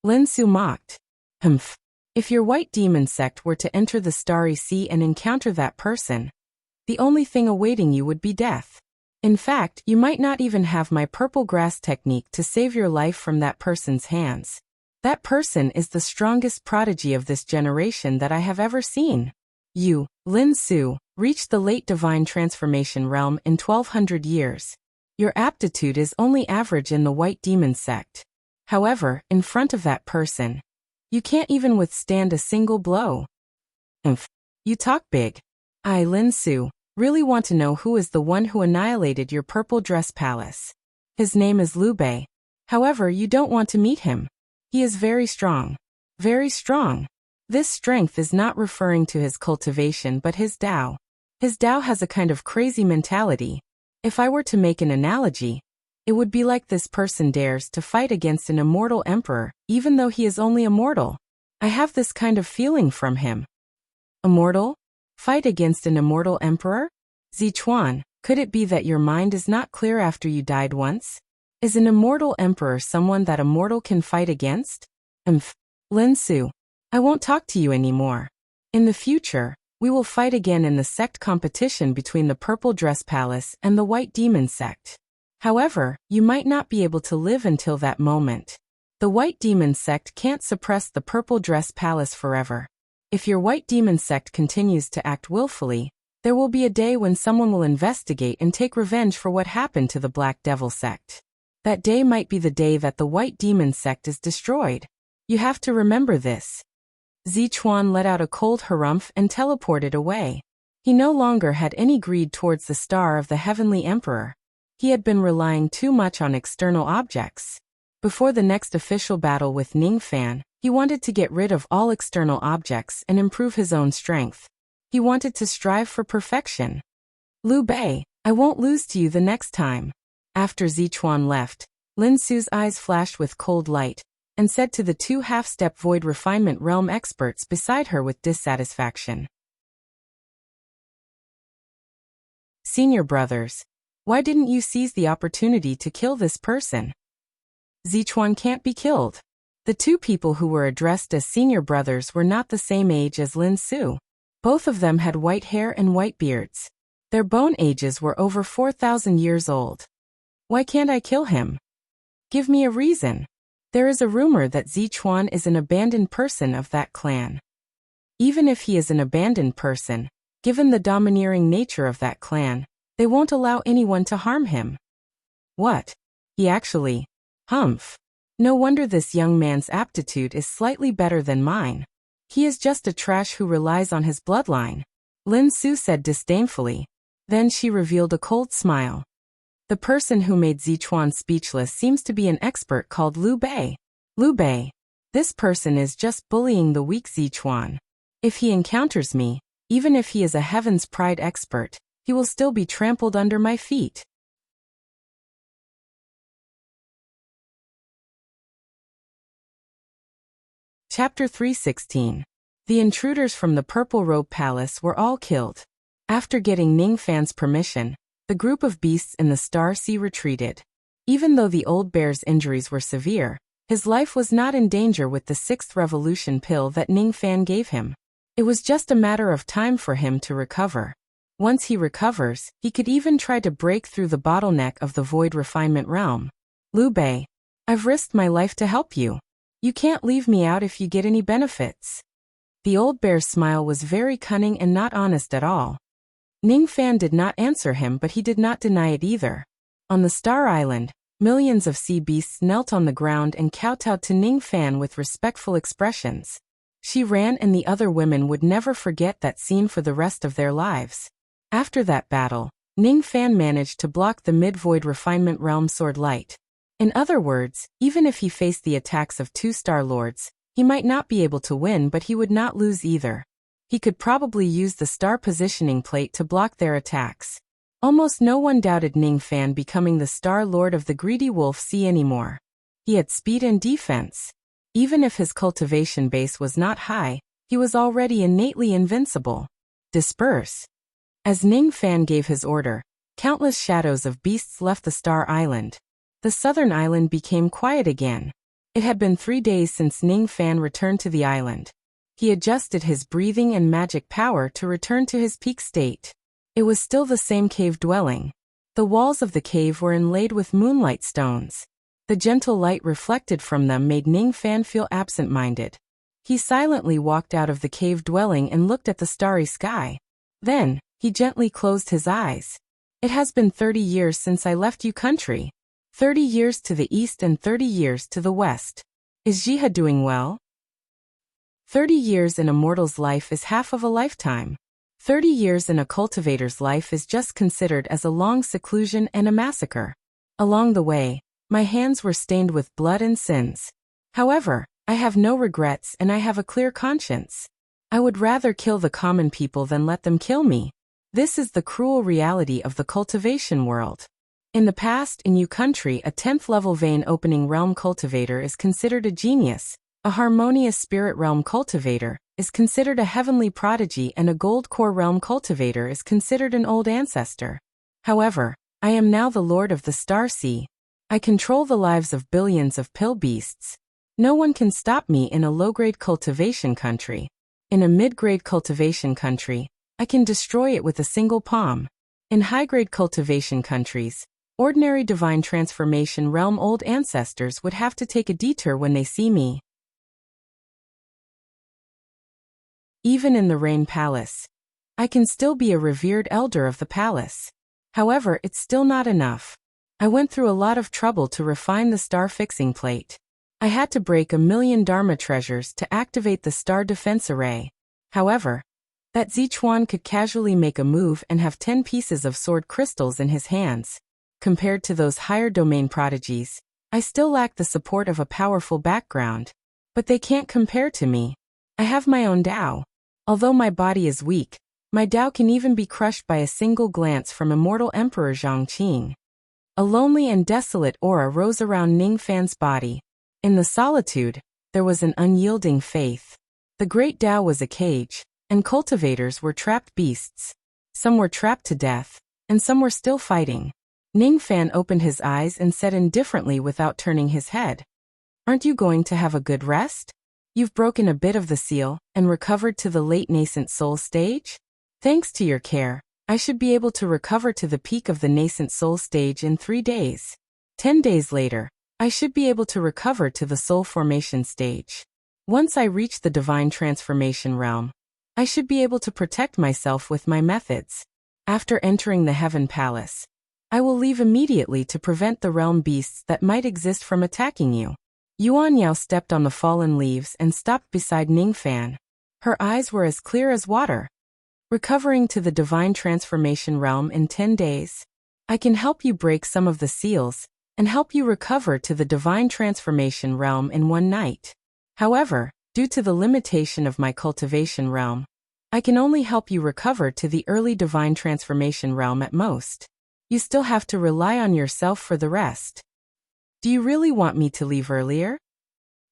Lin Su mocked. Humph. If your white demon sect were to enter the Starry Sea and encounter that person, the only thing awaiting you would be death. In fact, you might not even have my purple grass technique to save your life from that person's hands. That person is the strongest prodigy of this generation that I have ever seen. You, Lin Su, reached the late divine transformation realm in 1200 years. Your aptitude is only average in the white demon sect. However, in front of that person, you can't even withstand a single blow. You talk big. I, Lin Su, really want to know who is the one who annihilated your Purple Dress Palace. His name is Liu Bei. However, you don't want to meet him. He is very strong. Very strong. This strength is not referring to his cultivation but his Tao. His Tao has a kind of crazy mentality. If I were to make an analogy, It would be like this person dares to fight against an immortal emperor, even though he is only a mortal. I have this kind of feeling from him. Immortal? Fight against an immortal emperor? Zichuan, could it be that your mind is not clear after you died once? Is an immortal emperor someone that a mortal can fight against? Lin Su, I won't talk to you anymore. In the future, we will fight again in the sect competition between the Purple Dress Palace and the White Demon Sect. However, you might not be able to live until that moment. The White Demon Sect can't suppress the Purple Dress Palace forever. If your White Demon Sect continues to act willfully, there will be a day when someone will investigate and take revenge for what happened to the Black Devil Sect. That day might be the day that the White Demon Sect is destroyed. You have to remember this. Zichuan let out a cold harumph and teleported away. He no longer had any greed towards the star of the Heavenly Emperor. He had been relying too much on external objects. Before the next official battle with Ning Fan, he wanted to get rid of all external objects and improve his own strength. He wanted to strive for perfection. Liu Bei, I won't lose to you the next time. After Zichuan left, Lin Su's eyes flashed with cold light, and said to the two half-step void refinement realm experts beside her with dissatisfaction. Senior brothers, why didn't you seize the opportunity to kill this person? Zichuan can't be killed. The two people who were addressed as senior brothers were not the same age as Lin Su. Both of them had white hair and white beards. Their bone ages were over 4,000 years old. Why can't I kill him? Give me a reason. There is a rumor that Zichuan is an abandoned person of that clan. Even if he is an abandoned person, given the domineering nature of that clan, they won't allow anyone to harm him. What? He actually... Humph. No wonder this young man's aptitude is slightly better than mine. He is just a trash who relies on his bloodline, Lin Su said disdainfully. Then she revealed a cold smile. The person who made Zichuan speechless seems to be an expert called Liu Bei. Liu Bei. This person is just bullying the weak Zichuan. If he encounters me, even if he is a Heaven's Pride expert, he will still be trampled under my feet. Chapter 316. The intruders from the Purple Robe Palace were all killed. After getting Ning Fan's permission, the group of beasts in the Star Sea retreated. Even though the old bear's injuries were severe, his life was not in danger with the 6th revolution pill that Ning Fan gave him. It was just a matter of time for him to recover. Once he recovers, he could even try to break through the bottleneck of the Void Refinement Realm. Liu Bei, I've risked my life to help you. You can't leave me out if you get any benefits. The old bear's smile was very cunning and not honest at all. Ning Fan did not answer him, but he did not deny it either. On the Star Island, millions of sea beasts knelt on the ground and kowtowed to Ning Fan with respectful expressions. She ran, and the other women would never forget that scene for the rest of their lives. After that battle, Ning Fan managed to block the Mid-Void Refinement Realm Sword Light. In other words, even if he faced the attacks of 2 Star Lords, he might not be able to win, but he would not lose either. He could probably use the star positioning plate to block their attacks. Almost no one doubted Ning Fan becoming the Star Lord of the Greedy Wolf Sea anymore. He had speed and defense. Even if his cultivation base was not high, he was already innately invincible. Disperse. As Ning Fan gave his order, countless shadows of beasts left the Star Island. The southern island became quiet again. It had been 3 days since Ning Fan returned to the island. He adjusted his breathing and magic power to return to his peak state. It was still the same cave dwelling. The walls of the cave were inlaid with moonlight stones. The gentle light reflected from them made Ning Fan feel absent-minded. He silently walked out of the cave dwelling and looked at the starry sky. Then, he gently closed his eyes. It has been 30 years since I left you country. 30 years to the east and 30 years to the west. Is Jiha doing well? 30 years in a mortal's life is half of a lifetime. 30 years in a cultivator's life is just considered as a long seclusion and a massacre. Along the way, my hands were stained with blood and sins. However, I have no regrets and I have a clear conscience. I would rather kill the common people than let them kill me. This is the cruel reality of the cultivation world. In the past, in Yu country, a 10th level vein opening realm cultivator is considered a genius, a harmonious spirit realm cultivator is considered a heavenly prodigy, and a gold core realm cultivator is considered an old ancestor. However, I am now the lord of the Star Sea. I control the lives of billions of pill beasts. No one can stop me in a low-grade cultivation country. In a mid-grade cultivation country, I can destroy it with a single palm. In high-grade cultivation countries, ordinary divine transformation realm old ancestors would have to take a detour when they see me. Even in the Rain Palace, I can still be a revered elder of the palace. However, it's still not enough. I went through a lot of trouble to refine the star fixing plate. I had to break 1,000,000 Dharma treasures to activate the star defense array. However, that Zichuan could casually make a move and have 10 pieces of sword crystals in his hands. Compared to those higher domain prodigies, I still lack the support of a powerful background. But they can't compare to me. I have my own Tao. Although my body is weak, my Tao can even be crushed by a single glance from immortal Emperor Zhongqing. A lonely and desolate aura rose around Ningfan's body. In the solitude, there was an unyielding faith. The great Tao was a cage, and cultivators were trapped beasts. Some were trapped to death, and some were still fighting. Ningfan opened his eyes and said indifferently without turning his head, "Aren't you going to have a good rest? You've broken a bit of the seal and recovered to the late nascent soul stage? Thanks to your care, I should be able to recover to the peak of the nascent soul stage in 3 days. 10 days later, I should be able to recover to the soul formation stage. Once I reach the divine transformation realm, I should be able to protect myself with my methods. After entering the Heaven Palace, I will leave immediately to prevent the realm beasts that might exist from attacking you." Yuan Yao stepped on the fallen leaves and stopped beside Ningfan. Her eyes were as clear as water. "Recovering to the divine transformation realm in 10 days. I can help you break some of the seals and help you recover to the divine transformation realm in 1 night. However, due to the limitation of my cultivation realm, I can only help you recover to the early divine transformation realm at most. You still have to rely on yourself for the rest. Do you really want me to leave earlier?"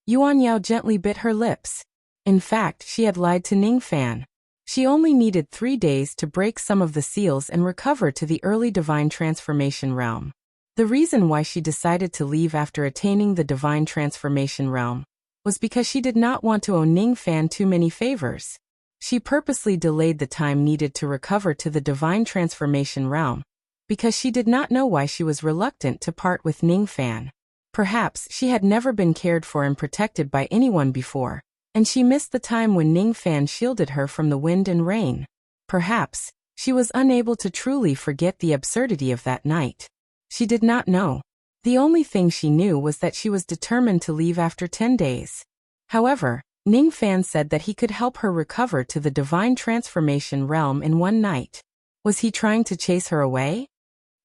Yuan Yao gently bit her lips. In fact, she had lied to Ningfan. She only needed 3 days to break some of the seals and recover to the early divine transformation realm. The reason why she decided to leave after attaining the divine transformation realm was because she did not want to owe Ningfan too many favors. She purposely delayed the time needed to recover to the divine transformation realm, because she did not know why she was reluctant to part with Ningfan. Perhaps she had never been cared for and protected by anyone before, and she missed the time when Ningfan shielded her from the wind and rain. Perhaps she was unable to truly forget the absurdity of that night. She did not know. The only thing she knew was that she was determined to leave after 10 days. However, Ningfan said that he could help her recover to the divine transformation realm in 1 night. Was he trying to chase her away?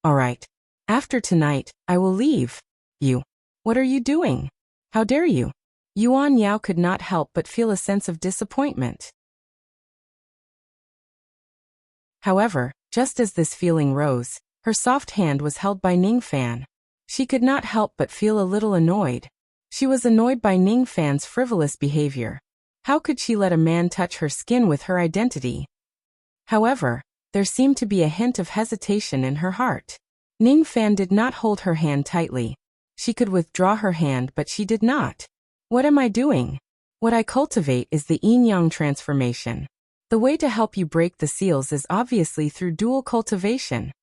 "All right. After tonight, I will leave. You. What are you doing? How dare you?" Yuan Yao could not help but feel a sense of disappointment. However, just as this feeling rose, her soft hand was held by Ningfan. She could not help but feel a little annoyed. She was annoyed by Ningfan's frivolous behavior. How could she let a man touch her skin with her identity? However, there seemed to be a hint of hesitation in her heart. Ningfan did not hold her hand tightly. She could withdraw her hand, but she did not. "What am I doing? What I cultivate is the yin-yang transformation. The way to help you break the seals is obviously through dual cultivation."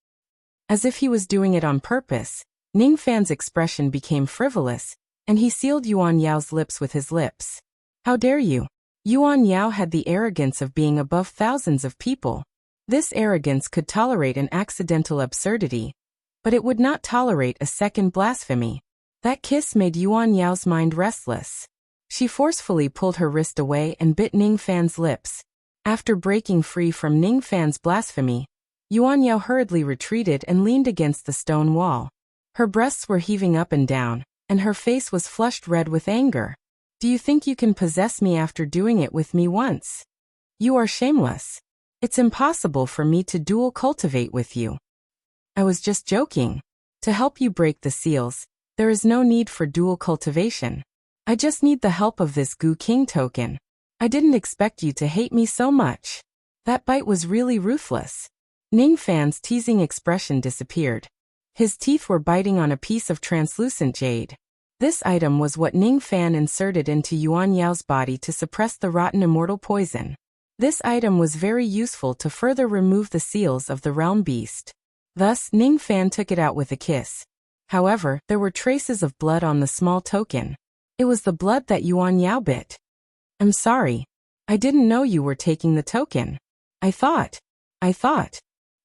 As if he was doing it on purpose, Ningfan's expression became frivolous, and he sealed Yuan Yao's lips with his lips. "How dare you?" Yuan Yao had the arrogance of being above thousands of people. This arrogance could tolerate an accidental absurdity, but it would not tolerate a second blasphemy. That kiss made Yuan Yao's mind restless. She forcefully pulled her wrist away and bit Ningfan's lips. After breaking free from Ningfan's blasphemy, Yuan Yao hurriedly retreated and leaned against the stone wall. Her breasts were heaving up and down, and her face was flushed red with anger. "Do you think you can possess me after doing it with me once? You are shameless. It's impossible for me to dual cultivate with you." "I was just joking." To help you break the seals, there is no need for dual cultivation. I just need the help of this Gu King token. I didn't expect you to hate me so much. That bite was really ruthless. Ning Fan's teasing expression disappeared. His teeth were biting on a piece of translucent jade. This item was what Ning Fan inserted into Yuan Yao's body to suppress the rotten immortal poison. This item was very useful to further remove the seals of the realm beast. Thus, Ning Fan took it out with a kiss. However, there were traces of blood on the small token. It was the blood that Yuan Yao bit. I'm sorry. I didn't know you were taking the token. I thought.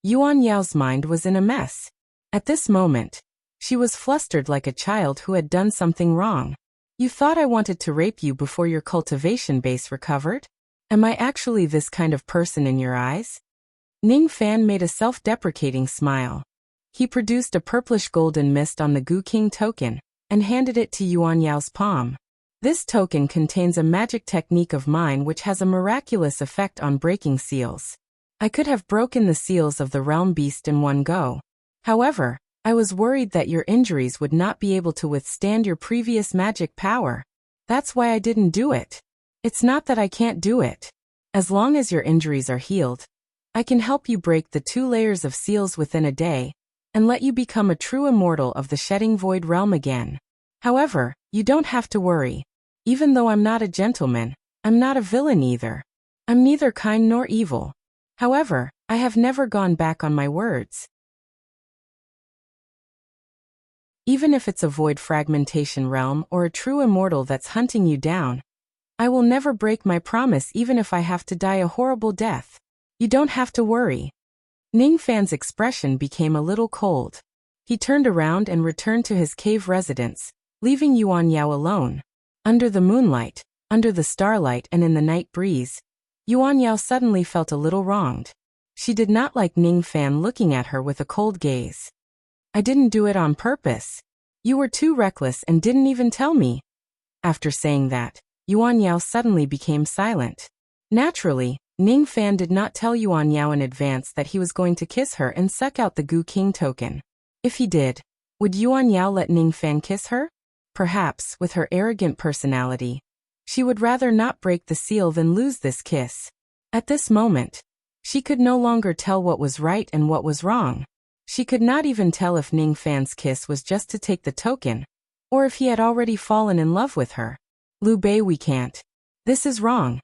Yuan Yao's mind was in a mess. At this moment, she was flustered like a child who had done something wrong. You thought I wanted to rape you before your cultivation base recovered? Am I actually this kind of person in your eyes? Ning Fan made a self-deprecating smile. He produced a purplish golden mist on the Gu King token and handed it to Yuan Yao's palm. This token contains a magic technique of mine which has a miraculous effect on breaking seals. I could have broken the seals of the realm beast in one go. However, I was worried that your injuries would not be able to withstand your previous magic power. That's why I didn't do it. It's not that I can't do it. As long as your injuries are healed, I can help you break the 2 layers of seals within a day, and let you become a true immortal of the Shedding Void realm again. However, you don't have to worry. Even though I'm not a gentleman, I'm not a villain either. I'm neither kind nor evil. However, I have never gone back on my words. Even if it's a void fragmentation realm or a true immortal that's hunting you down, I will never break my promise even if I have to die a horrible death. You don't have to worry. Ning Fan's expression became a little cold. He turned around and returned to his cave residence, leaving Yuan Yao alone. Under the moonlight, under the starlight and in the night breeze, Yuan Yao suddenly felt a little wronged. She did not like Ning Fan looking at her with a cold gaze. I didn't do it on purpose. You were too reckless and didn't even tell me. After saying that, Yuan Yao suddenly became silent. Naturally, Ning Fan did not tell Yuan Yao in advance that he was going to kiss her and suck out the Gu King token. If he did, would Yuan Yao let Ning Fan kiss her? Perhaps, with her arrogant personality, she would rather not break the seal than lose this kiss. At this moment, she could no longer tell what was right and what was wrong. She could not even tell if Ning Fan's kiss was just to take the token, or if he had already fallen in love with her. Liu Bei, we can't. This is wrong.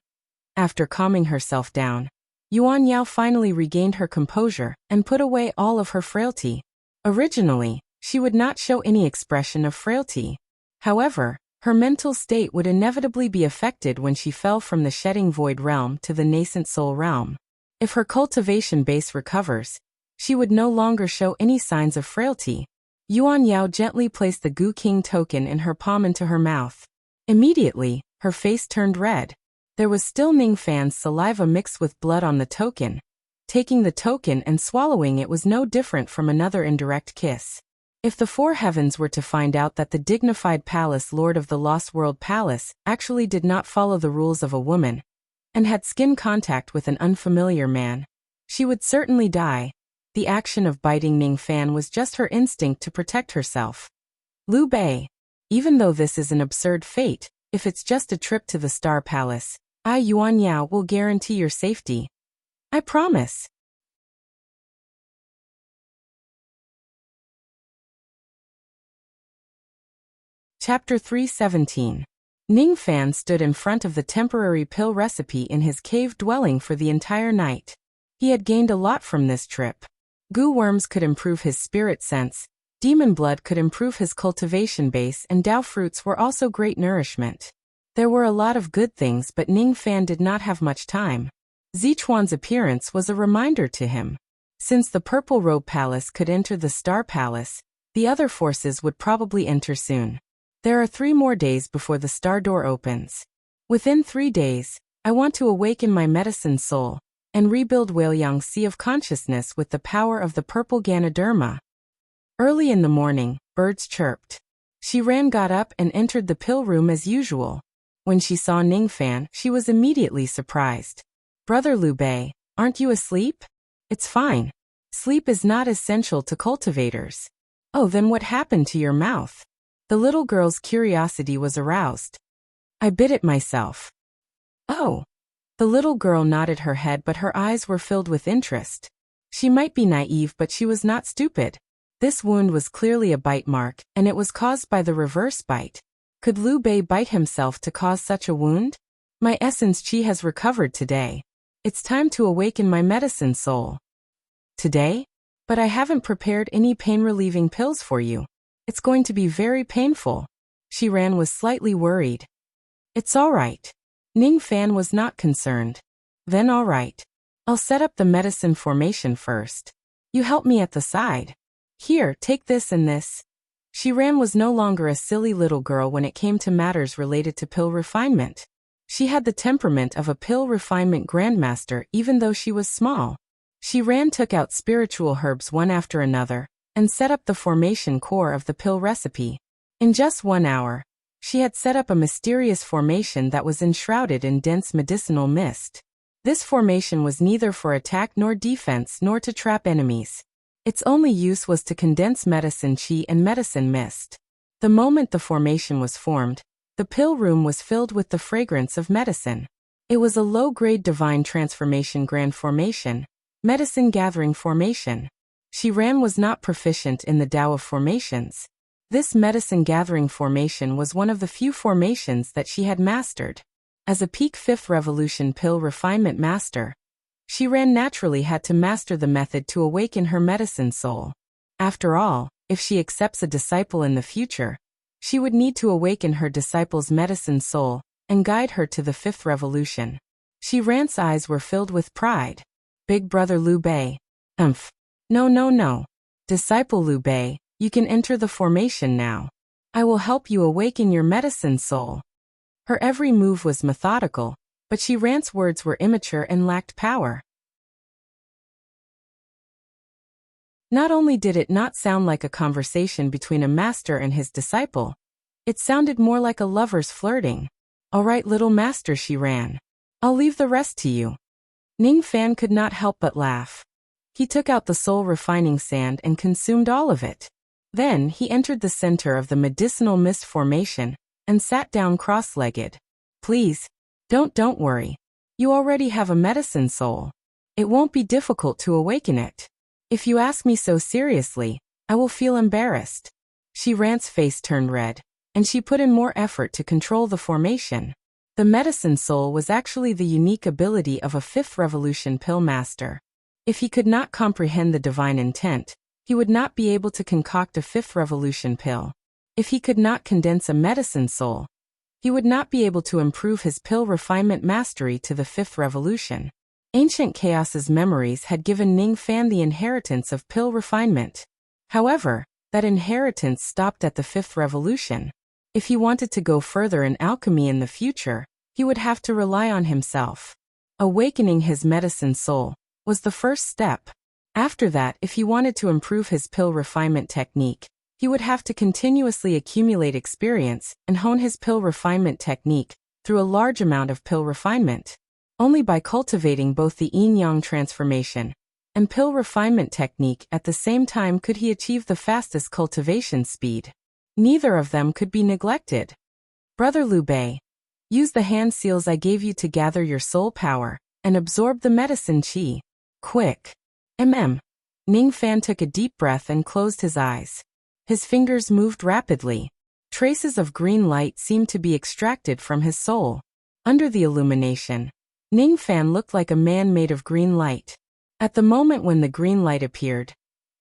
After calming herself down, Yuan Yao finally regained her composure and put away all of her frailty. Originally, she would not show any expression of frailty. However, her mental state would inevitably be affected when she fell from the Shedding Void realm to the nascent soul realm. If her cultivation base recovers, she would no longer show any signs of frailty. Yuan Yao gently placed the Gu King token in her palm into her mouth. Immediately, her face turned red. There was still Ning Fan's saliva mixed with blood on the token. Taking the token and swallowing it was no different from another indirect kiss. If the 4 heavens were to find out that the dignified palace lord of the Lost World Palace actually did not follow the rules of a woman, and had skin contact with an unfamiliar man, she would certainly die. The action of biting Ning Fan was just her instinct to protect herself. Liu Bei, even though this is an absurd fate, if it's just a trip to the Star Palace, I, Yuan Yao, will guarantee your safety. I promise. Chapter 317. Ning Fan stood in front of the temporary pill recipe in his cave dwelling for the entire night. He had gained a lot from this trip. Goo worms could improve his spirit sense, demon blood could improve his cultivation base, and Dao fruits were also great nourishment. There were a lot of good things, but Ning Fan did not have much time. Zichuan's appearance was a reminder to him. Since the Purple Robe Palace could enter the Star Palace, the other forces would probably enter soon. There are 3 more days before the Star Door opens. Within 3 days, I want to awaken my medicine soul and rebuild Whaoyang Sea of Consciousness with the power of the purple Ganoderma. Early in the morning, birds chirped. She got up and entered the pill room as usual. When she saw Ning Fan, she was immediately surprised. Brother Liu Bei, aren't you asleep? It's fine. Sleep is not essential to cultivators. Oh, then what happened to your mouth? The little girl's curiosity was aroused. I bit it myself. Oh. The little girl nodded her head, but her eyes were filled with interest. She might be naive, but she was not stupid. This wound was clearly a bite mark, and it was caused by the reverse bite. Could Liu Bei bite himself to cause such a wound? My essence chi has recovered today. It's time to awaken my medicine soul. Today? But I haven't prepared any pain-relieving pills for you. It's going to be very painful. Shiran was slightly worried. It's all right. Ning Fan was not concerned. Then all right. I'll set up the medicine formation first. You help me at the side. Here, take this and this. Shiran was no longer a silly little girl when it came to matters related to pill refinement. She had the temperament of a pill refinement grandmaster even though she was small. Shiran took out spiritual herbs one after another and set up the formation core of the pill recipe. In just 1 hour, she had set up a mysterious formation that was enshrouded in dense medicinal mist. This formation was neither for attack nor defense nor to trap enemies. Its only use was to condense medicine chi and medicine mist. The moment the formation was formed, the pill room was filled with the fragrance of medicine. It was a low-grade divine transformation grand formation, medicine gathering formation. Shiran was not proficient in the Tao of formations. This medicine gathering formation was one of the few formations that she had mastered. As a peak 5th revolution pill refinement master, Shiran naturally had to master the method to awaken her medicine soul. After all, if she accepts a disciple in the future, she would need to awaken her disciple's medicine soul and guide her to the 5th revolution. Shiran's eyes were filled with pride. Big brother Liu Bei. No. Disciple Liu Bei, you can enter the formation now. I will help you awaken your medicine soul. Her every move was methodical, but Shiran's words were immature and lacked power. Not only did it not sound like a conversation between a master and his disciple, it sounded more like a lover's flirting. All right, little master Shiran. I'll leave the rest to you. Ning Fan could not help but laugh. He took out the soul refining sand and consumed all of it. Then he entered the center of the medicinal mist formation and sat down cross-legged. Please, don't worry. You already have a medicine soul. It won't be difficult to awaken it. If you ask me so seriously, I will feel embarrassed. Shiran's face turned red, and she put in more effort to control the formation. The medicine soul was actually the unique ability of a 5th revolution pill master. If he could not comprehend the divine intent, he would not be able to concoct a 5th revolution pill. If he could not condense a medicine soul, he would not be able to improve his pill refinement mastery to the 5th revolution. Ancient Chaos's memories had given Ning Fan the inheritance of pill refinement. However, that inheritance stopped at the 5th revolution. If he wanted to go further in alchemy in the future, he would have to rely on himself. Awakening his medicine soul was the first step. After that, if he wanted to improve his pill refinement technique, he would have to continuously accumulate experience and hone his pill refinement technique through a large amount of pill refinement. Only by cultivating both the yin-yang transformation and pill refinement technique at the same time could he achieve the fastest cultivation speed. Neither of them could be neglected. Brother Liu Bei, use the hand seals I gave you to gather your soul power and absorb the medicine chi. Quick. Ning Fan took a deep breath and closed his eyes. His fingers moved rapidly. Traces of green light seemed to be extracted from his soul. Under the illumination, Ning Fan looked like a man made of green light. At the moment when the green light appeared,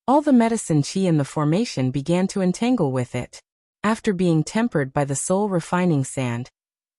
all the medicine chi in the formation began to entangle with it. After being tempered by the soul refining sand,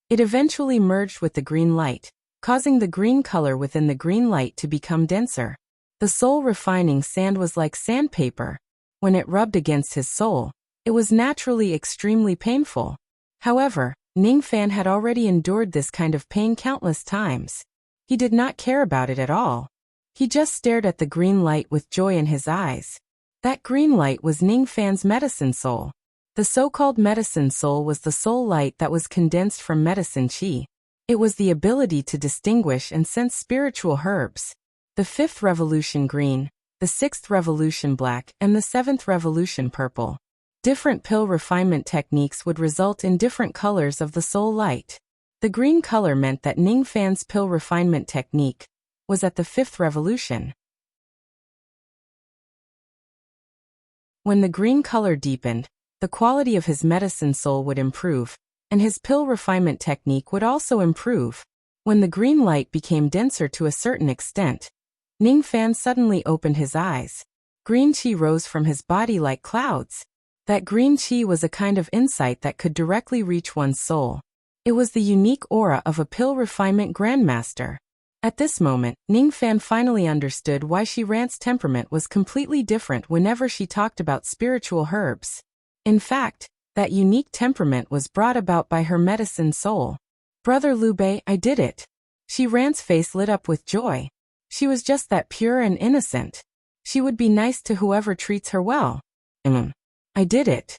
it eventually merged with the green light, causing the green color within the green light to become denser. The soul refining sand was like sandpaper. When it rubbed against his soul, it was naturally extremely painful. However, Ning Fan had already endured this kind of pain countless times. He did not care about it at all. He just stared at the green light with joy in his eyes. That green light was Ning Fan's medicine soul. The so-called medicine soul was the soul light that was condensed from medicine chi. It was the ability to distinguish and sense spiritual herbs. The 5th revolution green, the 6th revolution black, and the 7th revolution purple. Different pill refinement techniques would result in different colors of the soul light. The green color meant that Ning Fan's pill refinement technique was at the 5th revolution. When the green color deepened, the quality of his medicine soul would improve, and his pill refinement technique would also improve. When the green light became denser to a certain extent, Ning Fan suddenly opened his eyes. Green qi rose from his body like clouds. That green qi was a kind of insight that could directly reach one's soul. It was the unique aura of a pill refinement grandmaster. At this moment, Ning Fan finally understood why Shi Ran's temperament was completely different whenever she talked about spiritual herbs. In fact, that unique temperament was brought about by her medicine soul. Brother Liu Bei, I did it. Shi Ran's face lit up with joy. She was just that pure and innocent. She would be nice to whoever treats her well. I did it.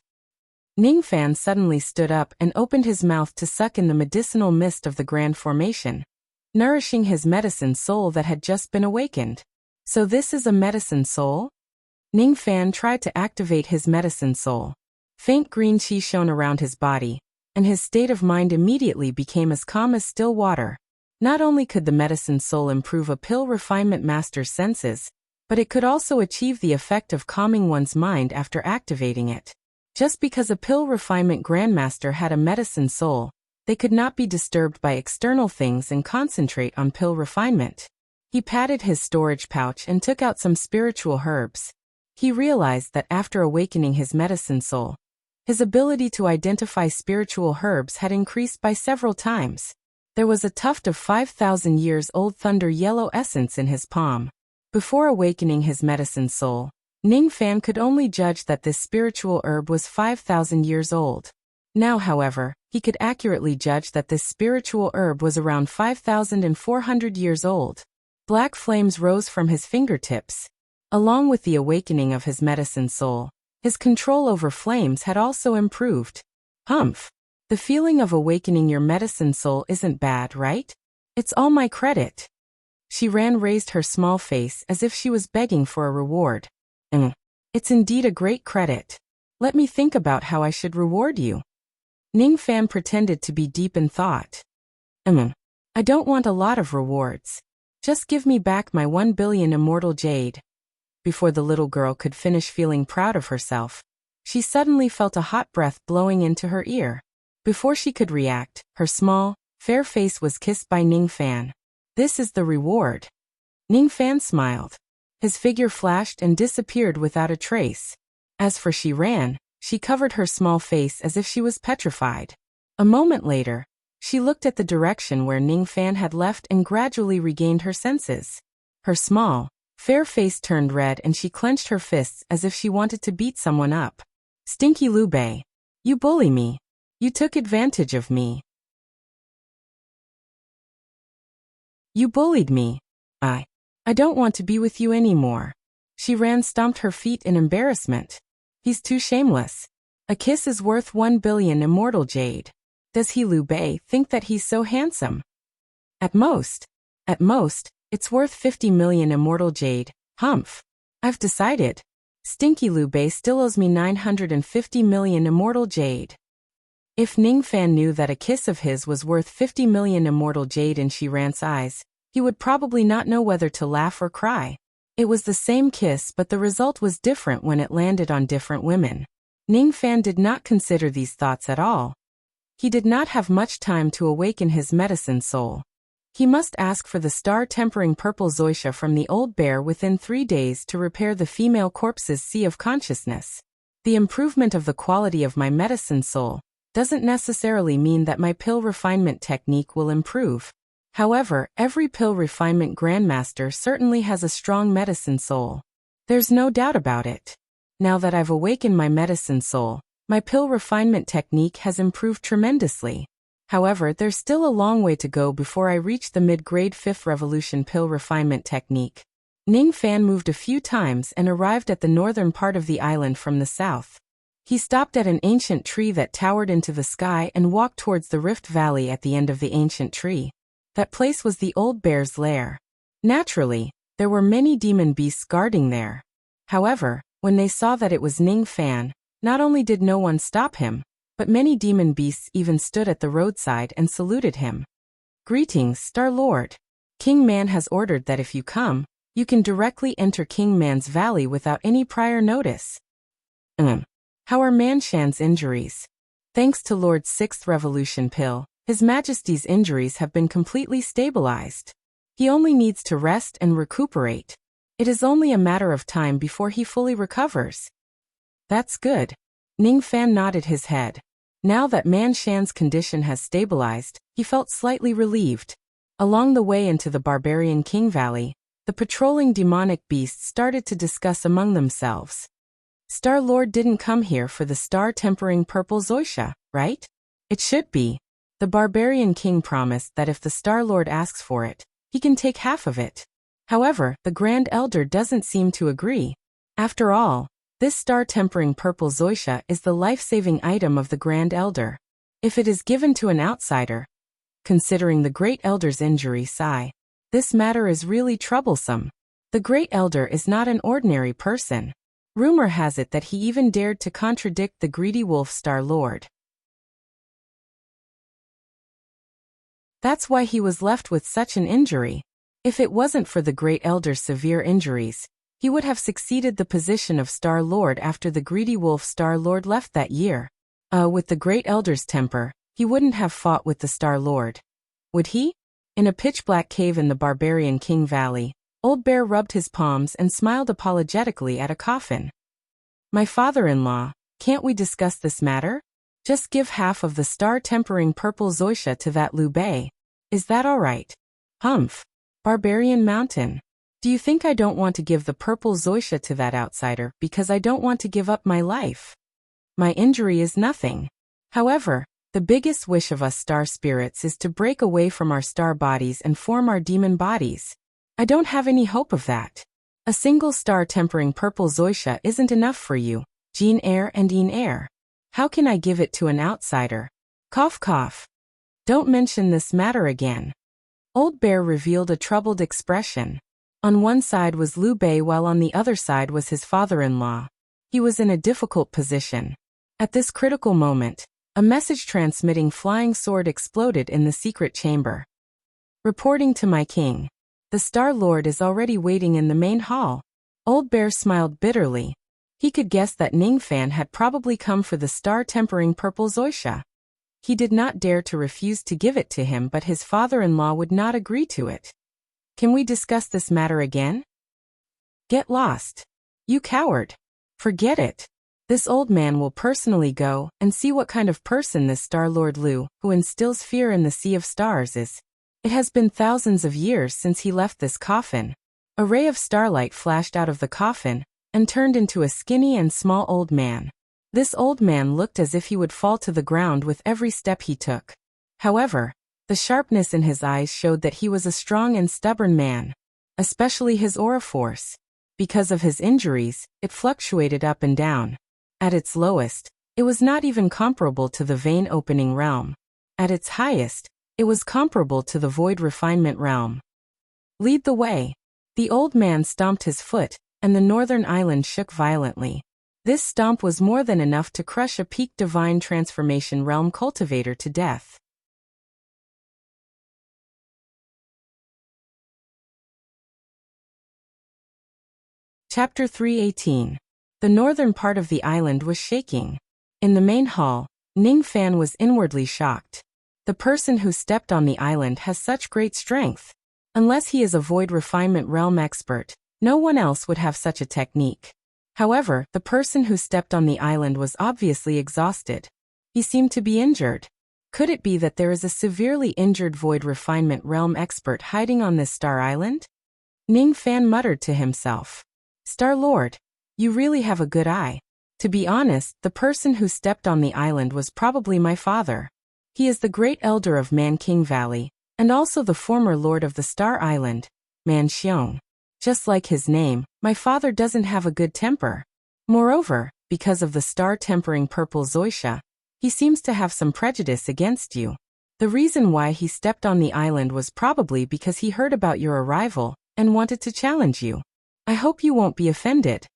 Ning Fan suddenly stood up and opened his mouth to suck in the medicinal mist of the grand formation, nourishing his medicine soul that had just been awakened. So this is a medicine soul? Ning Fan tried to activate his medicine soul. Faint green qi shone around his body, and his state of mind immediately became as calm as still water. Not only could the medicine soul improve a pill refinement master's senses, but it could also achieve the effect of calming one's mind after activating it. Just because a pill refinement grandmaster had a medicine soul, they could not be disturbed by external things and concentrate on pill refinement. He patted his storage pouch and took out some spiritual herbs. He realized that after awakening his medicine soul, his ability to identify spiritual herbs had increased by several times. There was a tuft of 5,000 years old thunder yellow essence in his palm. Before awakening his medicine soul, Ning Fan could only judge that this spiritual herb was 5,000 years old. Now, however, he could accurately judge that this spiritual herb was around 5,400 years old. Black flames rose from his fingertips. Along with the awakening of his medicine soul, his control over flames had also improved. Humph! The feeling of awakening your medicine soul isn't bad, right? It's all my credit. Shi Ran raised her small face as if she was begging for a reward. It's indeed a great credit. Let me think about how I should reward you. Ning Fan pretended to be deep in thought. I don't want a lot of rewards. Just give me back my 1 billion immortal jade. Before the little girl could finish feeling proud of herself, she suddenly felt a hot breath blowing into her ear. Before she could react, her small, fair face was kissed by Ning Fan. This is the reward. Ning Fan smiled. His figure flashed and disappeared without a trace. As for Shi Ran, she covered her small face as if she was petrified. A moment later, she looked at the direction where Ning Fan had left and gradually regained her senses. Her small, fair face turned red and she clenched her fists as if she wanted to beat someone up. Stinky Liu Bei. You bully me. You took advantage of me. You bullied me. I don't want to be with you anymore. Shi Ran stomped her feet in embarrassment. He's too shameless. A kiss is worth 1 billion immortal jade. Does he, Liu Bei, think that he's so handsome? At most, it's worth 50 million immortal jade. Humph. I've decided. Stinky Liu Bei still owes me 950 million immortal jade. If Ning Fan knew that a kiss of his was worth 50 million immortal jade in Shi Ran's eyes, he would probably not know whether to laugh or cry. It was the same kiss, but the result was different when it landed on different women. Ning Fan did not consider these thoughts at all. He did not have much time to awaken his medicine soul. He must ask for the star-tempering purple Zoisha from the old bear within 3 days to repair the female corpse's sea of consciousness. The improvement of the quality of my medicine soul doesn't necessarily mean that my pill refinement technique will improve. However, every pill refinement grandmaster certainly has a strong medicine soul. There's no doubt about it. Now that I've awakened my medicine soul, my pill refinement technique has improved tremendously. However, there's still a long way to go before I reach the mid-grade 5th revolution pill refinement technique. Ning Fan moved a few times and arrived at the northern part of the island from the south. He stopped at an ancient tree that towered into the sky and walked towards the rift valley at the end of the ancient tree. That place was the old bear's lair. Naturally, There were many demon beasts guarding there. However, when they saw that it was Ning Fan, not only did no one stop him, but many demon beasts even stood at the roadside and saluted him. Greetings, Star Lord. King Man has ordered that if you come, you can directly enter King Man's valley without any prior notice. How are Man Shan's injuries? Thanks to Lord's 6th Revolution pill, His Majesty's injuries have been completely stabilized. He only needs to rest and recuperate. It is only a matter of time before he fully recovers. That's good. Ning Fan nodded his head. Now that Man Shan's condition has stabilized, he felt slightly relieved. Along the way into the Barbarian King Valley, the patrolling demonic beasts started to discuss among themselves. Star Lord didn't come here for the star-tempering purple Wuxia, right? It should be. The Barbarian King promised that if the Star Lord asks for it, he can take half of it. However, the Grand Elder doesn't seem to agree. After all, this star-tempering purple Wuxia is the life-saving item of the Grand Elder. If it is given to an outsider, considering the Great Elder's injury, this matter is really troublesome. The Great Elder is not an ordinary person. Rumor has it that he even dared to contradict the greedy wolf Star Lord. That's why he was left with such an injury. If it wasn't for the Great Elder's severe injuries, he would have succeeded the position of Star Lord after the greedy wolf Star Lord left that year. With the Great Elder's temper, he wouldn't have fought with the Star Lord. Would he? In a pitch-black cave in the Barbarian King Valley, Old Bear rubbed his palms and smiled apologetically at a coffin. My father-in-law, can't we discuss this matter? Just give half of the star-tempering purple Wuxia to that Liu Bei. Is that all right? Humph. Barbarian Mountain. Do you think I don't want to give the purple Wuxia to that outsider because I don't want to give up my life? My injury is nothing. However, the biggest wish of us star spirits is to break away from our star bodies and form our demon bodies. I don't have any hope of that. A single star-tempering purple Wuxia isn't enough for you, Jean Air and Yin Air. How can I give it to an outsider? Cough cough. Don't mention this matter again. Old Bear revealed a troubled expression. On one side was Liu Bei while on the other side was his father-in-law. He was in a difficult position. At this critical moment, a message-transmitting flying sword exploded in the secret chamber. Reporting to my king. The Star Lord is already waiting in the main hall. Old Bear smiled bitterly. He could guess that Ning Fan had probably come for the star-tempering purple Wuxia. He did not dare to refuse to give it to him, but his father-in-law would not agree to it. Can we discuss this matter again? Get lost. You coward. Forget it. This old man will personally go and see what kind of person this Star Lord Liu, who instills fear in the Sea of Stars, is. It has been thousands of years since he left this coffin. A ray of starlight flashed out of the coffin and turned into a skinny and small old man. This old man looked as if he would fall to the ground with every step he took. However, the sharpness in his eyes showed that he was a strong and stubborn man, especially his aura force. Because of his injuries, it fluctuated up and down. At its lowest, it was not even comparable to the vein-opening realm. At its highest, it was comparable to the void refinement realm. Lead the way. The old man stomped his foot, and the northern island shook violently. This stomp was more than enough to crush a peak divine transformation realm cultivator to death. Chapter 318. The northern part of the island was shaking. In the main hall, Ning Fan was inwardly shocked. The person who stepped on the island has such great strength. Unless he is a void refinement realm expert, no one else would have such a technique. However, the person who stepped on the island was obviously exhausted. He seemed to be injured. Could it be that there is a severely injured void refinement realm expert hiding on this star island? Ning Fan muttered to himself. Star Lord, you really have a good eye. To be honest, the person who stepped on the island was probably my father. He is the great elder of Man King Valley, and also the former lord of the Star Island, Man Xiong. Just like his name, my father doesn't have a good temper. Moreover, because of the star-tempering purple Wuxia, he seems to have some prejudice against you. The reason why he stepped on the island was probably because he heard about your arrival, and wanted to challenge you. I hope you won't be offended."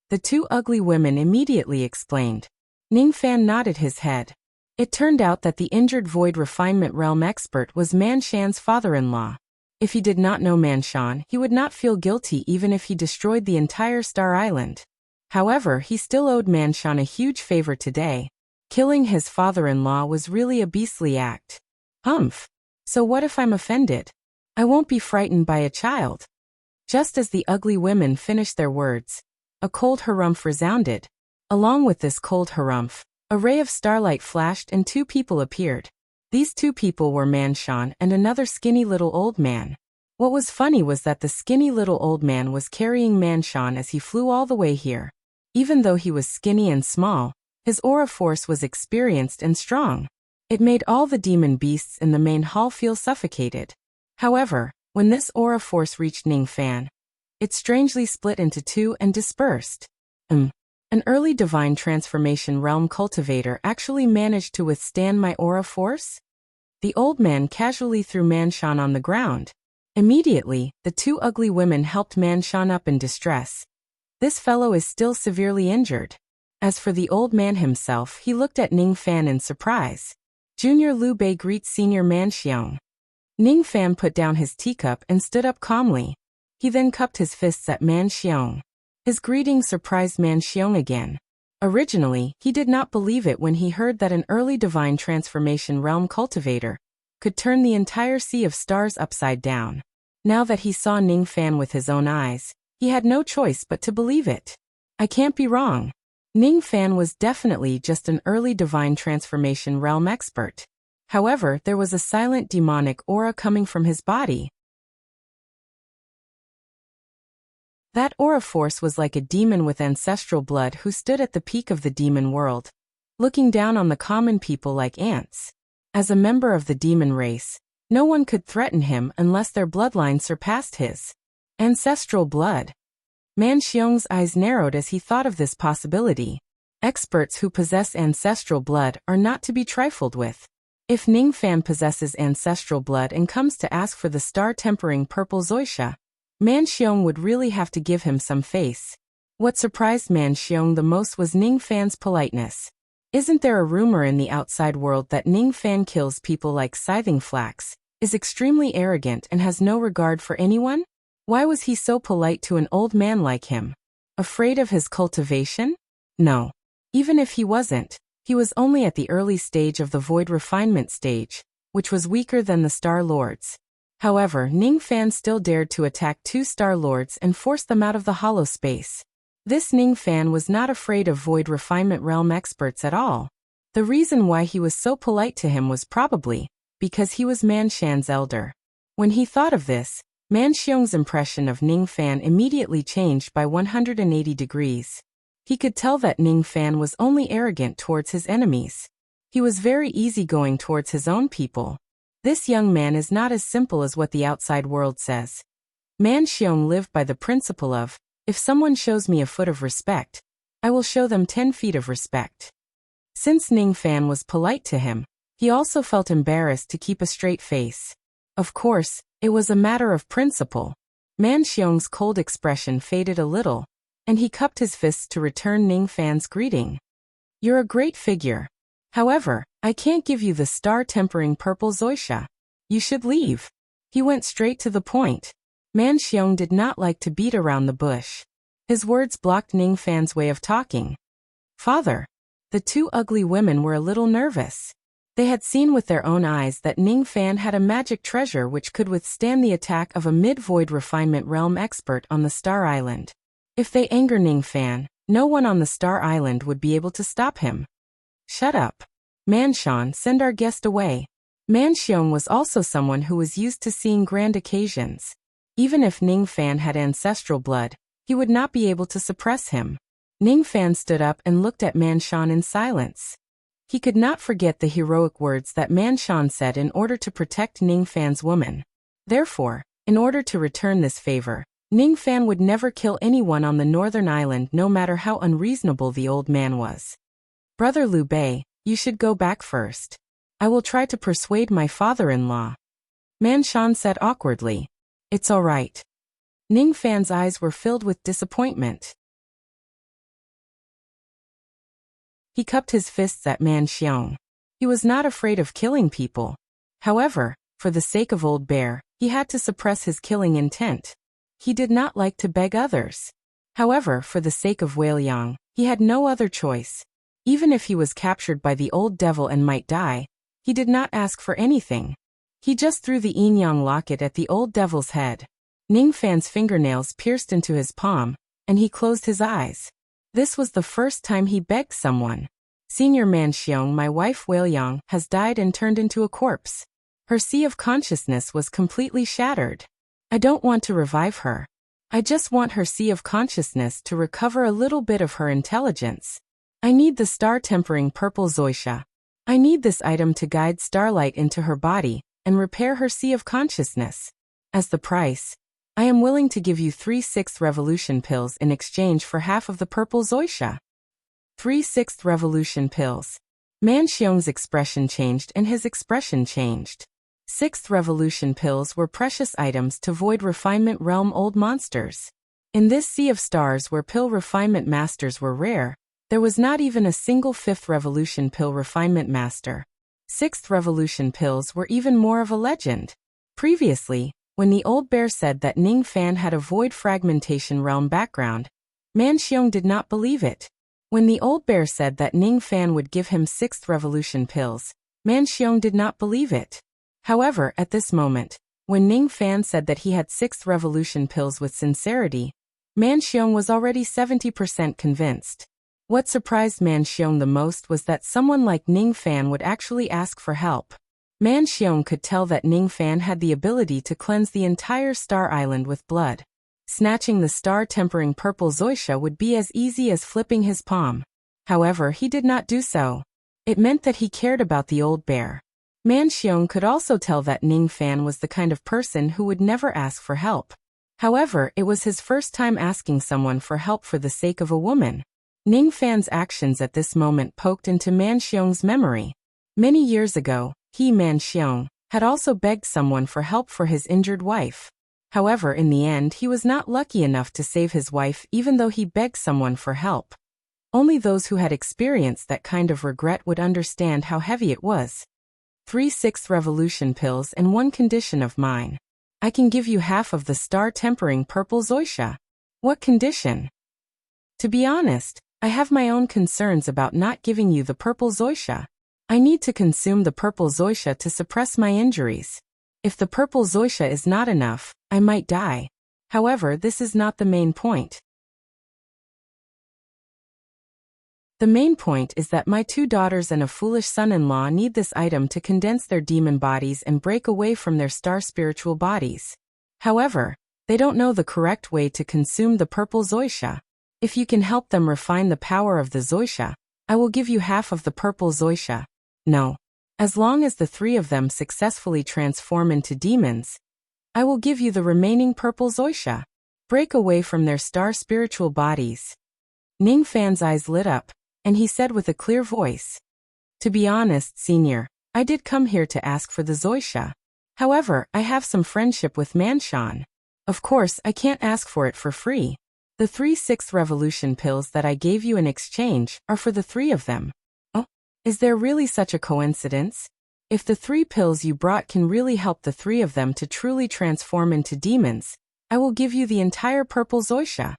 The two ugly women immediately explained. Ning Fan nodded his head. It turned out that the injured Void Refinement Realm expert was Man Shan's father-in-law. If he did not know Man Shan, he would not feel guilty even if he destroyed the entire Star Island. However, he still owed Man Shan a huge favor today. Killing his father-in-law was really a beastly act. Humph. So what if I'm offended? I won't be frightened by a child. Just as the ugly women finished their words, a cold harumph resounded. Along with this cold harumph, a ray of starlight flashed and two people appeared. These two people were Man Shan and another skinny little old man. What was funny was that the skinny little old man was carrying Man Shan as he flew all the way here. Even though he was skinny and small, his aura force was experienced and strong. It made all the demon beasts in the main hall feel suffocated. However, when this aura force reached Ning Fan, it strangely split into two and dispersed. An early divine transformation realm cultivator actually managed to withstand my aura force? The old man casually threw Man Shan on the ground. Immediately, the two ugly women helped Man Shan up in distress. This fellow is still severely injured. As for the old man himself, he looked at Ning Fan in surprise. Junior Liu Bei greets Senior Man Xiong. Ning Fan put down his teacup and stood up calmly. He then cupped his fists at Man Xiong. His greeting surprised Man Xiong again. Originally, he did not believe it when he heard that an early divine transformation realm cultivator could turn the entire sea of stars upside down. Now that he saw Ning Fan with his own eyes, he had no choice but to believe it. I can't be wrong. Ning Fan was definitely just an early divine transformation realm expert. However, there was a silent demonic aura coming from his body. That aura force was like a demon with ancestral blood who stood at the peak of the demon world, looking down on the common people like ants. As a member of the demon race, no one could threaten him unless their bloodline surpassed his ancestral blood. Man Xiong's eyes narrowed as he thought of this possibility. Experts who possess ancestral blood are not to be trifled with. If Ning Fan possesses ancestral blood and comes to ask for the star-tempering purple Zoisha, Man Xiong would really have to give him some face. What surprised Man Xiong the most was Ning Fan's politeness. Isn't there a rumor in the outside world that Ning Fan kills people like Scything Flax, is extremely arrogant and has no regard for anyone? Why was he so polite to an old man like him? Afraid of his cultivation? No. Even if he wasn't, he was only at the early stage of the Void Refinement stage, which was weaker than the Star Lords. However, Ning Fan still dared to attack two Star Lords and force them out of the hollow space. This Ning Fan was not afraid of Void Refinement realm experts at all. The reason why he was so polite to him was probably because he was Man Shan's elder. When he thought of this, Man Xiong's impression of Ning Fan immediately changed by 180 degrees. He could tell that Ning Fan was only arrogant towards his enemies. He was very easygoing towards his own people. This young man is not as simple as what the outside world says. Man Xiong lived by the principle of, if someone shows me a foot of respect, I will show them 10 feet of respect. Since Ning Fan was polite to him, he also felt embarrassed to keep a straight face. Of course, it was a matter of principle. Man Xiong's cold expression faded a little, and he cupped his fists to return Ning Fan's greeting. You're a great figure. However, I can't give you the star-tempering purple Zoisha. You should leave. He went straight to the point. Man Xiong did not like to beat around the bush. His words blocked Ning Fan's way of talking. Father. The two ugly women were a little nervous. They had seen with their own eyes that Ning Fan had a magic treasure which could withstand the attack of a mid-void refinement realm expert on the Star Island. If they anger Ning Fan, no one on the Star Island would be able to stop him. Shut up. Man Shan, send our guest away. Man Xiong was also someone who was used to seeing grand occasions. Even if Ning Fan had ancestral blood, he would not be able to suppress him. Ning Fan stood up and looked at Man Shan in silence. He could not forget the heroic words that Man Shan said in order to protect Ning Fan's woman. Therefore, in order to return this favor, Ning Fan would never kill anyone on the northern island no matter how unreasonable the old man was. Brother Liu Bei, you should go back first. I will try to persuade my father-in-law. Man Shan said awkwardly. It's all right. Ning Fan's eyes were filled with disappointment. He cupped his fists at Man Xiong. He was not afraid of killing people. However, for the sake of Old Bear, he had to suppress his killing intent. He did not like to beg others. However, for the sake of Wei Liang, he had no other choice. Even if he was captured by the old devil and might die, he did not ask for anything. He just threw the yin-yang locket at the old devil's head. Ning Fan's fingernails pierced into his palm, and he closed his eyes. This was the first time he begged someone. Senior Man Xiong, my wife Wei Liang, has died and turned into a corpse. Her sea of consciousness was completely shattered. I don't want to revive her. I just want her sea of consciousness to recover a little bit of her intelligence. I need the star-tempering purple Zoisha. I need this item to guide starlight into her body and repair her sea of consciousness. As the price, I am willing to give you 3 6th revolution pills in exchange for half of the purple Zoisha. 3 6th revolution pills. Man Xiong's expression changed and his expression changed. 6th revolution pills were precious items to void refinement realm old monsters. In this sea of stars where pill refinement masters were rare, there was not even a single 5th revolution pill refinement master. 6th revolution pills were even more of a legend. Previously, when the old bear said that Ning Fan had a void fragmentation realm background, Man Xiong did not believe it. When the old bear said that Ning Fan would give him 6th revolution pills, Man Xiong did not believe it. However, at this moment, when Ning Fan said that he had 6th revolution pills with sincerity, Man Xiong was already 70% convinced. What surprised Man Xiong the most was that someone like Ning Fan would actually ask for help. Man Xiong could tell that Ning Fan had the ability to cleanse the entire Star Island with blood. Snatching the star-tempering purple Zoisha would be as easy as flipping his palm. However, he did not do so. It meant that he cared about the old bear. Man Xiong could also tell that Ning Fan was the kind of person who would never ask for help. However, it was his first time asking someone for help for the sake of a woman. Ning Fan's actions at this moment poked into Man Xiong's memory. Many years ago, Man Xiong had also begged someone for help for his injured wife. However, in the end he was not lucky enough to save his wife even though he begged someone for help. Only those who had experienced that kind of regret would understand how heavy it was. 3 6th revolution pills and one condition of mine. I can give you half of the star-tempering purple Zoisha. What condition? To be honest, I have my own concerns about not giving you the purple Zoisha. I need to consume the purple Zoisha to suppress my injuries. If the purple Zoisha is not enough, I might die. However, this is not the main point. The main point is that my 2 daughters and a foolish son-in-law need this item to condense their demon bodies and break away from their star spiritual bodies. However, they don't know the correct way to consume the purple Zoisha. If you can help them refine the power of the Zoisha, I will give you half of the purple Zoisha. No. As long as the 3 of them successfully transform into demons, I will give you the remaining purple Zoisha. Break away from their star spiritual bodies. Ning Fan's eyes lit up, and he said with a clear voice, "To be honest, Senior, I did come here to ask for the Zoisha. However, I have some friendship with Manshan. Of course, I can't ask for it for free. The 3 6th revolution pills that I gave you in exchange are for the 3 of them." Oh, is there really such a coincidence? If the 3 pills you brought can really help the 3 of them to truly transform into demons, I will give you the entire purple Zoisha.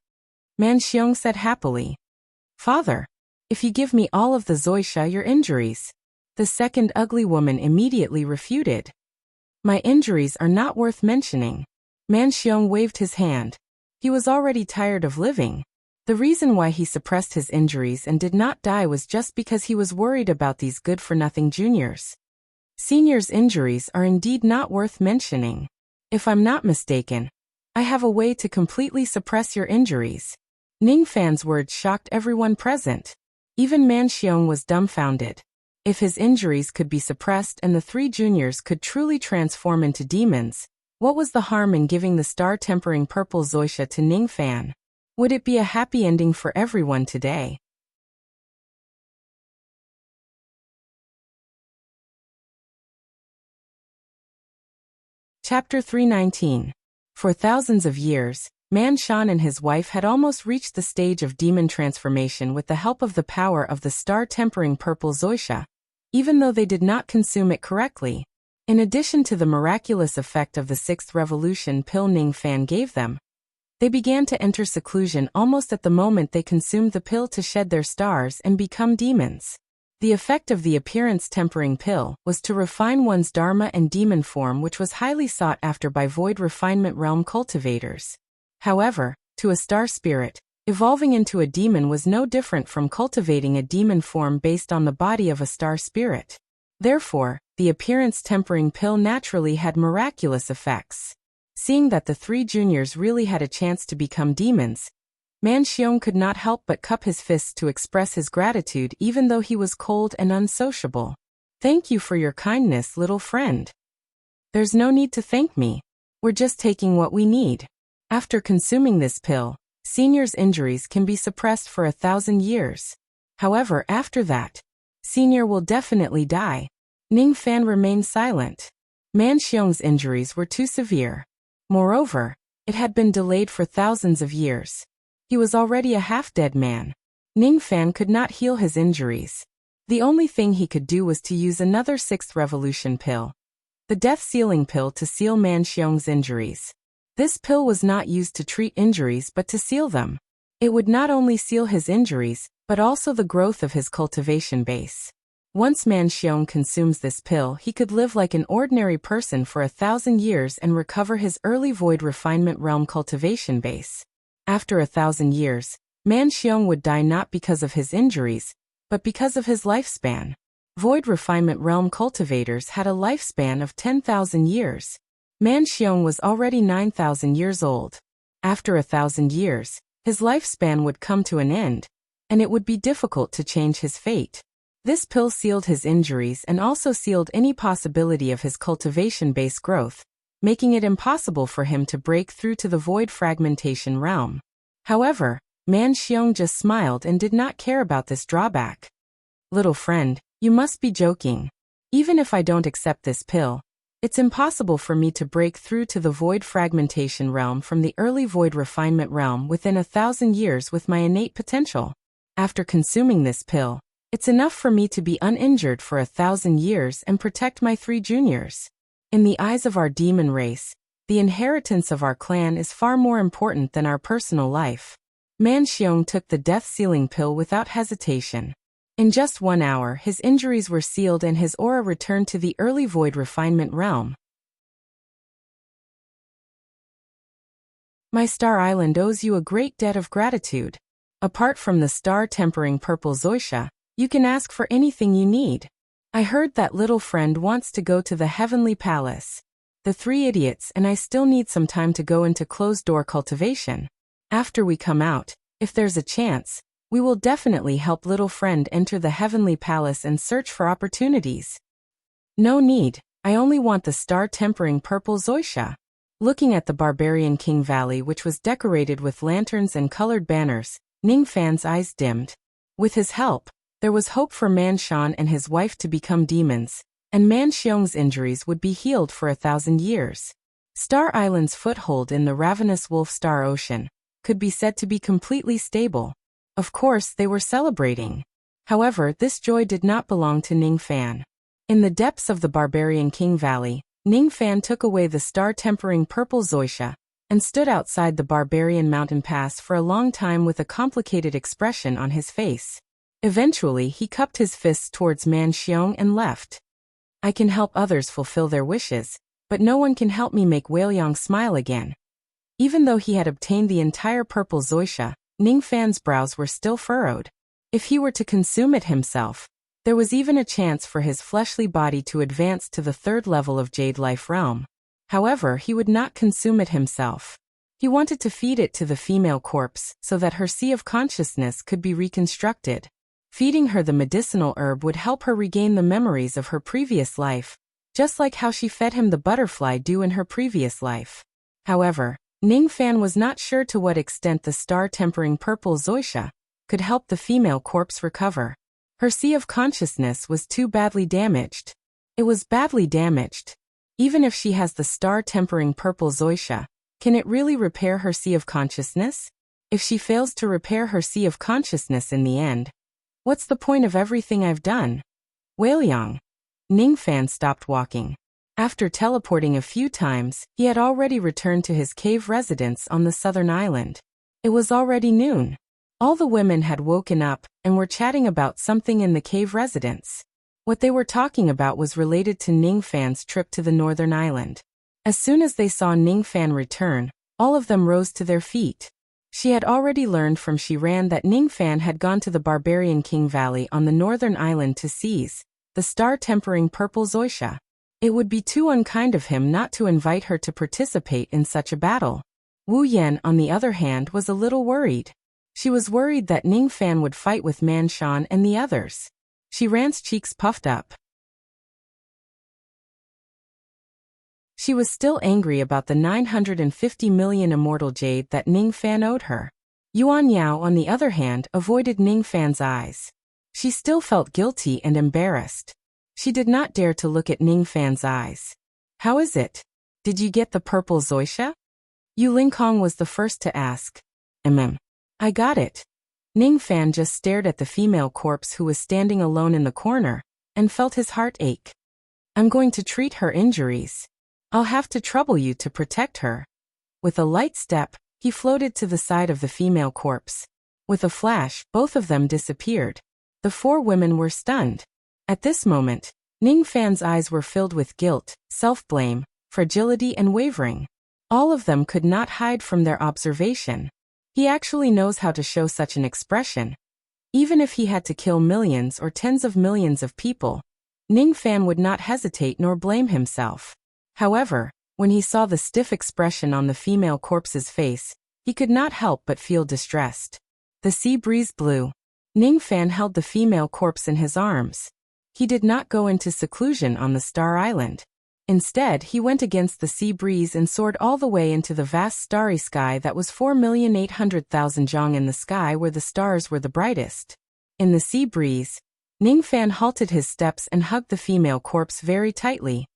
Man Xiong said happily. "Father, if you give me all of the Zoisha, your injuries." The second ugly woman immediately refuted. "My injuries are not worth mentioning." Man Xiong waved his hand. He was already tired of living. The reason why he suppressed his injuries and did not die was just because he was worried about these good-for-nothing juniors. Seniors' injuries are indeed not worth mentioning. If I'm not mistaken, I have a way to completely suppress your injuries. Ning Fan's words shocked everyone present. Even Man Xiong was dumbfounded. If his injuries could be suppressed and the 3 juniors could truly transform into demons, what was the harm in giving the star-tempering purple Zoisha to Ning Fan? Would it be a happy ending for everyone today? Chapter 319. For thousands of years, Man Shan and his wife had almost reached the stage of demon transformation with the help of the power of the star-tempering purple Wuxia, even though they did not consume it correctly. In addition to the miraculous effect of the sixth revolution pill Ning Fan gave them, they began to enter seclusion almost at the moment they consumed the pill to shed their stars and become demons. The effect of the appearance-tempering pill was to refine one's dharma and demon form, which was highly sought after by void refinement realm cultivators. However, to a star spirit, evolving into a demon was no different from cultivating a demon form based on the body of a star spirit. Therefore, the appearance-tempering pill naturally had miraculous effects. Seeing that the three juniors really had a chance to become demons, Man Xiong could not help but cup his fists to express his gratitude even though he was cold and unsociable. "Thank you for your kindness, little friend. There's no need to thank me. We're just taking what we need." After consuming this pill, Senior's injuries can be suppressed for 1,000 years. However, after that, Senior will definitely die. Ning Fan remained silent. Man Xiong's injuries were too severe. Moreover, it had been delayed for thousands of years. He was already a half-dead man. Ning Fan could not heal his injuries. The only thing he could do was to use another sixth revolution pill, the death-sealing pill, to seal Man Xiong's injuries. This pill was not used to treat injuries but to seal them. It would not only seal his injuries, but also the growth of his cultivation base. Once Man Xiong consumes this pill, he could live like an ordinary person for 1,000 years and recover his early void refinement realm cultivation base. After 1,000 years, Man Xiong would die not because of his injuries, but because of his lifespan. Void refinement realm cultivators had a lifespan of 10,000 years. Man Xiong was already 9,000 years old. After 1,000 years, his lifespan would come to an end, and it would be difficult to change his fate. This pill sealed his injuries and also sealed any possibility of his cultivation base growth, making it impossible for him to break through to the void fragmentation realm. However, Man Xiong just smiled and did not care about this drawback. "Little friend, you must be joking. Even if I don't accept this pill, it's impossible for me to break through to the void fragmentation realm from the early void refinement realm within 1,000 years with my innate potential. After consuming this pill, it's enough for me to be uninjured for 1,000 years and protect my three juniors. In the eyes of our demon race, the inheritance of our clan is far more important than our personal life." Man Xiong took the death-sealing pill without hesitation. In just 1 hour, his injuries were sealed and his aura returned to the early void refinement realm. "My star island owes you a great debt of gratitude. Apart from the star-tempering purple Wuxia, you can ask for anything you need. I heard that little friend wants to go to the heavenly palace. The three idiots and I still need some time to go into closed-door cultivation. After we come out, if there's a chance, we will definitely help little friend enter the heavenly palace and search for opportunities." "No need, I only want the star-tempering purple Wuxia." Looking at the Barbarian King Valley, which was decorated with lanterns and colored banners, Ning Fan's eyes dimmed. With his help, there was hope for Man Shan and his wife to become demons, and Man Xiong's injuries would be healed for 1,000 years. Star Island's foothold in the ravenous wolf star ocean could be said to be completely stable. Of course, they were celebrating. However, this joy did not belong to Ning Fan. In the depths of the Barbarian King Valley, Ning Fan took away the star-tempering purple Wuxia and stood outside the Barbarian Mountain Pass for a long time with a complicated expression on his face. Eventually, he cupped his fists towards Man Xiong and left. "I can help others fulfill their wishes, but no one can help me make Weiliang smile again." Even though he had obtained the entire purple Wuxia, Ning Fan's brows were still furrowed. If he were to consume it himself, there was even a chance for his fleshly body to advance to the 3rd level of Jade Life Realm. However, he would not consume it himself. He wanted to feed it to the female corpse so that her sea of consciousness could be reconstructed. Feeding her the medicinal herb would help her regain the memories of her previous life, just like how she fed him the butterfly dew in her previous life. However, Ning Fan was not sure to what extent the star-tempering purple Wuxia could help the female corpse recover. Her sea of consciousness was too badly damaged. It was badly damaged. Even if she has the star-tempering purple Wuxia, Can it really repair her sea of consciousness? If she fails to repair her sea of consciousness in the end, what's the point of everything I've done? Whaleyong. Ningfan stopped walking. After teleporting a few times, he had already returned to his cave residence on the southern island. It was already noon. All the women had woken up and were chatting about something in the cave residence. What they were talking about was related to Ningfan's trip to the northern island. As soon as they saw Ningfan return, all of them rose to their feet. She had already learned from Shiran that Ningfan had gone to the Barbarian King Valley on the northern island to seize the star-tempering purple Zoisha. It would be too unkind of him not to invite her to participate in such a battle. Wu Yan, on the other hand, was a little worried. She was worried that Ningfan would fight with Man Shan and the others. Shiran's cheeks puffed up. She was still angry about the 950 million immortal jade that Ningfan owed her. Yuan Yao, on the other hand, avoided Ningfan's eyes. She still felt guilty and embarrassed. She did not dare to look at Ningfan's eyes. How is it? Did you get the purple Zoisha? Yu Lingkong was the first to ask. I got it. Ningfan just stared at the female corpse who was standing alone in the corner, and felt his heart ache. I'm going to treat her injuries. I'll have to trouble you to protect her. With a light step, he floated to the side of the female corpse. With a flash, both of them disappeared. The four women were stunned. At this moment, Ningfan's eyes were filled with guilt, self-blame, fragility and wavering. All of them could not hide from their observation. He actually knows how to show such an expression. Even if he had to kill millions or tens of millions of people, Ningfan would not hesitate nor blame himself. However, when he saw the stiff expression on the female corpse's face, he could not help but feel distressed. The sea breeze blew. Ningfan held the female corpse in his arms. He did not go into seclusion on the Star Island. Instead, he went against the sea breeze and soared all the way into the vast starry sky that was 4,800,000 zhang in the sky where the stars were the brightest. In the sea breeze, Ningfan halted his steps and hugged the female corpse very tightly.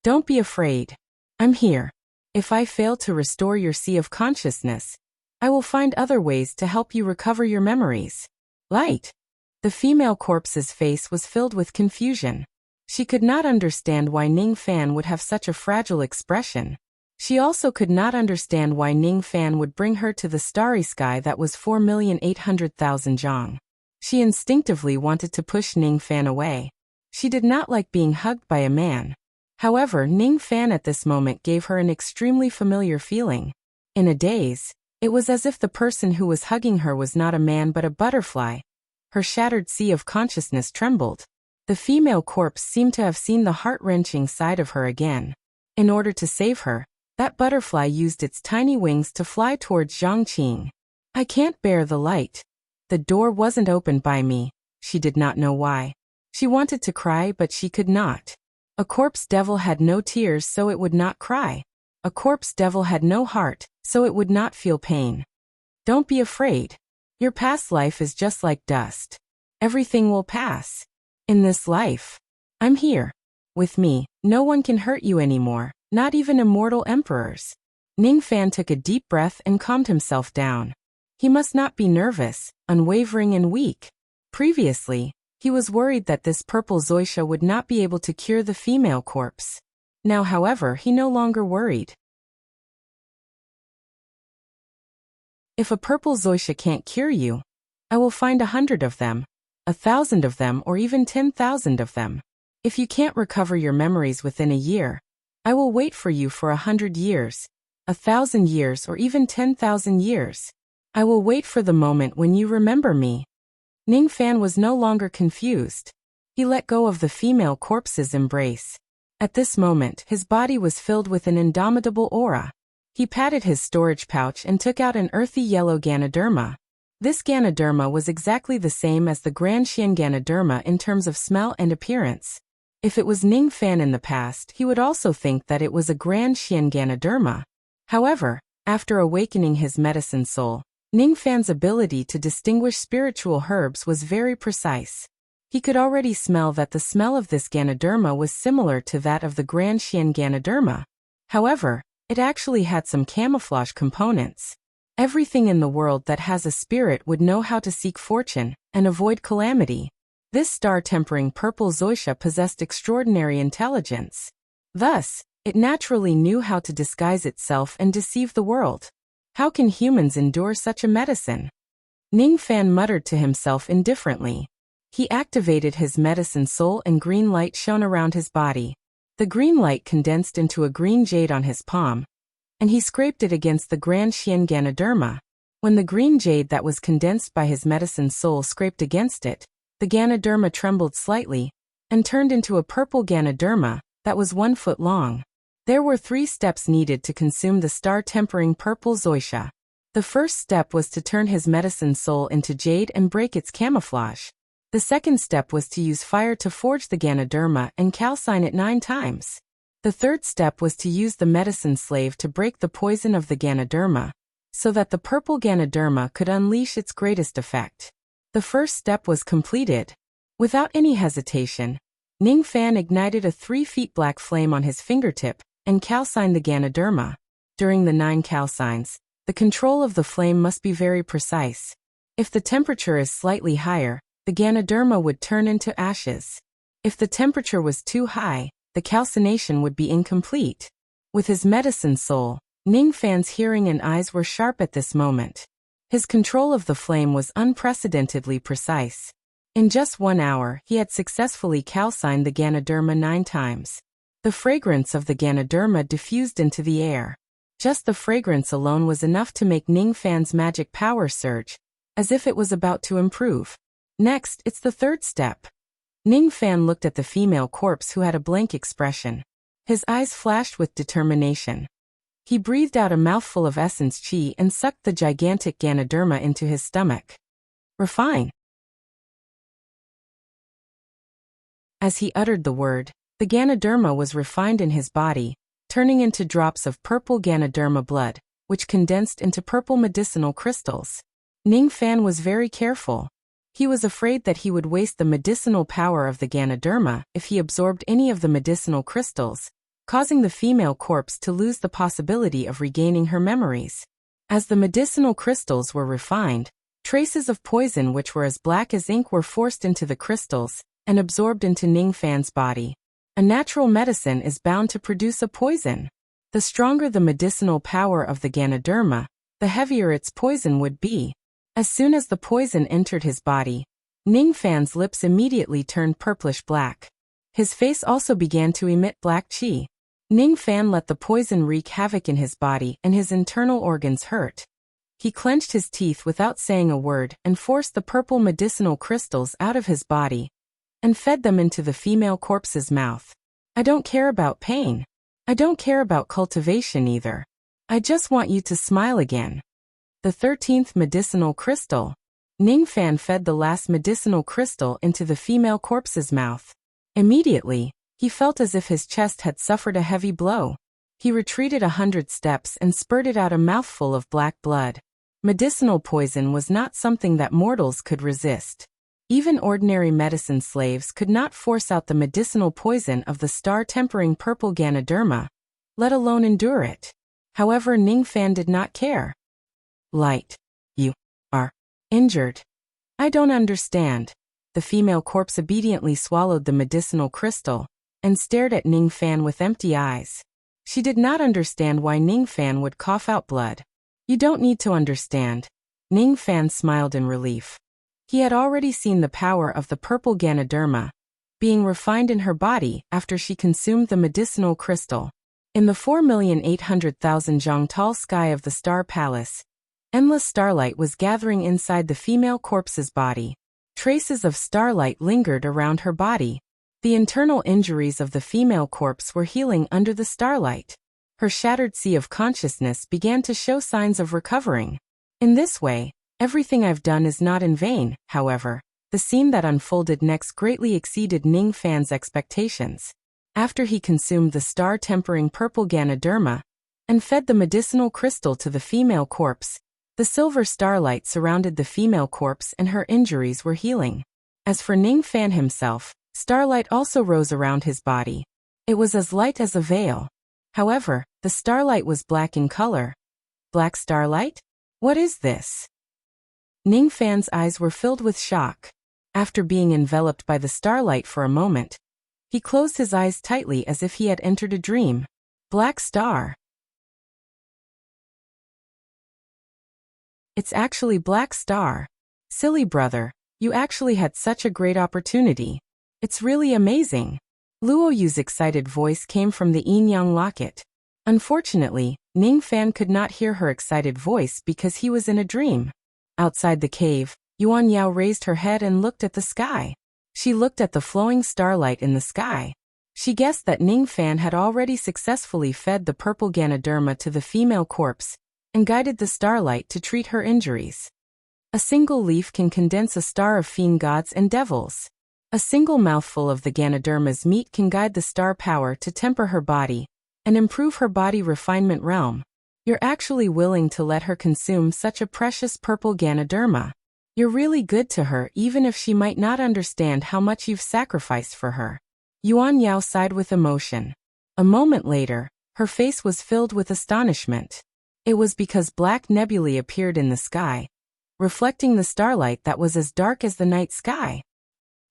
Don't be afraid. I'm here. If I fail to restore your sea of consciousness, I will find other ways to help you recover your memories. Light. The female corpse's face was filled with confusion. She could not understand why Ningfan would have such a fragile expression. She also could not understand why Ningfan would bring her to the starry sky that was 4,800,000 zhang. She instinctively wanted to push Ningfan away. She did not like being hugged by a man. However, Ningfan at this moment gave her an extremely familiar feeling. In a daze, it was as if the person who was hugging her was not a man but a butterfly. Her shattered sea of consciousness trembled. The female corpse seemed to have seen the heart-wrenching side of her again. In order to save her, that butterfly used its tiny wings to fly towards Zhangqing. I can't bear the light. The door wasn't opened by me. She did not know why. She wanted to cry but she could not. A corpse devil had no tears so it would not cry. A corpse devil had no heart, so it would not feel pain. Don't be afraid. Your past life is just like dust. Everything will pass. In this life, I'm here. With me, no one can hurt you anymore, not even immortal emperors. Ningfan took a deep breath and calmed himself down. He must not be nervous, unwavering and weak. Previously, he was worried that this purple Zoisha would not be able to cure the female corpse. Now, however, he no longer worried. If a purple Zoisha can't cure you, I will find 100 of them, 1,000 of them, or even 10,000 of them. If you can't recover your memories within a year, I will wait for you for 100 years, 1,000 years, or even 10,000 years. I will wait for the moment when you remember me. Ningfan was no longer confused. He let go of the female corpse's embrace. At this moment, his body was filled with an indomitable aura. He patted his storage pouch and took out an earthy yellow Ganoderma. This Ganoderma was exactly the same as the Grand Xian Ganoderma in terms of smell and appearance. If it was Ningfan in the past, he would also think that it was a Grand Xian Ganoderma. However, after awakening his medicine soul, Ningfan's ability to distinguish spiritual herbs was very precise. He could already smell that the smell of this Ganoderma was similar to that of the Grand Xian Ganoderma. However, It actually had some camouflage components. Everything in the world that has a spirit would know how to seek fortune and avoid calamity. This star-tempering purple Wuxia possessed extraordinary intelligence. Thus, it naturally knew how to disguise itself and deceive the world. How can humans endure such a medicine? Ning Fan muttered to himself indifferently. He activated his medicine soul and green light shone around his body. The green light condensed into a green jade on his palm, and he scraped it against the Grand Xian Ganoderma. When the green jade that was condensed by his medicine soul scraped against it, the Ganoderma trembled slightly and turned into a purple Ganoderma that was 1 foot long. There were 3 steps needed to consume the star-tempering purple Wuxia. The first step was to turn his medicine soul into jade and break its camouflage. The second step was to use fire to forge the Ganoderma and calcine it 9 times. The third step was to use the medicine slave to break the poison of the Ganoderma, so that the purple Ganoderma could unleash its greatest effect. The first step was completed. Without any hesitation, Ning Fan ignited a 3 feet black flame on his fingertip and calcined the Ganoderma. During the 9 calcines, the control of the flame must be very precise. If the temperature is slightly higher, the Ganoderma would turn into ashes. If the temperature was too high, the calcination would be incomplete. With his medicine soul, Ning Fan's hearing and eyes were sharp at this moment. His control of the flame was unprecedentedly precise. In just 1 hour, he had successfully calcined the Ganoderma 9 times. The fragrance of the Ganoderma diffused into the air. Just the fragrance alone was enough to make Ning Fan's magic power surge, as if it was about to improve. Next, it's the third step. Ning Fan looked at the female corpse who had a blank expression. His eyes flashed with determination. He breathed out a mouthful of essence qi and sucked the gigantic Ganoderma into his stomach. Refine. As he uttered the word, the Ganoderma was refined in his body, turning into drops of purple Ganoderma blood, which condensed into purple medicinal crystals. Ning Fan was very careful. He was afraid that he would waste the medicinal power of the Ganoderma if he absorbed any of the medicinal crystals, causing the female corpse to lose the possibility of regaining her memories. As the medicinal crystals were refined, traces of poison which were as black as ink were forced into the crystals and absorbed into Ning Fan's body. A natural medicine is bound to produce a poison. The stronger the medicinal power of the Ganoderma, the heavier its poison would be. As soon as the poison entered his body, Ning Fan's lips immediately turned purplish black. His face also began to emit black qi. Ning Fan let the poison wreak havoc in his body and his internal organs hurt. He clenched his teeth without saying a word and forced the purple medicinal crystals out of his body and fed them into the female corpse's mouth. I don't care about pain. I don't care about cultivation either. I just want you to smile again. The 13th medicinal crystal. Ning Fan fed the last medicinal crystal into the female corpse's mouth. Immediately, he felt as if his chest had suffered a heavy blow. He retreated 100 steps and spurted out a mouthful of black blood. Medicinal poison was not something that mortals could resist. Even ordinary medicine slaves could not force out the medicinal poison of the star-tempering purple Ganoderma, let alone endure it. However, Ning Fan did not care. Light. You are injured. I don't understand. The female corpse obediently swallowed the medicinal crystal and stared at Ning Fan with empty eyes. She did not understand why Ning Fan would cough out blood. You don't need to understand. Ning Fan smiled in relief. He had already seen the power of the purple Ganoderma being refined in her body after she consumed the medicinal crystal. In the 4,800,000 zhang tall sky of the Star Palace, endless starlight was gathering inside the female corpse's body. Traces of starlight lingered around her body. The internal injuries of the female corpse were healing under the starlight. Her shattered sea of consciousness began to show signs of recovering. In this way, everything I've done is not in vain. However, the scene that unfolded next greatly exceeded Ning Fan's expectations. After he consumed the star-tempering purple Ganoderma and fed the medicinal crystal to the female corpse, the silver starlight surrounded the female corpse and her injuries were healing. As for Ning Fan himself, starlight also rose around his body. It was as light as a veil. However, the starlight was black in color. Black starlight? What is this? Ning Fan's eyes were filled with shock. After being enveloped by the starlight for a moment, he closed his eyes tightly as if he had entered a dream. Black star. It's actually Black Star. Silly brother, you actually had such a great opportunity. It's really amazing. Luo Yu's excited voice came from the yin-yang locket. Unfortunately, Ning Fan could not hear her excited voice because he was in a dream. Outside the cave, Yuan Yao raised her head and looked at the sky. She looked at the flowing starlight in the sky. She guessed that Ning Fan had already successfully fed the purple Ganoderma to the female corpse and guided the starlight to treat her injuries. A single leaf can condense a star of fiend gods and devils. A single mouthful of the Ganoderma's meat can guide the star power to temper her body and improve her body refinement realm. You're actually willing to let her consume such a precious purple Ganoderma. You're really good to her even if she might not understand how much you've sacrificed for her. Yuan Yao sighed with emotion. A moment later, her face was filled with astonishment. It was because black nebulae appeared in the sky, reflecting the starlight that was as dark as the night sky.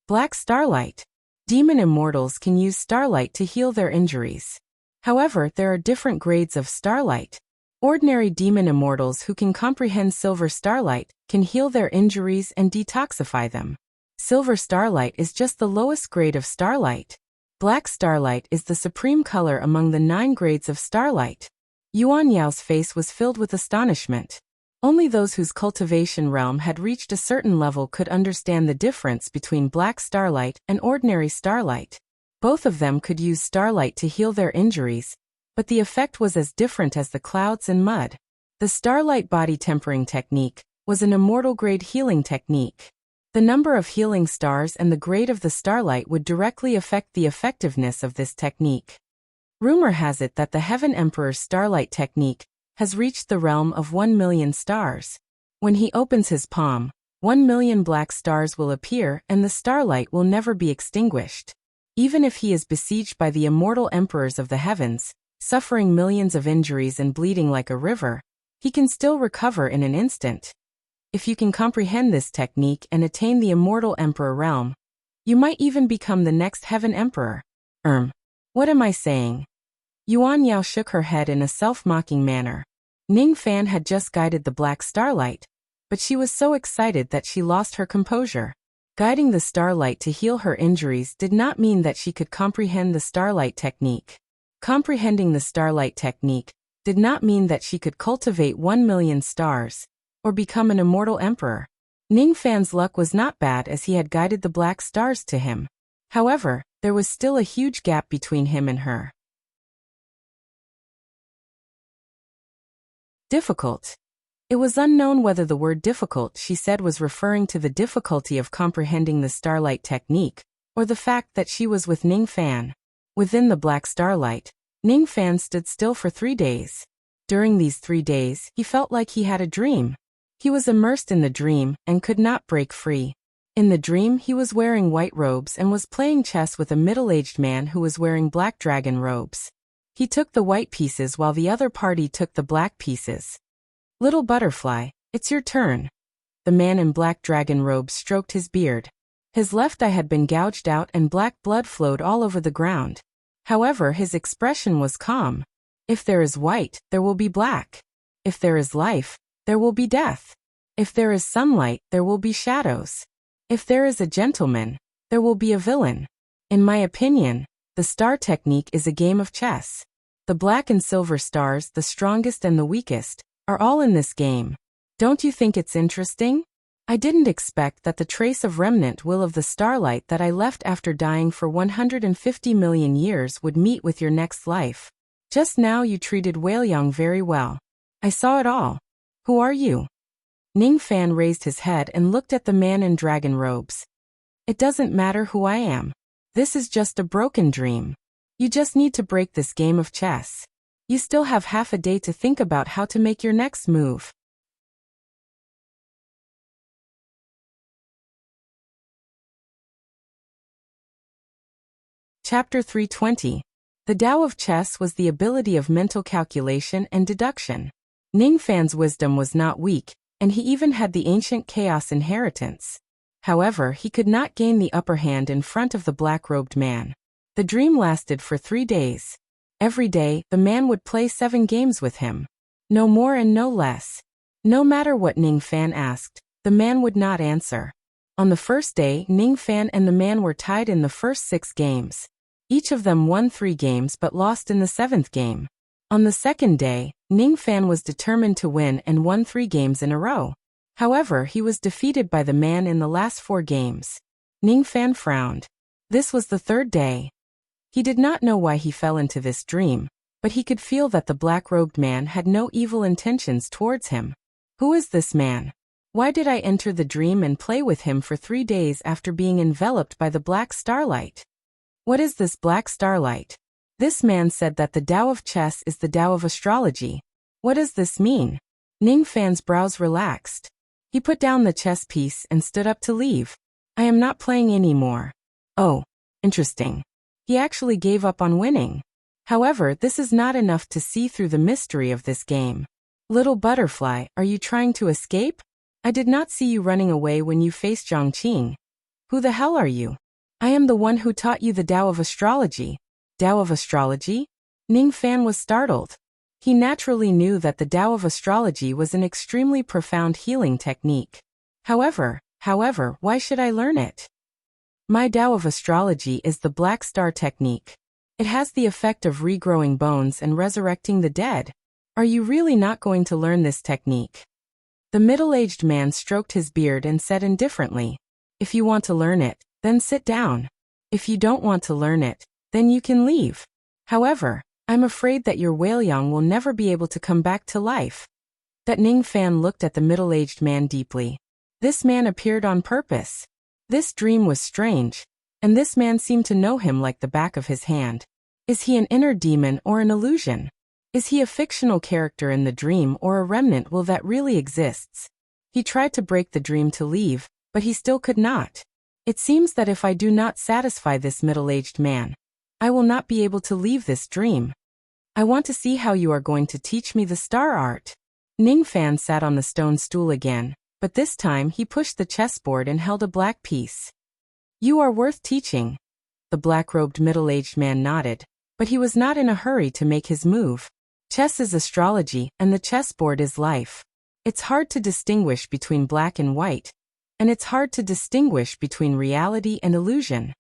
Black starlight. Demon immortals can use starlight to heal their injuries. However, there are different grades of starlight. Ordinary demon immortals who can comprehend silver starlight can heal their injuries and detoxify them. Silver starlight is just the lowest grade of starlight. Black starlight is the supreme color among the 9 grades of starlight. Yuan Yao's face was filled with astonishment. Only those whose cultivation realm had reached a certain level could understand the difference between black starlight and ordinary starlight. Both of them could use starlight to heal their injuries, but the effect was as different as the clouds and mud. The starlight body tempering technique was an immortal grade healing technique. The number of healing stars and the grade of the starlight would directly affect the effectiveness of this technique. Rumor has it that the Heaven Emperor's starlight technique has reached the realm of 1 million stars. When he opens his palm, 1 million black stars will appear and the starlight will never be extinguished. Even if he is besieged by the immortal emperors of the heavens, suffering millions of injuries and bleeding like a river, he can still recover in an instant. If you can comprehend this technique and attain the immortal emperor realm, you might even become the next Heaven Emperor. What am I saying? Yuan Yao shook her head in a self-mocking manner. Ning Fan had just guided the black starlight, but she was so excited that she lost her composure. Guiding the starlight to heal her injuries did not mean that she could comprehend the starlight technique. Comprehending the starlight technique did not mean that she could cultivate 1 million stars or become an immortal emperor. Ning Fan's luck was not bad as he had guided the black stars to him. However, there was still a huge gap between him and her. Difficult. It was unknown whether the word difficult she said was referring to the difficulty of comprehending the starlight technique, or the fact that she was with Ning Fan. Within the black starlight, Ning Fan stood still for 3 days. During these 3 days, he felt like he had a dream. He was immersed in the dream and could not break free. In the dream, he was wearing white robes and was playing chess with a middle-aged man who was wearing black dragon robes. He took the white pieces while the other party took the black pieces. Little butterfly, it's your turn. The man in black dragon robes stroked his beard. His left eye had been gouged out and black blood flowed all over the ground. However, his expression was calm. If there is white, there will be black. If there is life, there will be death. If there is sunlight, there will be shadows. If there is a gentleman, there will be a villain. In my opinion, the star technique is a game of chess. The black and silver stars, the strongest and the weakest, are all in this game. Don't you think it's interesting? I didn't expect that the trace of remnant will of the starlight that I left after dying for 150 million years would meet with your next life. Just now you treated Whaleyong very well. I saw it all. Who are you? Ning Fan raised his head and looked at the man in dragon robes. It doesn't matter who I am. This is just a broken dream. You just need to break this game of chess. You still have half a day to think about how to make your next move. Chapter 320. The Tao of chess was the ability of mental calculation and deduction. Ning Fan's wisdom was not weak, and he even had the ancient chaos inheritance. However, he could not gain the upper hand in front of the black-robed man. The dream lasted for 3 days. Every day, the man would play 7 games with him. No more and no less. No matter what Ning Fan asked, the man would not answer. On the first day, Ning Fan and the man were tied in the first 6 games. Each of them won 3 games but lost in the 7th game. On the second day, Ning Fan was determined to win and won 3 games in a row. However, he was defeated by the man in the last 4 games. Ning Fan frowned. This was the 3rd day. He did not know why he fell into this dream, but he could feel that the black-robed man had no evil intentions towards him. Who is this man? Why did I enter the dream and play with him for 3 days after being enveloped by the black starlight? What is this black starlight? This man said that the Tao of chess is the Tao of astrology. What does this mean? Ning Fan's brows relaxed. He put down the chess piece and stood up to leave. I am not playing anymore. Oh, interesting. He actually gave up on winning. However, this is not enough to see through the mystery of this game. Little butterfly, are you trying to escape? I did not see you running away when you faced Zhongqing. Who the hell are you? I am the one who taught you the Tao of astrology. Tao of astrology? Ning Fan was startled. He naturally knew that the Tao of astrology was an extremely profound healing technique. However, why should I learn it? My Tao of astrology is the Black Star technique. It has the effect of regrowing bones and resurrecting the dead. Are you really not going to learn this technique? The middle-aged man stroked his beard and said indifferently, if you want to learn it, then sit down. If you don't want to learn it, then you can leave. However, I'm afraid that your Whaleyong will never be able to come back to life. That Ning Fan looked at the middle-aged man deeply. This man appeared on purpose. This dream was strange, and this man seemed to know him like the back of his hand. Is he an inner demon or an illusion? Is he a fictional character in the dream or a remnant will that really exists? He tried to break the dream to leave, but he still could not. It seems that if I do not satisfy this middle-aged man, I will not be able to leave this dream. I want to see how you are going to teach me the star art. Ning Fan sat on the stone stool again, but this time he pushed the chessboard and held a black piece. You are worth teaching. The black-robed middle-aged man nodded, but he was not in a hurry to make his move. Chess is astrology, and the chessboard is life. It's hard to distinguish between black and white, and it's hard to distinguish between reality and illusion.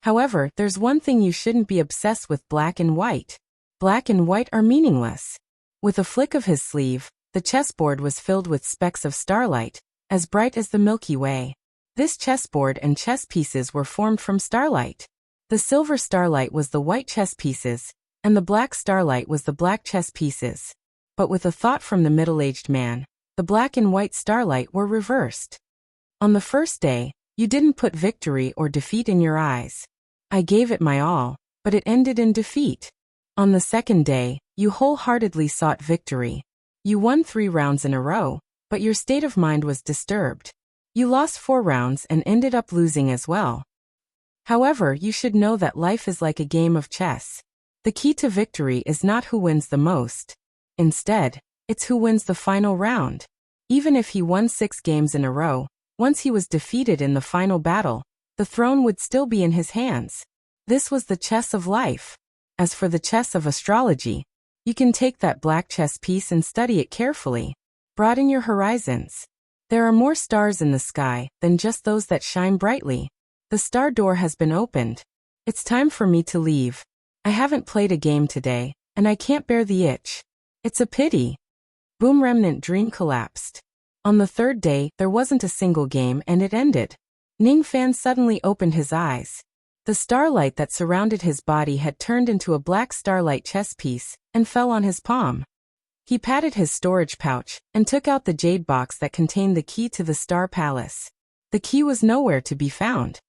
However, there's one thing you shouldn't be obsessed with: black and white. Black and white are meaningless. With a flick of his sleeve, the chessboard was filled with specks of starlight, as bright as the Milky Way. This chessboard and chess pieces were formed from starlight. The silver starlight was the white chess pieces, and the black starlight was the black chess pieces. But with a thought from the middle-aged man, the black and white starlight were reversed. On the first day, you didn't put victory or defeat in your eyes. I gave it my all, but it ended in defeat. On the second day, you wholeheartedly sought victory. You won 3 rounds in a row, but your state of mind was disturbed. You lost 4 rounds and ended up losing as well. However, you should know that life is like a game of chess. The key to victory is not who wins the most. Instead, it's who wins the final round. Even if he won 6 games in a row, once he was defeated in the final battle, the throne would still be in his hands. This was the chess of life. As for the chess of astrology, you can take that black chess piece and study it carefully. Broaden your horizons. There are more stars in the sky than just those that shine brightly. The star door has been opened. It's time for me to leave. I haven't played a game today, and I can't bear the itch. It's a pity. Boom! Remnant dream collapsed. On the 3rd day, there wasn't a single game and it ended. Ning Fan suddenly opened his eyes. The starlight that surrounded his body had turned into a black starlight chess piece and fell on his palm. He patted his storage pouch and took out the jade box that contained the key to the Star Palace. The key was nowhere to be found.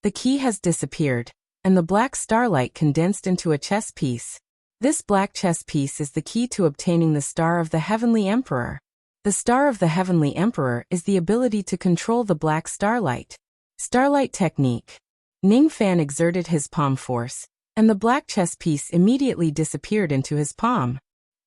The key has disappeared, and the black starlight condensed into a chess piece. This black chess piece is the key to obtaining the Star of the Heavenly Emperor. The Star of the Heavenly Emperor is the ability to control the black starlight. Starlight technique. Ning Fan exerted his palm force, and the black chess piece immediately disappeared into his palm.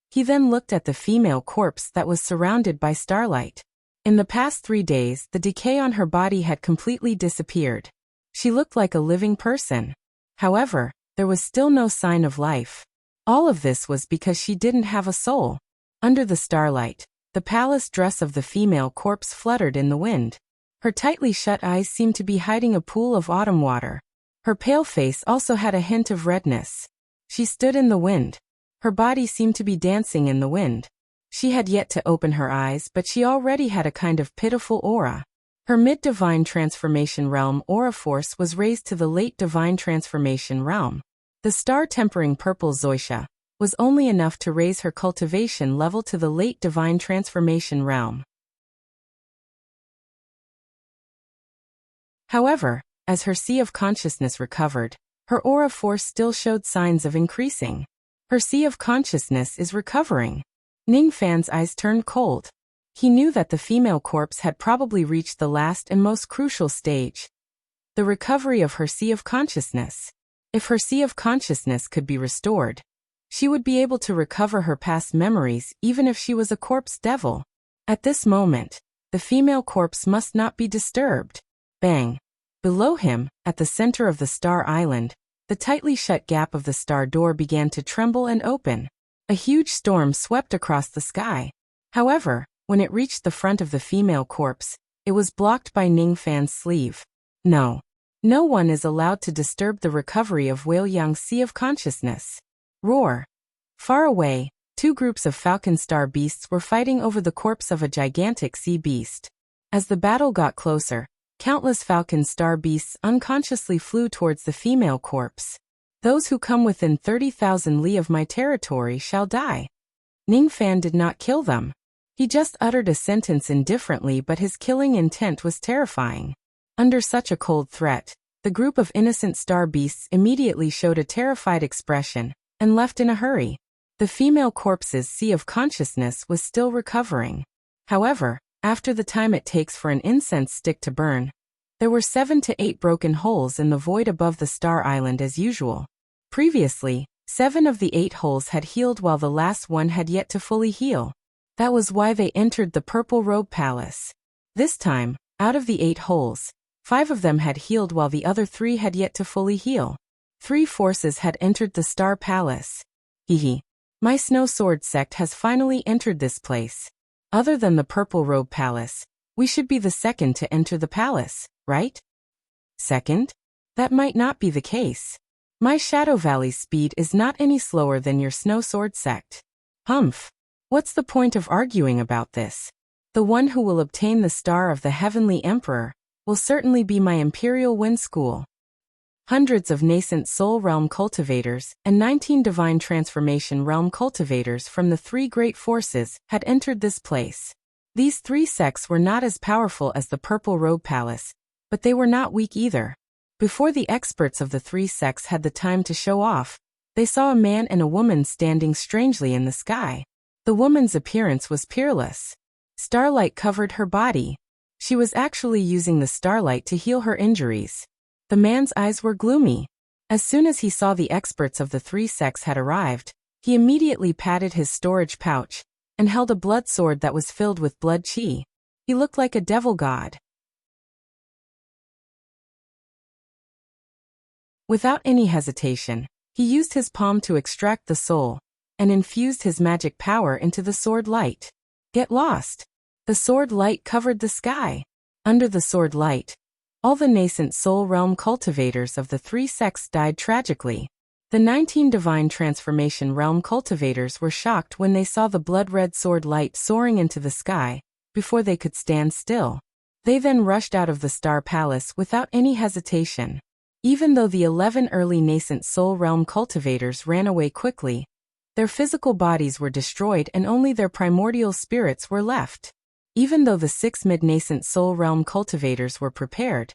He then looked at the female corpse that was surrounded by starlight. In the past 3 days, the decay on her body had completely disappeared. She looked like a living person. However, there was still no sign of life. All of this was because she didn't have a soul. Under the starlight, the palace dress of the female corpse fluttered in the wind. Her tightly shut eyes seemed to be hiding a pool of autumn water. Her pale face also had a hint of redness. She stood in the wind. Her body seemed to be dancing in the wind. She had yet to open her eyes, but she already had a kind of pitiful aura. Her mid-divine transformation realm aura force was raised to the late divine transformation realm. The star-tempering purple Wuxia was only enough to raise her cultivation level to the late divine transformation realm. However, as her sea of consciousness recovered, her aura force still showed signs of increasing. Her sea of consciousness is recovering. Ning Fan's eyes turned cold. He knew that the female corpse had probably reached the last and most crucial stage, the recovery of her sea of consciousness. If her sea of consciousness could be restored, she would be able to recover her past memories even if she was a corpse devil. At this moment, the female corpse must not be disturbed. Bang! Below him, at the center of the star island, the tightly shut gap of the star door began to tremble and open. A huge storm swept across the sky. However, when it reached the front of the female corpse, it was blocked by Ning Fan's sleeve. No. No one is allowed to disturb the recovery of Wei Yang's sea of consciousness. Roar! Far away, 2 groups of falcon star beasts were fighting over the corpse of a gigantic sea beast. As the battle got closer, countless falcon star beasts unconsciously flew towards the female corpse. Those who come within 30,000 li of my territory shall die. Ning Fan did not kill them. He just uttered a sentence indifferently, but his killing intent was terrifying. Under such a cold threat, the group of innocent star beasts immediately showed a terrified expression and left in a hurry. The female corpse's sea of consciousness was still recovering. However, after the time it takes for an incense stick to burn, there were 7 to 8 broken holes in the void above the star island as usual. Previously, 7 of the 8 holes had healed while the last one had yet to fully heal. That was why they entered the Purple Robe Palace. This time, out of the 8 holes, 5 of them had healed while the other 3 had yet to fully heal. 3 forces had entered the Star Palace. Hehe. My Snow Sword sect has finally entered this place. Other than the Purple Robe Palace, we should be the second to enter the palace, right? Second? That might not be the case. My Shadow Valley's speed is not any slower than your Snow Sword sect. Humph. What's the point of arguing about this? The one who will obtain the Star of the Heavenly Emperor will certainly be my Imperial Wind School. Hundreds of nascent Soul Realm cultivators and 19 Divine Transformation Realm cultivators from the 3 great forces had entered this place. These 3 sects were not as powerful as the Purple Robe Palace, but they were not weak either. Before the experts of the 3 sects had the time to show off, they saw a man and a woman standing strangely in the sky. The woman's appearance was peerless. Starlight covered her body. She was actually using the starlight to heal her injuries. The man's eyes were gloomy. As soon as he saw the experts of the 3 sects had arrived, he immediately patted his storage pouch and held a blood sword that was filled with blood chi. He looked like a devil god. Without any hesitation, he used his palm to extract the soul and infused his magic power into the sword light. Get lost! The sword light covered the sky. Under the sword light, all the nascent soul realm cultivators of the 3 sects died tragically. The 19 Divine Transformation Realm cultivators were shocked when they saw the blood-red sword light soaring into the sky before they could stand still. They then rushed out of the Star Palace without any hesitation. Even though the 11 early nascent soul realm cultivators ran away quickly, their physical bodies were destroyed and only their primordial spirits were left. Even though the 6 mid-nascent soul realm cultivators were prepared,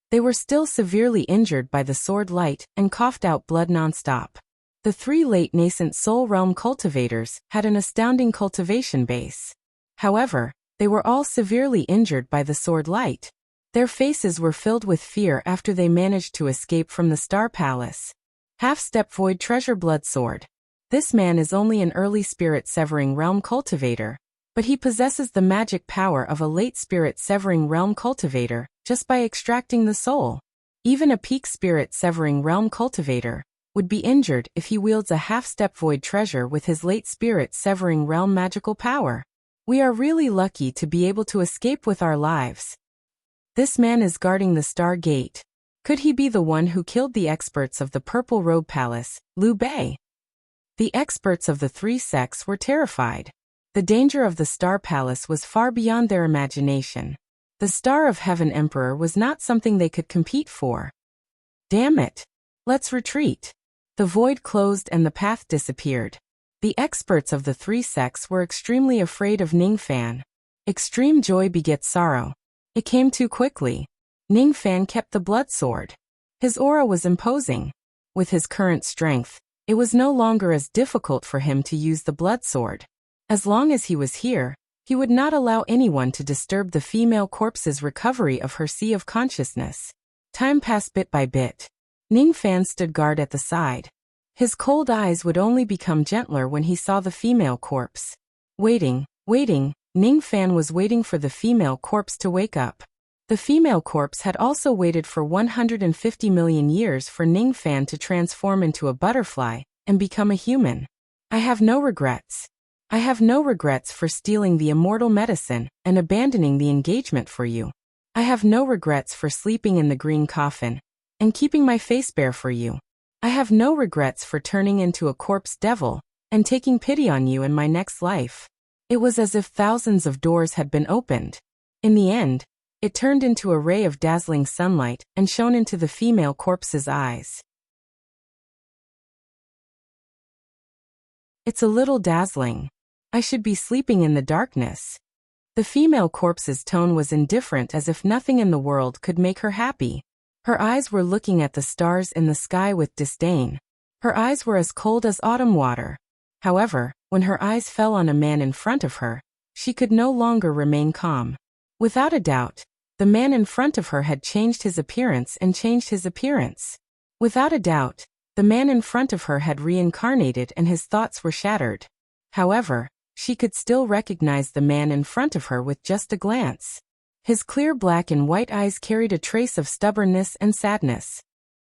they were still severely injured by the sword light and coughed out blood non-stop. The 3 late nascent soul realm cultivators had an astounding cultivation base. However, they were all severely injured by the sword light. Their faces were filled with fear after they managed to escape from the Star Palace. Half-step Void Treasure Blood Sword. This man is only an early Spirit Severing Realm cultivator, but he possesses the magic power of a late Spirit Severing Realm cultivator just by extracting the soul. Even a peak Spirit Severing Realm cultivator would be injured if he wields a half-step Void Treasure with his late Spirit Severing Realm magical power. We are really lucky to be able to escape with our lives. This man is guarding the Star Gate. Could he be the one who killed the experts of the Purple Robe Palace, Liu Bei? The experts of the three sects were terrified. The danger of the Star Palace was far beyond their imagination. The Star of Heaven Emperor was not something they could compete for. Damn it! Let's retreat. The void closed and the path disappeared. The experts of the three sects were extremely afraid of Ningfan. Extreme joy begets sorrow. It came too quickly. Ningfan kept the blood sword. His aura was imposing. With his current strength, it was no longer as difficult for him to use the blood sword. As long as he was here, he would not allow anyone to disturb the female corpse's recovery of her sea of consciousness. Time passed bit by bit. Ningfan stood guard at the side. His cold eyes would only become gentler when he saw the female corpse. Waiting. Ningfan was waiting for the female corpse to wake up. The female corpse had also waited for 150 million years for Ningfan to transform into a butterfly and become a human. I have no regrets. I have no regrets for stealing the immortal medicine and abandoning the engagement for you. I have no regrets for sleeping in the green coffin and keeping my face bare for you. I have no regrets for turning into a corpse devil and taking pity on you in my next life. It was as if thousands of doors had been opened. In the end, it turned into a ray of dazzling sunlight and shone into the female corpse's eyes. It's a little dazzling. I should be sleeping in the darkness. The female corpse's tone was indifferent, as if nothing in the world could make her happy. Her eyes were looking at the stars in the sky with disdain. Her eyes were as cold as autumn water. However, when her eyes fell on a man in front of her, she could no longer remain calm. Without a doubt, the man in front of her had changed his appearance and changed his appearance. Without a doubt, the man in front of her had reincarnated and his thoughts were shattered. However, she could still recognize the man in front of her with just a glance. His clear black and white eyes carried a trace of stubbornness and sadness.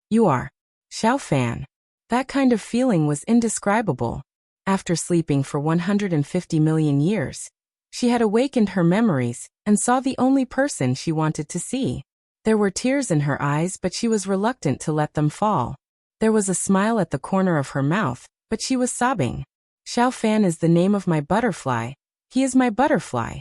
You are Xiao Fan. That kind of feeling was indescribable. After sleeping for 150 million years, she had awakened her memories and saw the only person she wanted to see. There were tears in her eyes, but she was reluctant to let them fall. There was a smile at the corner of her mouth, but she was sobbing. Xiao Fan is the name of my butterfly. He is my butterfly.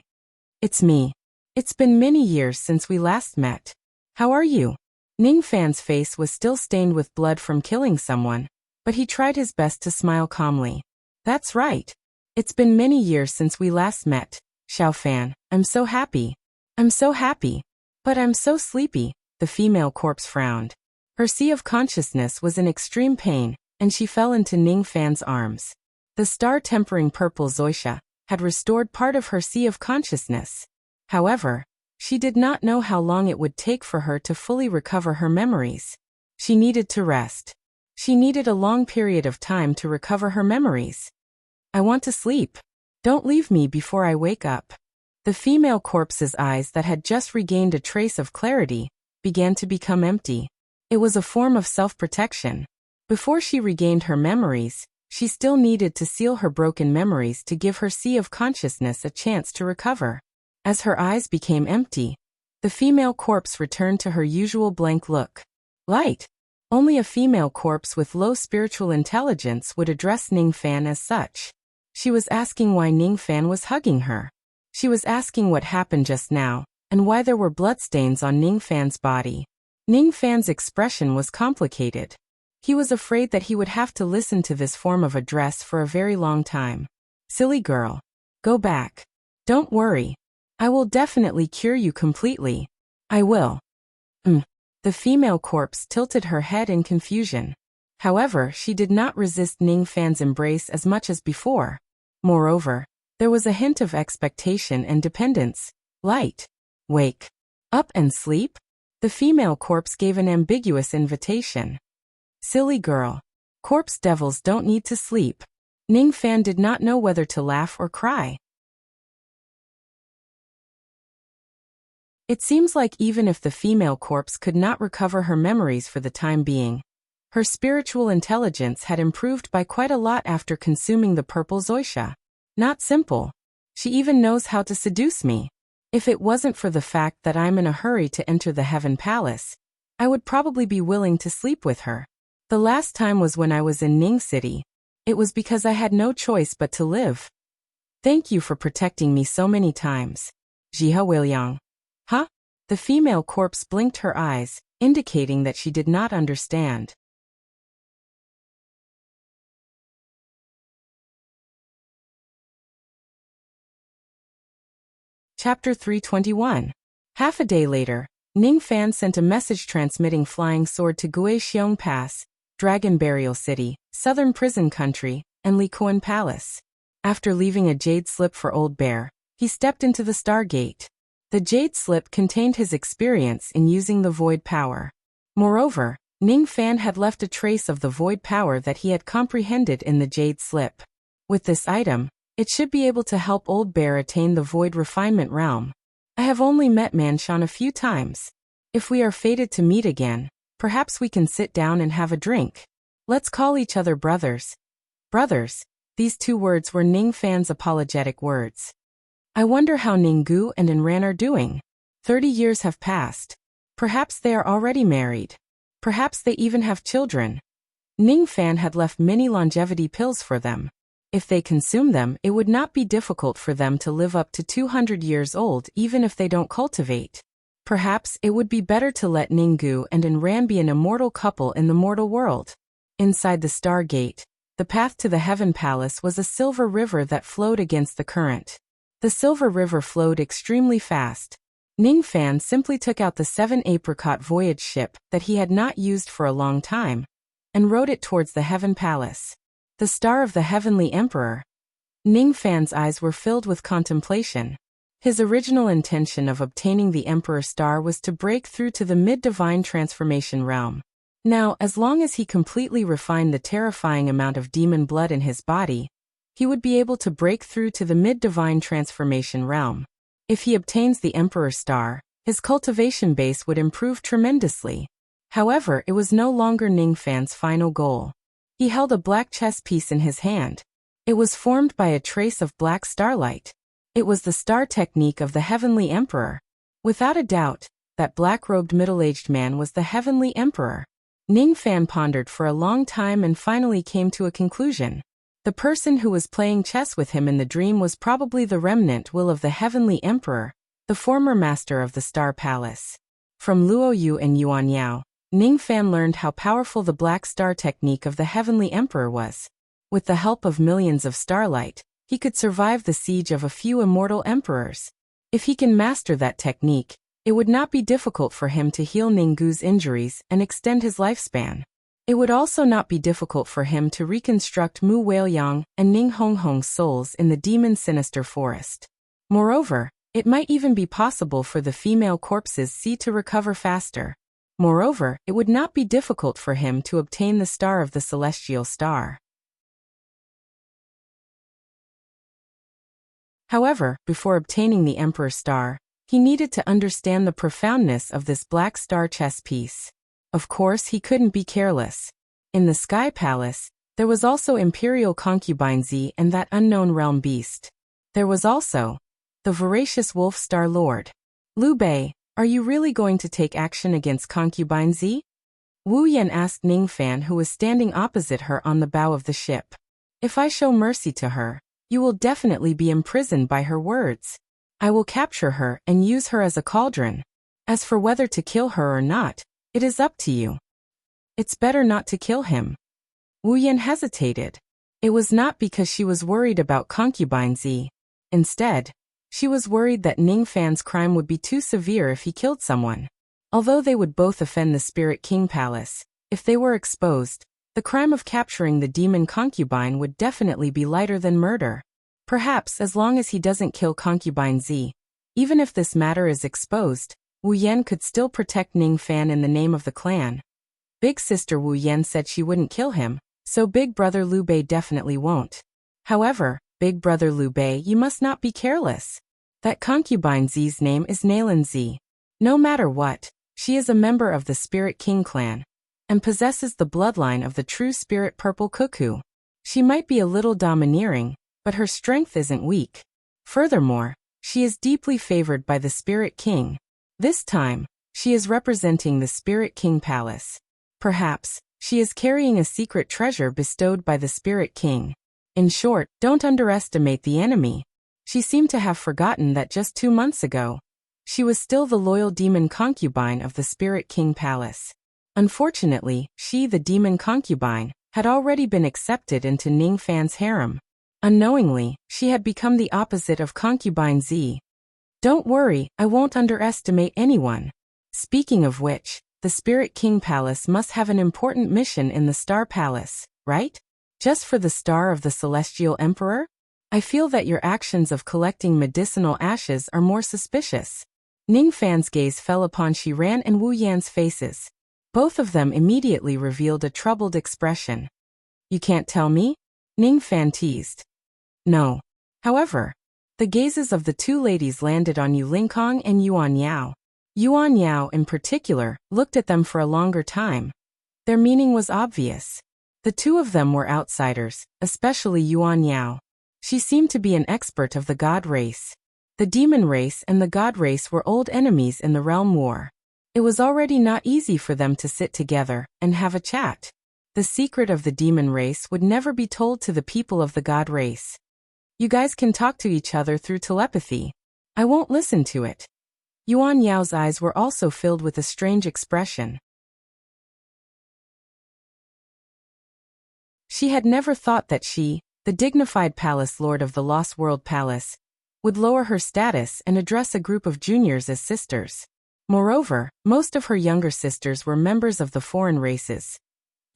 It's me. It's been many years since we last met. How are you? Ningfan's face was still stained with blood from killing someone, but he tried his best to smile calmly. That's right. It's been many years since we last met, Xiao Fan. I'm so happy. I'm so happy. But I'm so sleepy, the female corpse frowned. Her sea of consciousness was in extreme pain, and she fell into Ningfan's arms. The star-tempering purple Zoisha had restored part of her sea of consciousness. However, she did not know how long it would take for her to fully recover her memories. She needed to rest. She needed a long period of time to recover her memories. I want to sleep. Don't leave me before I wake up. The female corpse's eyes that had just regained a trace of clarity began to become empty. It was a form of self-protection. Before she regained her memories, she still needed to seal her broken memories to give her sea of consciousness a chance to recover. As her eyes became empty, the female corpse returned to her usual blank look. Light. Only a female corpse with low spiritual intelligence would address Ningfan as such. She was asking why Ningfan was hugging her. She was asking what happened just now, and why there were bloodstains on Ningfan's body. Ningfan's expression was complicated. He was afraid that he would have to listen to this form of address for a very long time. Silly girl. Go back. Don't worry. I will definitely cure you completely. I will. The female corpse tilted her head in confusion. However, she did not resist Ningfan's embrace as much as before. Moreover, there was a hint of expectation and dependence. Light. Wake. Up and sleep? The female corpse gave an ambiguous invitation. Silly girl. Corpse devils don't need to sleep. Ning Fan did not know whether to laugh or cry. It seems like even if the female corpse could not recover her memories for the time being, her spiritual intelligence had improved by quite a lot after consuming the purple zoisha. Not simple. She even knows how to seduce me. If it wasn't for the fact that I'm in a hurry to enter the Heaven Palace, I would probably be willing to sleep with her. The last time was when I was in Ning City. It was because I had no choice but to live. Thank you for protecting me so many times. Jiha Wilyang. Huh? The female corpse blinked her eyes, indicating that she did not understand. Chapter 321. Half a day later, Ning Fan sent a message transmitting Flying Sword to Guixiong Pass, Dragon Burial City, Southern Prison Country, and Likuan Palace. After leaving a jade slip for Old Bear, he stepped into the Stargate. The jade slip contained his experience in using the void power. Moreover, Ning Fan had left a trace of the void power that he had comprehended in the jade slip. With this item, it should be able to help Old Bear attain the void refinement realm. I have only met Manshan a few times. If we are fated to meet again, perhaps we can sit down and have a drink. Let's call each other brothers. Brothers. These two words were Ning Fan's apologetic words. I wonder how Ninggu and Enran are doing. 30 years have passed. Perhaps they are already married. Perhaps they even have children. Ning Fan had left many longevity pills for them. If they consume them, it would not be difficult for them to live up to 200 years old even if they don't cultivate. Perhaps it would be better to let Ninggu and Enran be an immortal couple in the mortal world. Inside the Stargate, the path to the Heaven Palace was a silver river that flowed against the current. The silver river flowed extremely fast. Ning Fan simply took out the 7 apricot voyage ship that he had not used for a long time, and rowed it towards the Heaven Palace. The star of the Heavenly Emperor. Ning Fan's eyes were filled with contemplation. His original intention of obtaining the Emperor Star was to break through to the mid-divine transformation realm. Now, as long as he completely refined the terrifying amount of demon blood in his body, he would be able to break through to the mid-divine transformation realm. If he obtains the Emperor Star, his cultivation base would improve tremendously. However, it was no longer Ning Fan's final goal. He held a black chess piece in his hand. It was formed by a trace of black starlight. It was the star technique of the Heavenly Emperor. Without a doubt, that black-robed middle-aged man was the Heavenly Emperor. Ning Fan pondered for a long time and finally came to a conclusion. The person who was playing chess with him in the dream was probably the remnant will of the Heavenly Emperor, the former master of the Star Palace. From Luo Yu and Yuan Yao, Ning Fan learned how powerful the black star technique of the Heavenly Emperor was. With the help of millions of starlight, he could survive the siege of a few immortal emperors. If he can master that technique, it would not be difficult for him to heal Ninggu's injuries and extend his lifespan. It would also not be difficult for him to reconstruct Mu Weiliang and Ning Honghong's souls in the demon sinister forest. Moreover, it might even be possible for the female corpses to recover faster. Moreover, it would not be difficult for him to obtain the star of the celestial star. However, before obtaining the Emperor Star, he needed to understand the profoundness of this black star chess piece. Of course, he couldn't be careless. In the Sky Palace, there was also Imperial Concubine Z and that unknown realm beast. There was also the voracious Wolf Star Lord. Liu Bei, are you really going to take action against Concubine Z? Wu Yan asked Ning Fan, who was standing opposite her on the bow of the ship. If I show mercy to her, you will definitely be imprisoned by her words. I will capture her and use her as a cauldron. As for whether to kill her or not, it is up to you. It's better not to kill him. Wu Yan hesitated. It was not because she was worried about Concubine Z. Instead, she was worried that Ning Fan's crime would be too severe if he killed someone. Although they would both offend the Spirit King Palace, if they were exposed, the crime of capturing the demon concubine would definitely be lighter than murder. Perhaps as long as he doesn't kill Concubine Z, even if this matter is exposed, Wu Yan could still protect Ning Fan in the name of the clan. Big sister Wu Yan said she wouldn't kill him, so big brother Liu Bei definitely won't. However, big brother Liu Bei, you must not be careless. That concubine Zi's name is Nalan Zi. No matter what, she is a member of the Spirit King clan, and possesses the bloodline of the true Spirit Purple Cuckoo. She might be a little domineering, but her strength isn't weak. Furthermore, she is deeply favored by the Spirit King. This time, she is representing the Spirit King Palace. Perhaps, she is carrying a secret treasure bestowed by the Spirit King. In short, don't underestimate the enemy. She seemed to have forgotten that just 2 months ago, she was still the loyal demon concubine of the Spirit King Palace. Unfortunately, she, the demon concubine, had already been accepted into Ning Fan's harem. Unknowingly, she had become the opposite of concubine Zi. Don't worry, I won't underestimate anyone. Speaking of which, the Spirit King Palace must have an important mission in the Star Palace, right? Just for the star of the Celestial Emperor? I feel that your actions of collecting medicinal ashes are more suspicious. Ning Fan's gaze fell upon Shiran and Wu Yan's faces. Both of them immediately revealed a troubled expression. You can't tell me? Ning Fan teased. No. However, the gazes of the two ladies landed on Yu Lingkong and Yuan Yao. Yuan Yao, in particular, looked at them for a longer time. Their meaning was obvious. The two of them were outsiders, especially Yuan Yao. She seemed to be an expert of the god race. The demon race and the god race were old enemies in the realm war. It was already not easy for them to sit together and have a chat. The secret of the demon race would never be told to the people of the god race. You guys can talk to each other through telepathy. I won't listen to it. Yuan Yao's eyes were also filled with a strange expression. She had never thought that she, the dignified palace lord of the Lost World Palace, would lower her status and address a group of juniors as sisters. Moreover, most of her younger sisters were members of the foreign races.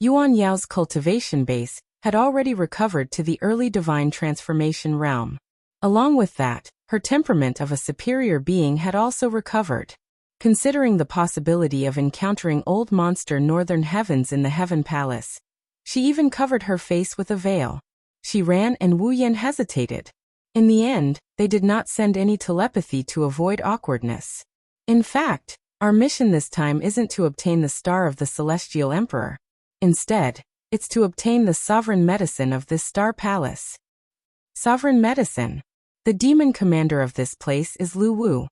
Yuan Yao's cultivation base had already recovered to the early divine transformation realm. Along with that, her temperament of a superior being had also recovered. Considering the possibility of encountering old monster northern heavens in the Heaven Palace, she even covered her face with a veil. Shiran and Wu Yan hesitated. In the end, they did not send any telepathy to avoid awkwardness. In fact, our mission this time isn't to obtain the star of the Celestial Emperor. Instead, it's to obtain the sovereign medicine of this star palace. Sovereign medicine. The demon commander of this place is Lu Wu.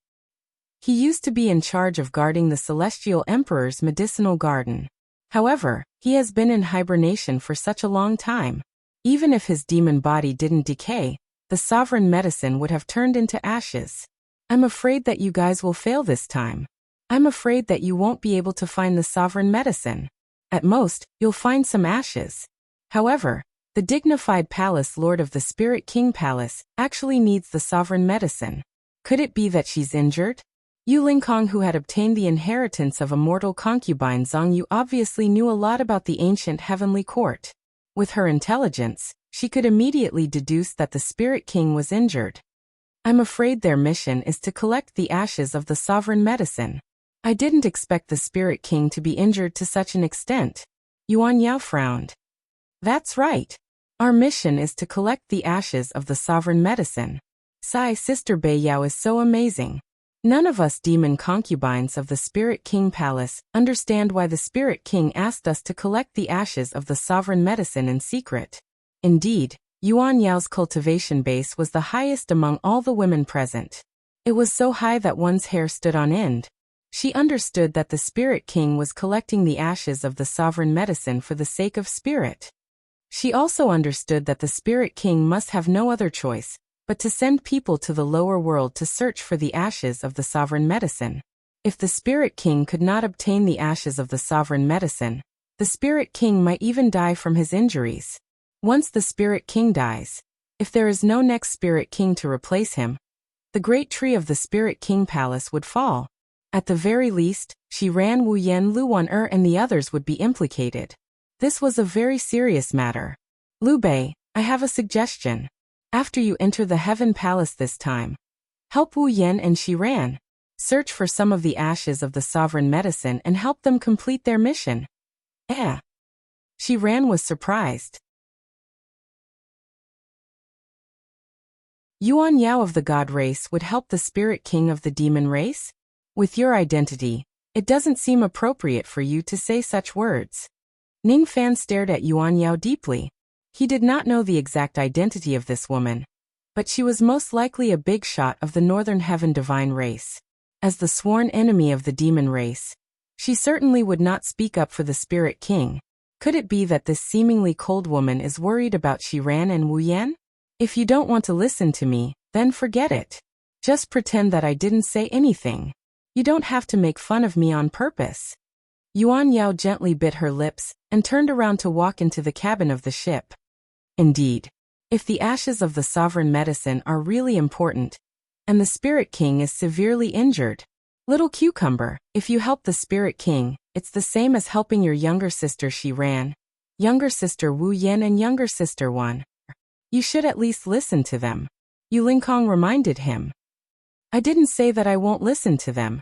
He used to be in charge of guarding the Celestial Emperor's medicinal garden. However, he has been in hibernation for such a long time. Even if his demon body didn't decay, the sovereign medicine would have turned into ashes. I'm afraid that you guys will fail this time. I'm afraid that you won't be able to find the sovereign medicine. At most, you'll find some ashes. However, the dignified palace lord of the Spirit King Palace actually needs the sovereign medicine. Could it be that she's injured? Yu Lingkong, who had obtained the inheritance of a mortal concubine Zhongyu, obviously knew a lot about the ancient heavenly court. With her intelligence, she could immediately deduce that the Spirit King was injured. I'm afraid their mission is to collect the ashes of the sovereign medicine. I didn't expect the Spirit King to be injured to such an extent. Yuan Yao frowned. That's right. Our mission is to collect the ashes of the sovereign medicine. Sai, Sister Bei Yao is so amazing. None of us demon concubines of the Spirit King Palace understand why the Spirit King asked us to collect the ashes of the sovereign medicine in secret. Indeed, Yuan Yao's cultivation base was the highest among all the women present. It was so high that one's hair stood on end. She understood that the Spirit King was collecting the ashes of the sovereign medicine for the sake of spirit. She also understood that the Spirit King must have no other choice but to send people to the lower world to search for the ashes of the sovereign medicine. If the Spirit King could not obtain the ashes of the sovereign medicine, the Spirit King might even die from his injuries. Once the Spirit King dies, if there is no next Spirit King to replace him, the great tree of the Spirit King Palace would fall. At the very least, Shiran, Wu Yan, Lu Wan and the others would be implicated. This was a very serious matter. Liu Bei, I have a suggestion. After you enter the Heaven Palace this time, help Wu Yan and Shiran. search for some of the ashes of the sovereign medicine and help them complete their mission. She ran was surprised. Yuan Yao of the god race would help the spirit king of the demon race? With your identity, it doesn't seem appropriate for you to say such words. Ning Fan stared at Yuan Yao deeply. He did not know the exact identity of this woman, but she was most likely a big shot of the Northern Heaven divine race. As the sworn enemy of the demon race, she certainly would not speak up for the spirit king. Could it be that this seemingly cold woman is worried about Shiran and Wu Yan? If you don't want to listen to me, then forget it. Just pretend that I didn't say anything. You don't have to make fun of me on purpose. Yuan Yao gently bit her lips and turned around to walk into the cabin of the ship. Indeed, if the ashes of the sovereign medicine are really important, and the spirit king is severely injured, little cucumber, if you help the spirit king, it's the same as helping your younger sister Shiran, younger sister Wu Yan and younger sister Wan. You should at least listen to them. Yu Lingkong reminded him. I didn't say that I won't listen to them.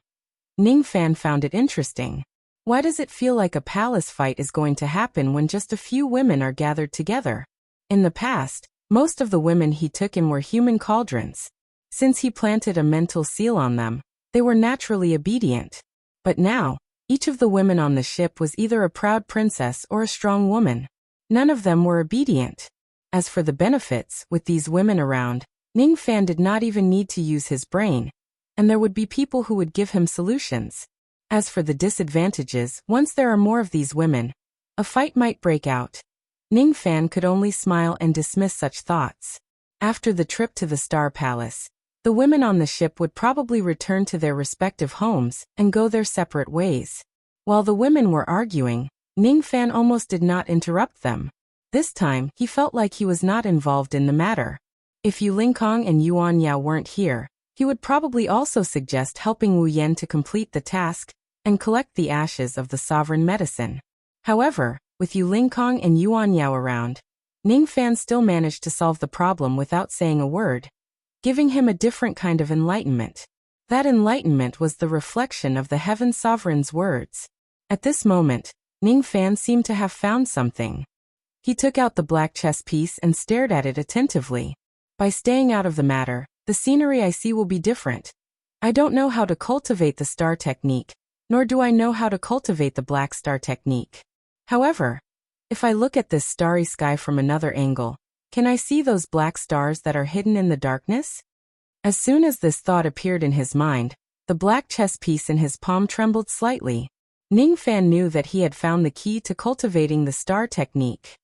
Ning Fan found it interesting. Why does it feel like a palace fight is going to happen when just a few women are gathered together? In the past, most of the women he took in were human cauldrons. Since he planted a mental seal on them, they were naturally obedient. But now, each of the women on the ship was either a proud princess or a strong woman. None of them were obedient. As for the benefits, with these women around, Ning Fan did not even need to use his brain, and there would be people who would give him solutions. As for the disadvantages, once there are more of these women, a fight might break out. Ning Fan could only smile and dismiss such thoughts. After the trip to the Star Palace, the women on the ship would probably return to their respective homes and go their separate ways. While the women were arguing, Ning Fan almost did not interrupt them. This time, he felt like he was not involved in the matter. If Yu Lingkong and Yuan Yao weren't here, he would probably also suggest helping Wu Yan to complete the task and collect the ashes of the sovereign medicine. However, with Yu Lingkong and Yuan Yao around, Ning Fan still managed to solve the problem without saying a word, giving him a different kind of enlightenment. That enlightenment was the reflection of the Heaven Sovereign's words. At this moment, Ning Fan seemed to have found something. He took out the black chess piece and stared at it attentively. By staying out of the matter, the scenery I see will be different. I don't know how to cultivate the star technique, nor do I know how to cultivate the black star technique. However, if I look at this starry sky from another angle, can I see those black stars that are hidden in the darkness? As soon as this thought appeared in his mind, the black chess piece in his palm trembled slightly. Ning Fan knew that he had found the key to cultivating the star technique.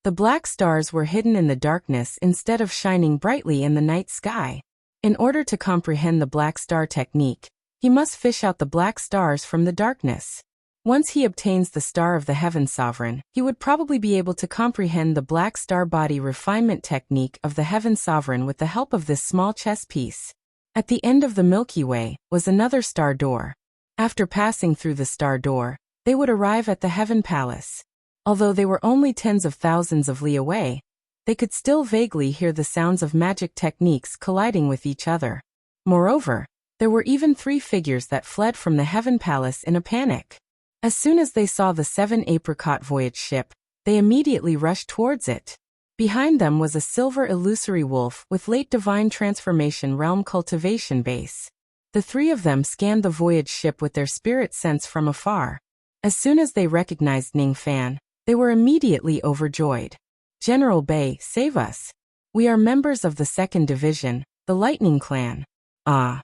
The black stars were hidden in the darkness instead of shining brightly in the night sky. In order to comprehend the black star technique, he must fish out the black stars from the darkness. Once he obtains the Star of the Heaven Sovereign, he would probably be able to comprehend the black star body refinement technique of the Heaven Sovereign with the help of this small chess piece. At the end of the Milky Way was another star door. After passing through the star door, they would arrive at the Heaven Palace. Although they were only tens of thousands of li away, they could still vaguely hear the sounds of magic techniques colliding with each other. Moreover, there were even 3 figures that fled from the Heaven Palace in a panic. As soon as they saw the 7 apricot voyage ship, they immediately rushed towards it. Behind them was a silver illusory wolf with late divine transformation realm cultivation base. The 3 of them scanned the voyage ship with their spirit sense from afar. As soon as they recognized Ning Fan, they were immediately overjoyed. General Bei, save us. We are members of the 2nd Division, the Lightning Clan. Ah!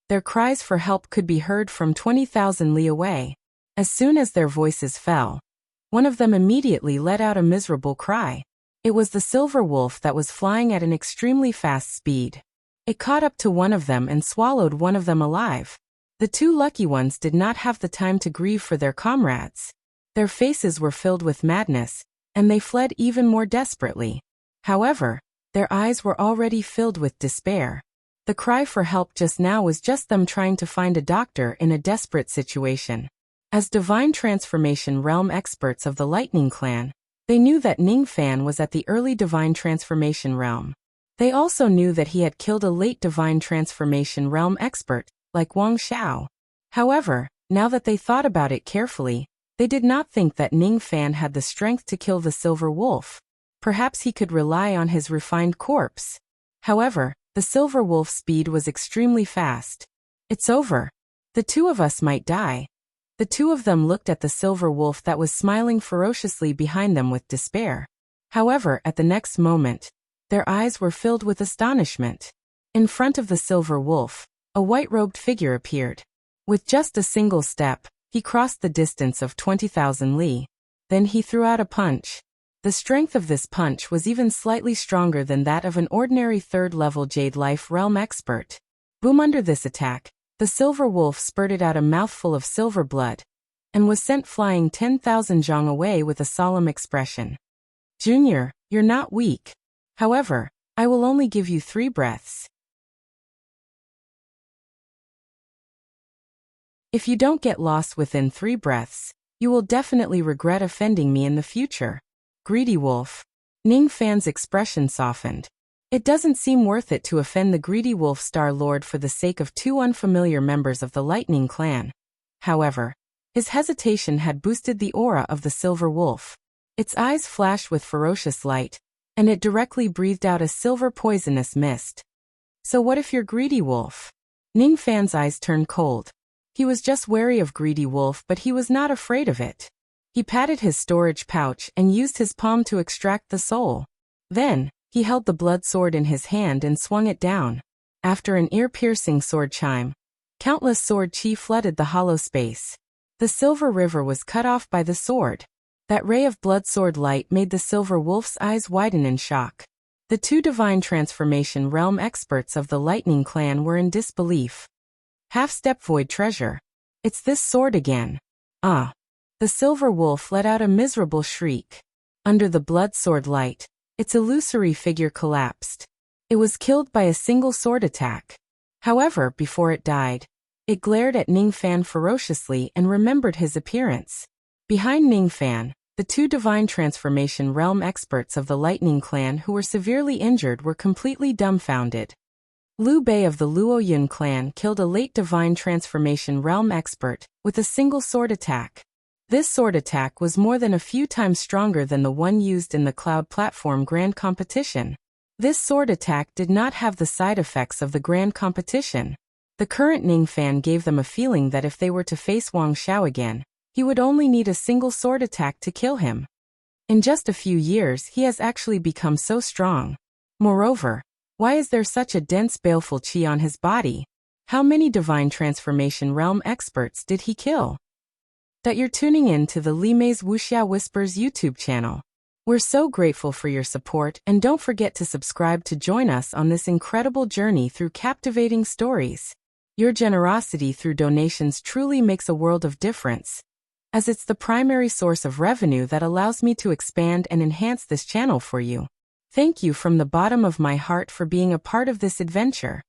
Their cries for help could be heard from 20,000 li away. As soon as their voices fell, one of them immediately let out a miserable cry. It was the silver wolf that was flying at an extremely fast speed. It caught up to one of them and swallowed one of them alive. The 2 lucky ones did not have the time to grieve for their comrades. Their faces were filled with madness, and they fled even more desperately. However, their eyes were already filled with despair. The cry for help just now was just them trying to find a doctor in a desperate situation. As divine transformation realm experts of the Lightning Clan, they knew that Ning Fan was at the early divine transformation realm. They also knew that he had killed a late divine transformation realm expert, like Wang Xiao. However, now that they thought about it carefully, they did not think that Ning Fan had the strength to kill the silver wolf. Perhaps he could rely on his refined corpse. However, the silver wolf's speed was extremely fast. It's over. The two of us might die. The two of them looked at the silver wolf that was smiling ferociously behind them with despair. However, at the next moment, their eyes were filled with astonishment. In front of the silver wolf, a white-robed figure appeared. With just a single step, he crossed the distance of 20,000 li. Then he threw out a punch. The strength of this punch was even slightly stronger than that of an ordinary third-level Jade Life Realm expert. Boom! Under this attack, the silver wolf spurted out a mouthful of silver blood and was sent flying 10,000 zhang away with a solemn expression. Junior, you're not weak. However, I will only give you 3 breaths. If you don't get lost within 3 breaths, you will definitely regret offending me in the future. Greedy wolf. Ning Fan's expression softened. It doesn't seem worth it to offend the greedy wolf Star Lord for the sake of 2 unfamiliar members of the Lightning Clan. However, his hesitation had boosted the aura of the silver wolf. Its eyes flashed with ferocious light, and it directly breathed out a silver poisonous mist. So what if you're greedy wolf? Ning Fan's eyes turned cold. He was just wary of greedy wolf, but he was not afraid of it. He patted his storage pouch and used his palm to extract the soul. Then, he held the blood sword in his hand and swung it down. After an ear-piercing sword chime, countless sword chi flooded the hollow space. The silver river was cut off by the sword. That ray of blood sword light made the silver wolf's eyes widen in shock. The 2 divine transformation realm experts of the Lightning Clan were in disbelief. Half-step void treasure. It's this sword again. Ah. The silver wolf let out a miserable shriek. Under the blood sword light, its illusory figure collapsed. It was killed by a single sword attack. However, before it died, it glared at Ning Fan ferociously and remembered his appearance. Behind Ning Fan, the 2 divine transformation realm experts of the Lightning Clan who were severely injured were completely dumbfounded. Liu Bei of the Luoyun clan killed a late divine transformation realm expert with a single sword attack. This sword attack was more than a few times stronger than the one used in the Cloud Platform Grand Competition. This sword attack did not have the side effects of the Grand Competition. The current Ning Fan gave them a feeling that if they were to face Wang Xiao again, he would only need a single sword attack to kill him. In just a few years he has actually become so strong. Moreover, why is there such a dense baleful qi on his body? How many divine transformation realm experts did he kill? That you're tuning in to the Li Mei's Wuxia Whispers YouTube channel. We're so grateful for your support, and don't forget to subscribe to join us on this incredible journey through captivating stories. Your generosity through donations truly makes a world of difference, as it's the primary source of revenue that allows me to expand and enhance this channel for you. Thank you from the bottom of my heart for being a part of this adventure.